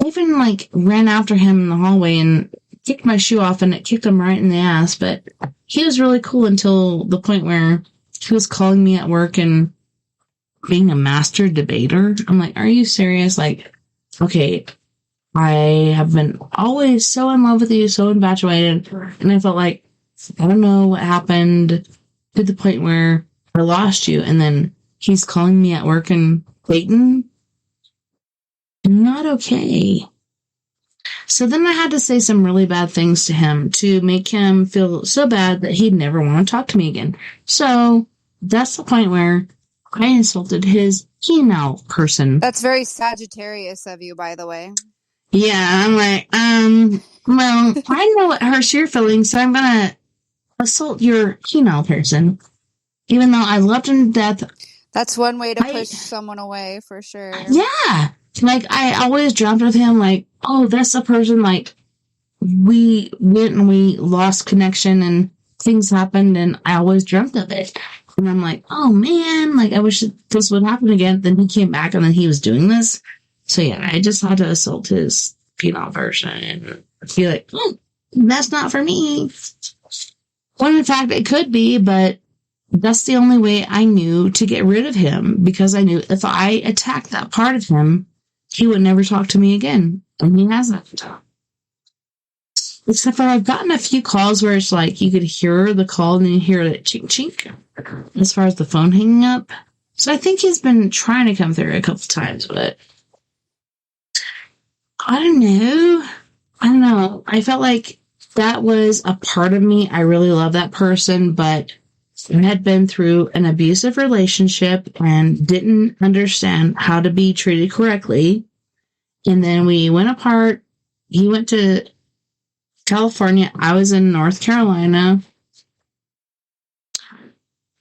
I even ran after him in the hallway and kicked my shoe off, and it kicked him right in the ass. But he was really cool until the point where he was calling me at work and being a master debater. I'm like, are you serious? Okay, I have been always so in love with you, so infatuated, and I felt like, I don't know what happened to the point where I lost you, and then he's calling me at work and Clayton. Not okay. So then I had to say some really bad things to him to make him feel so bad that he'd never want to talk to me again. So that's the point where I insulted his penile person. That's very Sagittarius of you, by the way. Yeah, I'm like, well, I know what hurts your feelings, so I'm gonna assault your penile person. Even though I loved him to death. That's one way to push someone away, for sure. Yeah. Like, I always jumped with him, like, oh, that's a person, like, we went and we lost connection and things happened, and I always dreamt of it. And I'm like, oh, man, like, I wish this would happen again. Then he came back, and then he was doing this. So, yeah, I just had to assault his penile person and be like, oh, that's not for me. When, in fact, it could be, but that's the only way I knew to get rid of him, because I knew if I attacked that part of him, he would never talk to me again. And he hasn't. Except for I've gotten a few calls where it's like you could hear the call and then you hear it chink chink as far as the phone hanging up. So I think he's been trying to come through a couple times, but I don't know. I felt like that was a part of me. I really love that person, but I had been through an abusive relationship and didn't understand how to be treated correctly. And then we went apart. He went to California. I was in North Carolina.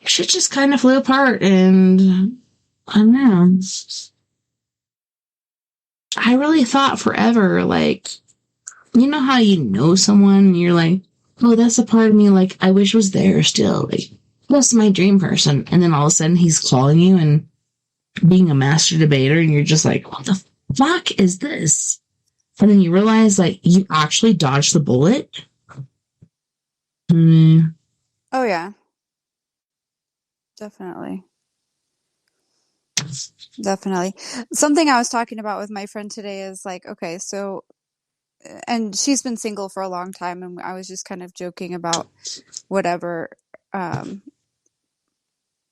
Shit just kind of flew apart, and I don't know. I really thought forever, like, you know how you know someone and you're like, oh, that's a part of me, like, I wish was there still. Like, that's my dream person. And then all of a sudden he's calling you and being a master debater, and you're just like, what the fuck is this? And then you realize, like, you actually dodged the bullet. Oh, yeah. Definitely. Something I was talking about with my friend today is like, okay, so, and she's been single for a long time, and I was just kind of joking about whatever,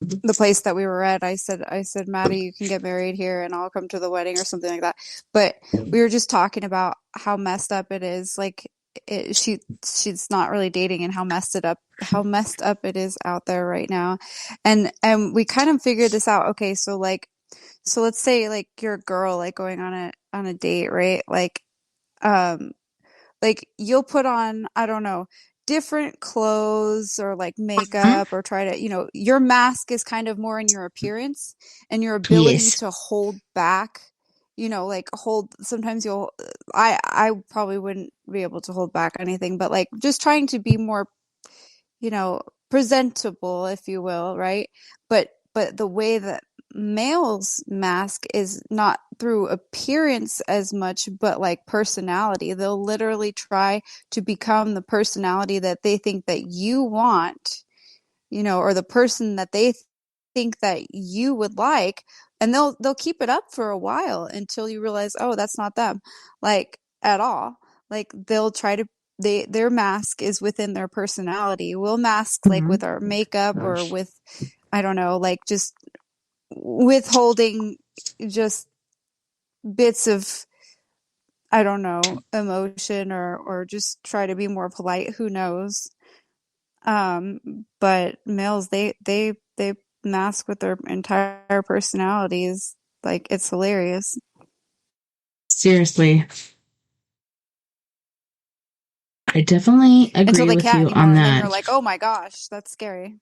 the place that we were at. I said, Maddie, you can get married here and I'll come to the wedding or something like that. But we were just talking about how messed up it is. Like, she's not really dating, and how messed up it is out there right now. And we kind of figured this out. Okay, so let's say, like, you're a girl, like, going on a date, right? Like you'll put on, I don't know, different clothes or like makeup, or try to, your mask is kind of more in your appearance and your ability to hold back, sometimes I probably wouldn't be able to hold back anything, but like just trying to be more, presentable, if you will, right? But the way that males mask is not through appearance as much, but like personality. They'll literally try to become the personality that they think that you want, or the person that they think that you would like, and they'll keep it up for a while until you realize, oh, that's not them, like, at all. Like, they'll try to, their mask is within their personality. We'll mask like with our makeup, or with, I don't know, like just withholding just bits of, I don't know, emotion, or just try to be more polite. Who knows? But males, they mask with their entire personalities. Like, it's hilarious. Seriously. I definitely agree with you on that. And then you're like, oh my gosh, that's scary.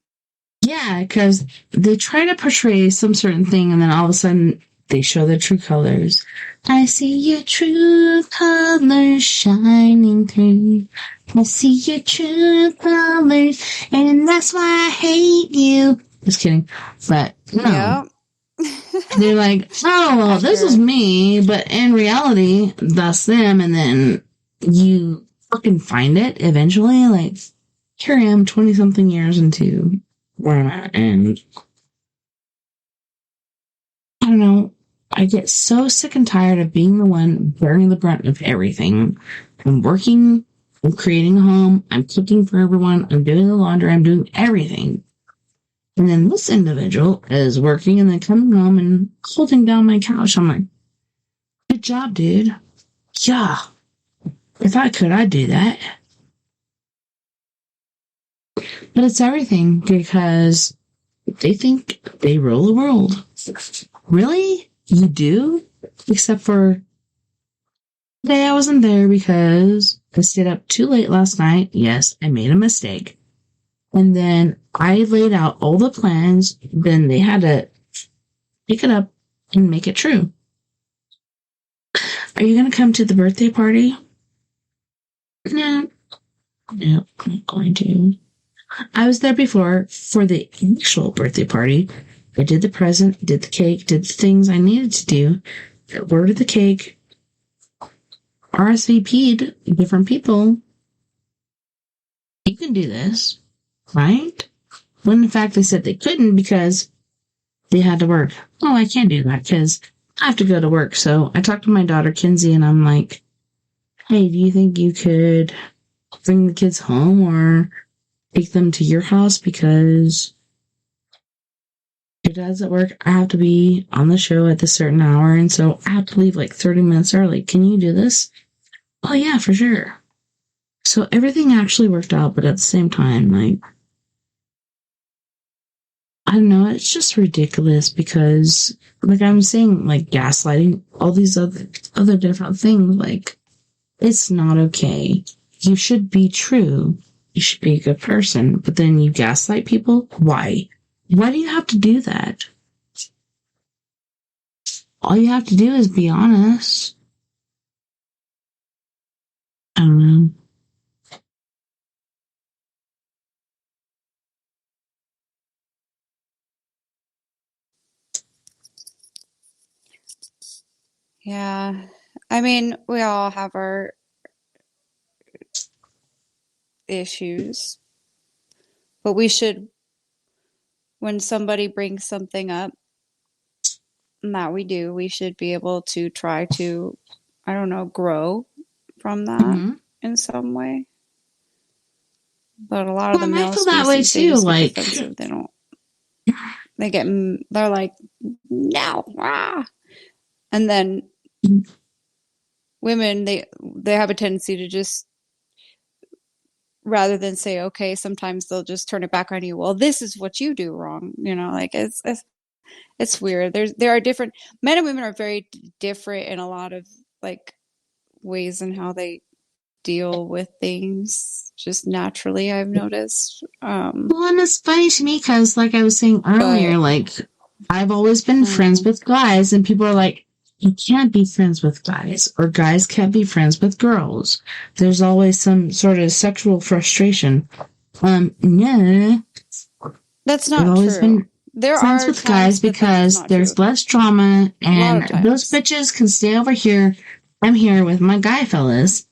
Yeah, because they try to portray some certain thing, and then all of a sudden they show their true colors. I see your true colors shining through. I see your true colors, and that's why I hate you. Just kidding. But no. Yep. They're like, oh, well, this is me, but in reality, that's them. And then you fucking find it eventually. Like, here I am 20-something years into where I'm at, and I don't know. I get so sick and tired of being the one bearing the brunt of everything. I'm working, I'm creating a home, I'm cooking for everyone, I'm doing the laundry, I'm doing everything. And then this individual is working and then coming home and holding down my couch. I'm like, good job, dude. Yeah. If I could, I'd do that. But it's everything because they think they rule the world. Really? You do? Except for the day I wasn't there because I stayed up too late last night. Yes, I made a mistake. And then I laid out all the plans. Then they had to pick it up and make it true. Are you going to come to the birthday party? No. No, I'm not going to. I was there before for the actual birthday party. I did the present, did the cake, did the things I needed to do. I ordered the cake. RSVP'd different people. You can do this, right? When in fact they said they couldn't because they had to work. Oh, I can't do that because I have to go to work. So I talked to my daughter, Kinsey, and I'm like, hey, do you think you could bring the kids home or take them to your house? Because your dad's at work. I have to be on the show at this certain hour. And so I have to leave like 30 minutes early. Can you do this? Oh, yeah, for sure. So everything actually worked out. But at the same time, like, I don't know, it's just ridiculous because, like I'm saying, like gaslighting, all these other different things, like, it's not okay. You should be true. You should be a good person. But then you gaslight people? Why? Why do you have to do that? All you have to do is be honest. I don't know. Yeah. I mean, we all have our issues, but we should, when somebody brings something up, and that we should be able to try to, I don't know, grow from that in some way. But a lot of the male species, they just get defensive. They don't. They're like, no, and then women, they have a tendency to just, rather than say okay, sometimes they'll just turn it back on you. Well, this is what you do wrong, like it's weird. There are different, men and women are very different in a lot of like ways in how they deal with things, just naturally, I've noticed. Well, and it's funny to me because, like I was saying earlier, like I've always been friends with guys, and people are like, you can't be friends with guys, or guys can't be friends with girls. There's always some sort of sexual frustration. Yeah, that's not true. There are friends with guys because there's less drama, and those bitches can stay over here. I'm here with my guy fellas.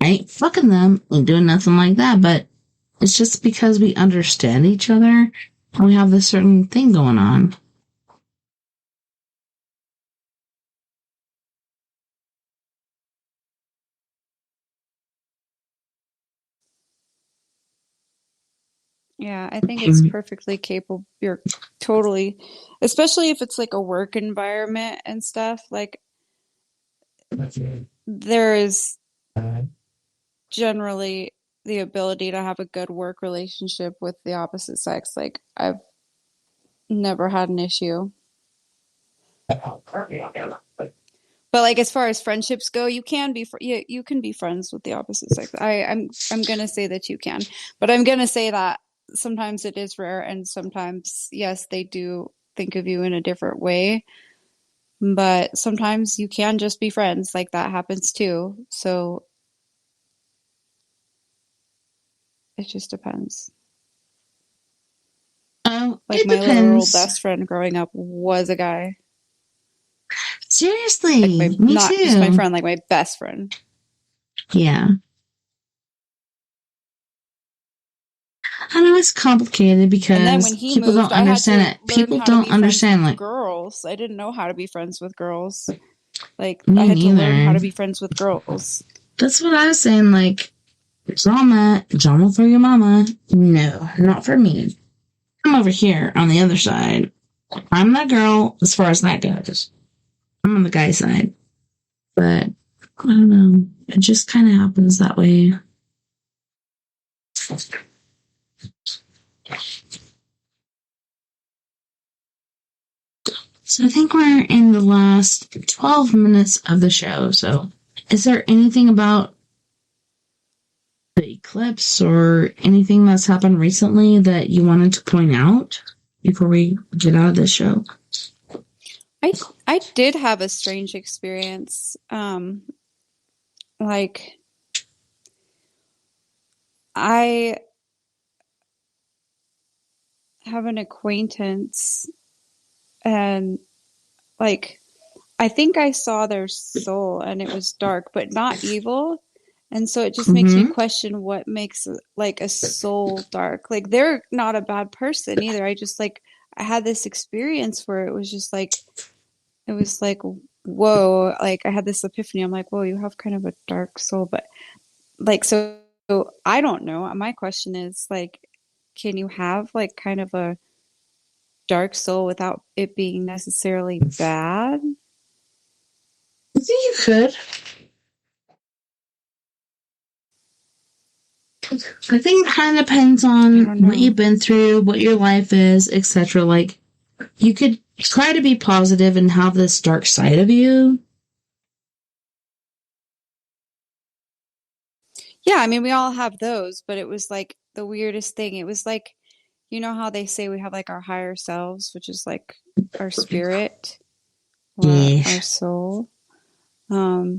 I ain't fucking them, ain't doing nothing like that, but it's just because we understand each other and we have this certain thing going on. Yeah, I think it's perfectly capable. You're totally, especially if it's like a work environment and stuff, like there is generally the ability to have a good work relationship with the opposite sex. Like I've never had an issue. But like as far as friendships go, you can be you can be friends with the opposite sex. I'm gonna say that you can, but I'm gonna say that sometimes it is rare, and sometimes yes, they do think of you in a different way. But sometimes you can just be friends, like that happens too. So it just depends. Like my literal best friend growing up was a guy. Seriously, like me not too. Just my friend, like my best friend. Yeah. I know it's complicated because and then when he people moved, don't understand it. People don't understand like girls. I didn't know how to be friends with girls. Like me I had neither. to learn how to be friends with girls. That's what I was saying. Like drama for your mama. No, not for me. I'm over here on the other side. I'm that girl as far as that goes. I'm on the guy side. But I don't know. It just kind of happens that way. So I think we're in the last 12 minutes of the show. So is there anything about the eclipse or anything that's happened recently that you wanted to point out before we get out of this show? I did have a strange experience. Like I have an acquaintance and like I think I saw their soul and it was dark, but not evil. And so it just makes me question what makes like a soul dark. Like they're not a bad person either. I just like I had this experience where it was just like it was like whoa, like I had this epiphany. I'm like, whoa, you have kind of a dark soul, but like so I don't know. My question is like, can you have like kind of a dark soul without it being necessarily bad? I think you could. I think it kind of depends on what you've been through, what your life is, etc. Like, you could try to be positive and have this dark side of you. Yeah, I mean, we all have those, but it was like the weirdest thing. It was like, you know how they say we have like our higher selves, which is like our spirit, or our soul. When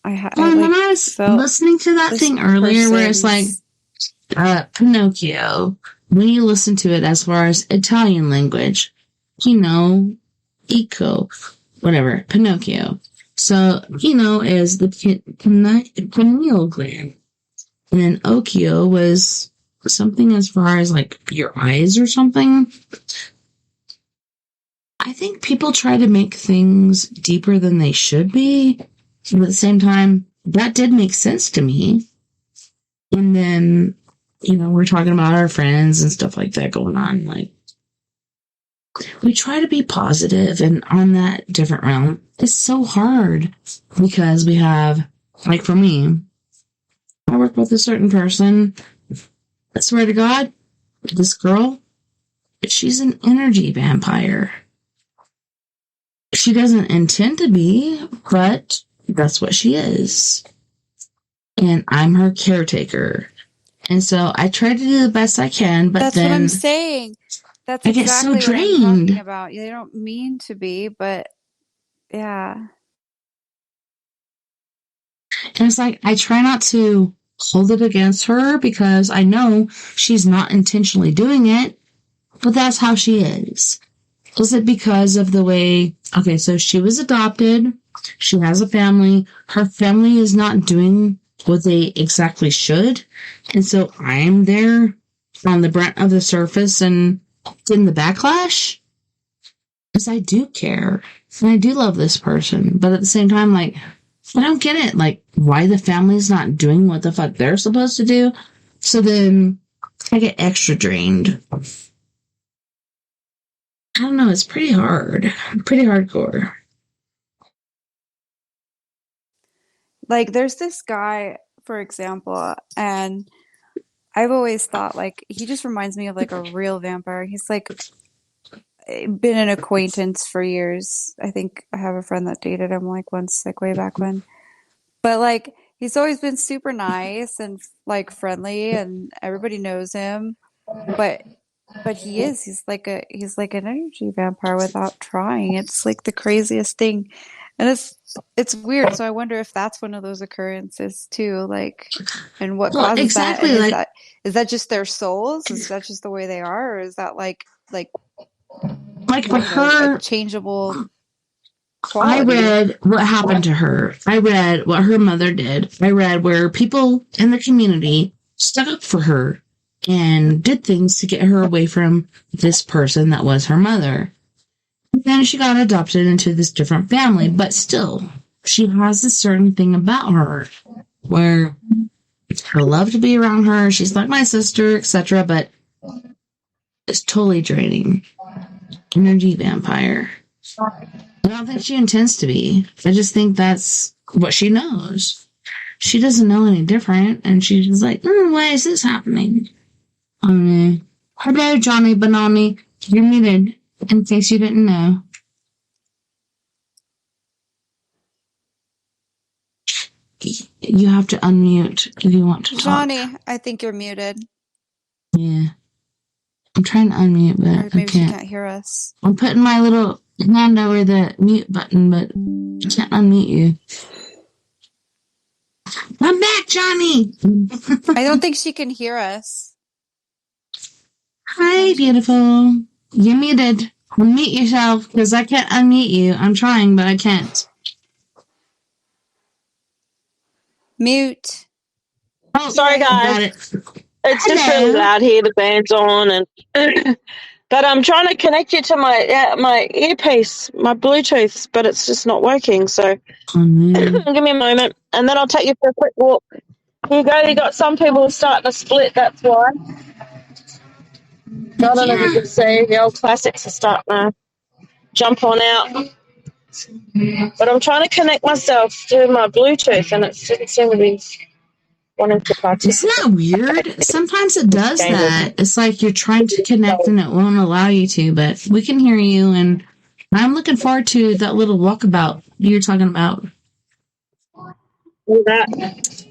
I was listening to that thing earlier where it's like Pinocchio, when you listen to it as far as Italian language, whatever, Pinocchio. So, is the pineal gland. And then Occhio was something as far as like your eyes or something. I think people try to make things deeper than they should be. But at the same time, that did make sense to me. And then, we're talking about our friends and stuff like that going on. Like, we try to be positive, and on that different realm, it's so hard because we have, like for me, I work with a certain person. I swear to God, this girl, she's an energy vampire. She doesn't intend to be, but that's what she is. And I'm her caretaker. And so I try to do the best I can, but that's then what I'm saying. That's I get exactly so drained. what I'm talking about. They don't mean to be, but yeah. And it's like, I try not to hold it against her because I know she's not intentionally doing it, but that's how she is. Is it because of the way, okay, so she was adopted, she has a family, her family is not doing what they exactly should, and so I'm there on the brunt of the surface and in the backlash? Because I do care, and I do love this person, but at the same time, like, I don't get it, like, why the family's not doing what the fuck they're supposed to do, so then I get extra drained. I don't know, it's pretty hard. Pretty hardcore. Like, there's this guy, for example, and I've always thought, like, he just reminds me of, like, a real vampire. He's, like, been an acquaintance for years. I think I have a friend that dated him, like, once, like, way back when. But, like, he's always been super nice and, like, friendly, and everybody knows him. But he's like an energy vampire without trying. It's like the craziest thing. And it's weird. So I wonder if that's one of those occurrences too, like, and what causes exactly, that? And is that just their souls? Is that just the way they are? Or is that like for her, a changeable quality? I read what happened to her. I read what her mother did. I read where people in the community stuck up for her and did things to get her away from this person that was her mother. And then she got adopted into this different family, but still, she has a certain thing about her where I love to be around her. She's like my sister, etc., but it's totally draining. Energy vampire. I don't think she intends to be. I just think that's what she knows. She doesn't know any different, and she's just like, why is this happening? Hello, Johnny Banani. You're muted, in case you didn't know. You have to unmute if you want to talk. Jani, I think you're muted. Yeah. I'm trying to unmute, but Or maybe I she can't. can't hear us. I'm putting my little hand over the mute button, but I can't unmute you. I'm back, Johnny! I don't think she can hear us. Hi, beautiful. You're muted. Unmute yourself, because I can't unmute you. I'm trying, but I can't. Mute. Oh, Sorry, yeah, guys. got it. It's just really loud here. The band's on, and but I'm trying to connect you to my earpiece, my Bluetooth, but it's just not working. So Oh, man. give me a moment, and then I'll take you for a quick walk. Here you go. You got some people starting to split. That's why. I don't know if you can see the old classics are starting to jump on out. But I'm trying to connect myself to my Bluetooth, and it doesn't seem to be wanting to participate. Isn't that weird? Sometimes it does that. It's like you're trying to connect and it won't allow you to, but we can hear you, and I'm looking forward to that little walkabout you're talking about. That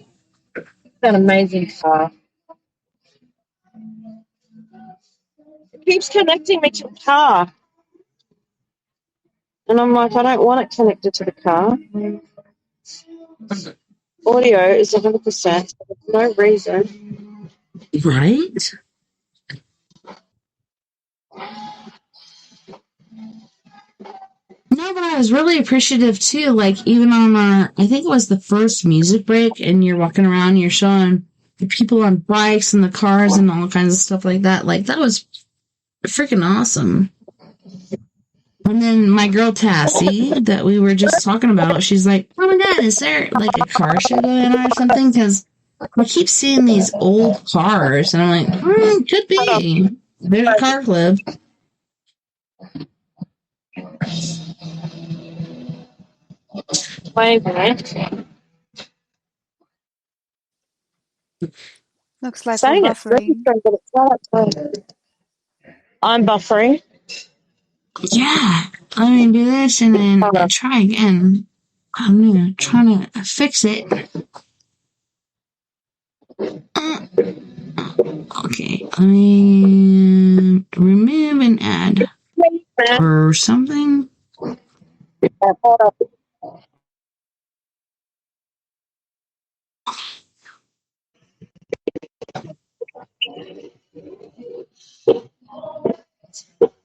amazing car. It keeps connecting me to the car. And I'm like, I don't want it connected to the car. Audio is 100%. So there's no reason. Right? No, but I was really appreciative too. Like, even on I think it was the first music break, and you're walking around, you're showing the people on bikes and the cars and all kinds of stuff like that. Like, that was freaking awesome. And then my girl Tassie, that we were just talking about, she's like, oh my God, is there like a car show going on or something? Because I keep seeing these old cars, and I'm like, could be. There's a car club. Wait a minute. Looks like Saying we're it's buffering. registering, but it's not. I'm buffering. Yeah. Let me do this and then try again. I'm trying to fix it. Okay. Let me remove and add or something.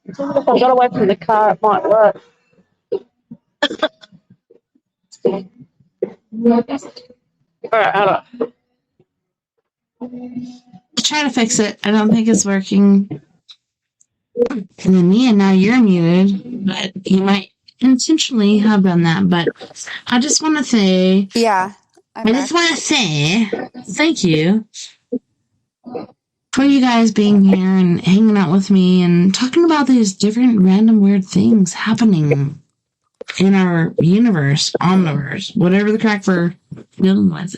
If I got away from the car, it might work. Alright, hold on. Try to fix it. I don't think it's working. And then Mia, now you're muted, but you might intentionally have done that. But I just want to say, Yeah. I just want to say thank you for you guys being here and hanging out with me and talking about these different random weird things happening in our universe, omniverse, whatever the crack we're dealing with.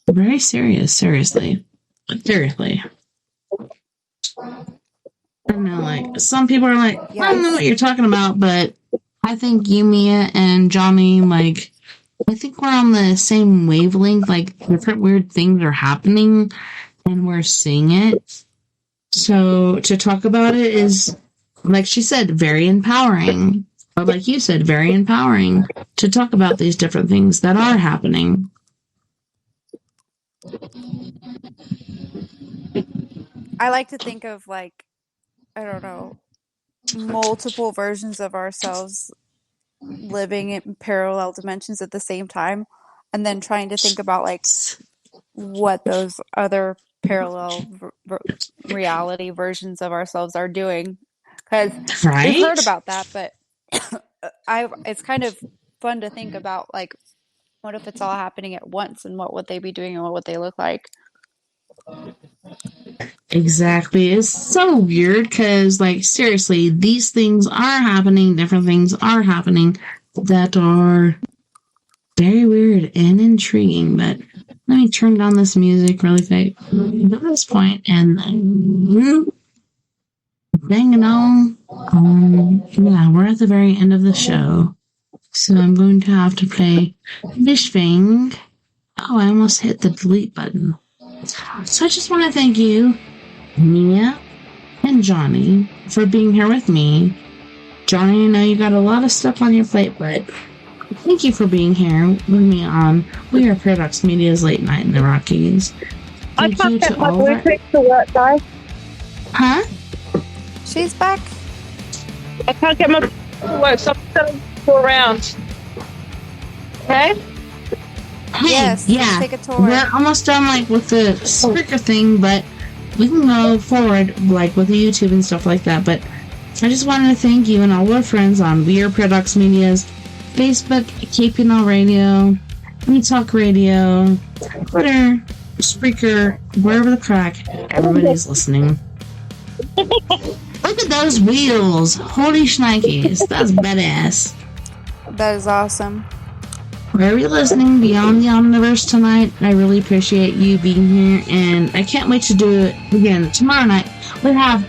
Very serious, seriously. Seriously. I don't know, like, some people are like, I don't know what you're talking about, but I think you, Mia, and Johnny, like, I think we're on the same wavelength, like, different weird things are happening, and we're seeing it. So, to talk about it is, like she said, very empowering. Or like you said, very empowering to talk about these different things that are happening. I like to think of, like, I don't know, multiple versions of ourselves living in parallel dimensions at the same time, and then trying to think about, like, what those other parallel reality versions of ourselves are doing. Because we've heard about that, but it's kind of fun to think about, like, what if it's all happening at once, and what would they be doing, and what would they look like? Exactly. It's so weird because, like, seriously, these things are happening. Different things are happening that are very weird and intriguing. But let me turn down this music really quick at this point and bang it on. Yeah, we're at the very end of the show. So I'm going to have to play Fish Fang. Oh, I almost hit the delete button. So I just want to thank you, Mia and Jani, for being here with me. Jani, I know you got a lot of stuff on your plate, but thank you for being here with me on We Are Paradox Media's Late Night in the Rockies. I Thank can't you get to my all of our... Bluetooth to work, guys. Huh? She's back. I can't get my Bluetooth to work, so I'm going to go around. Okay? Hey, Yes, yeah, take a tour. we're almost done, like, with the speaker thing, but we can go forward, like, with the YouTube and stuff like that. But I just wanted to thank you and all our friends on We Are Paradox Media's Facebook, KPNL Radio, We Talk Radio, Twitter, Spreaker, wherever the crack everybody's listening. Look at those wheels! Holy shnikes, that's badass. That is awesome. Wherever you're listening beyond the Omniverse tonight, I really appreciate you being here, and I can't wait to do it again tomorrow night. We have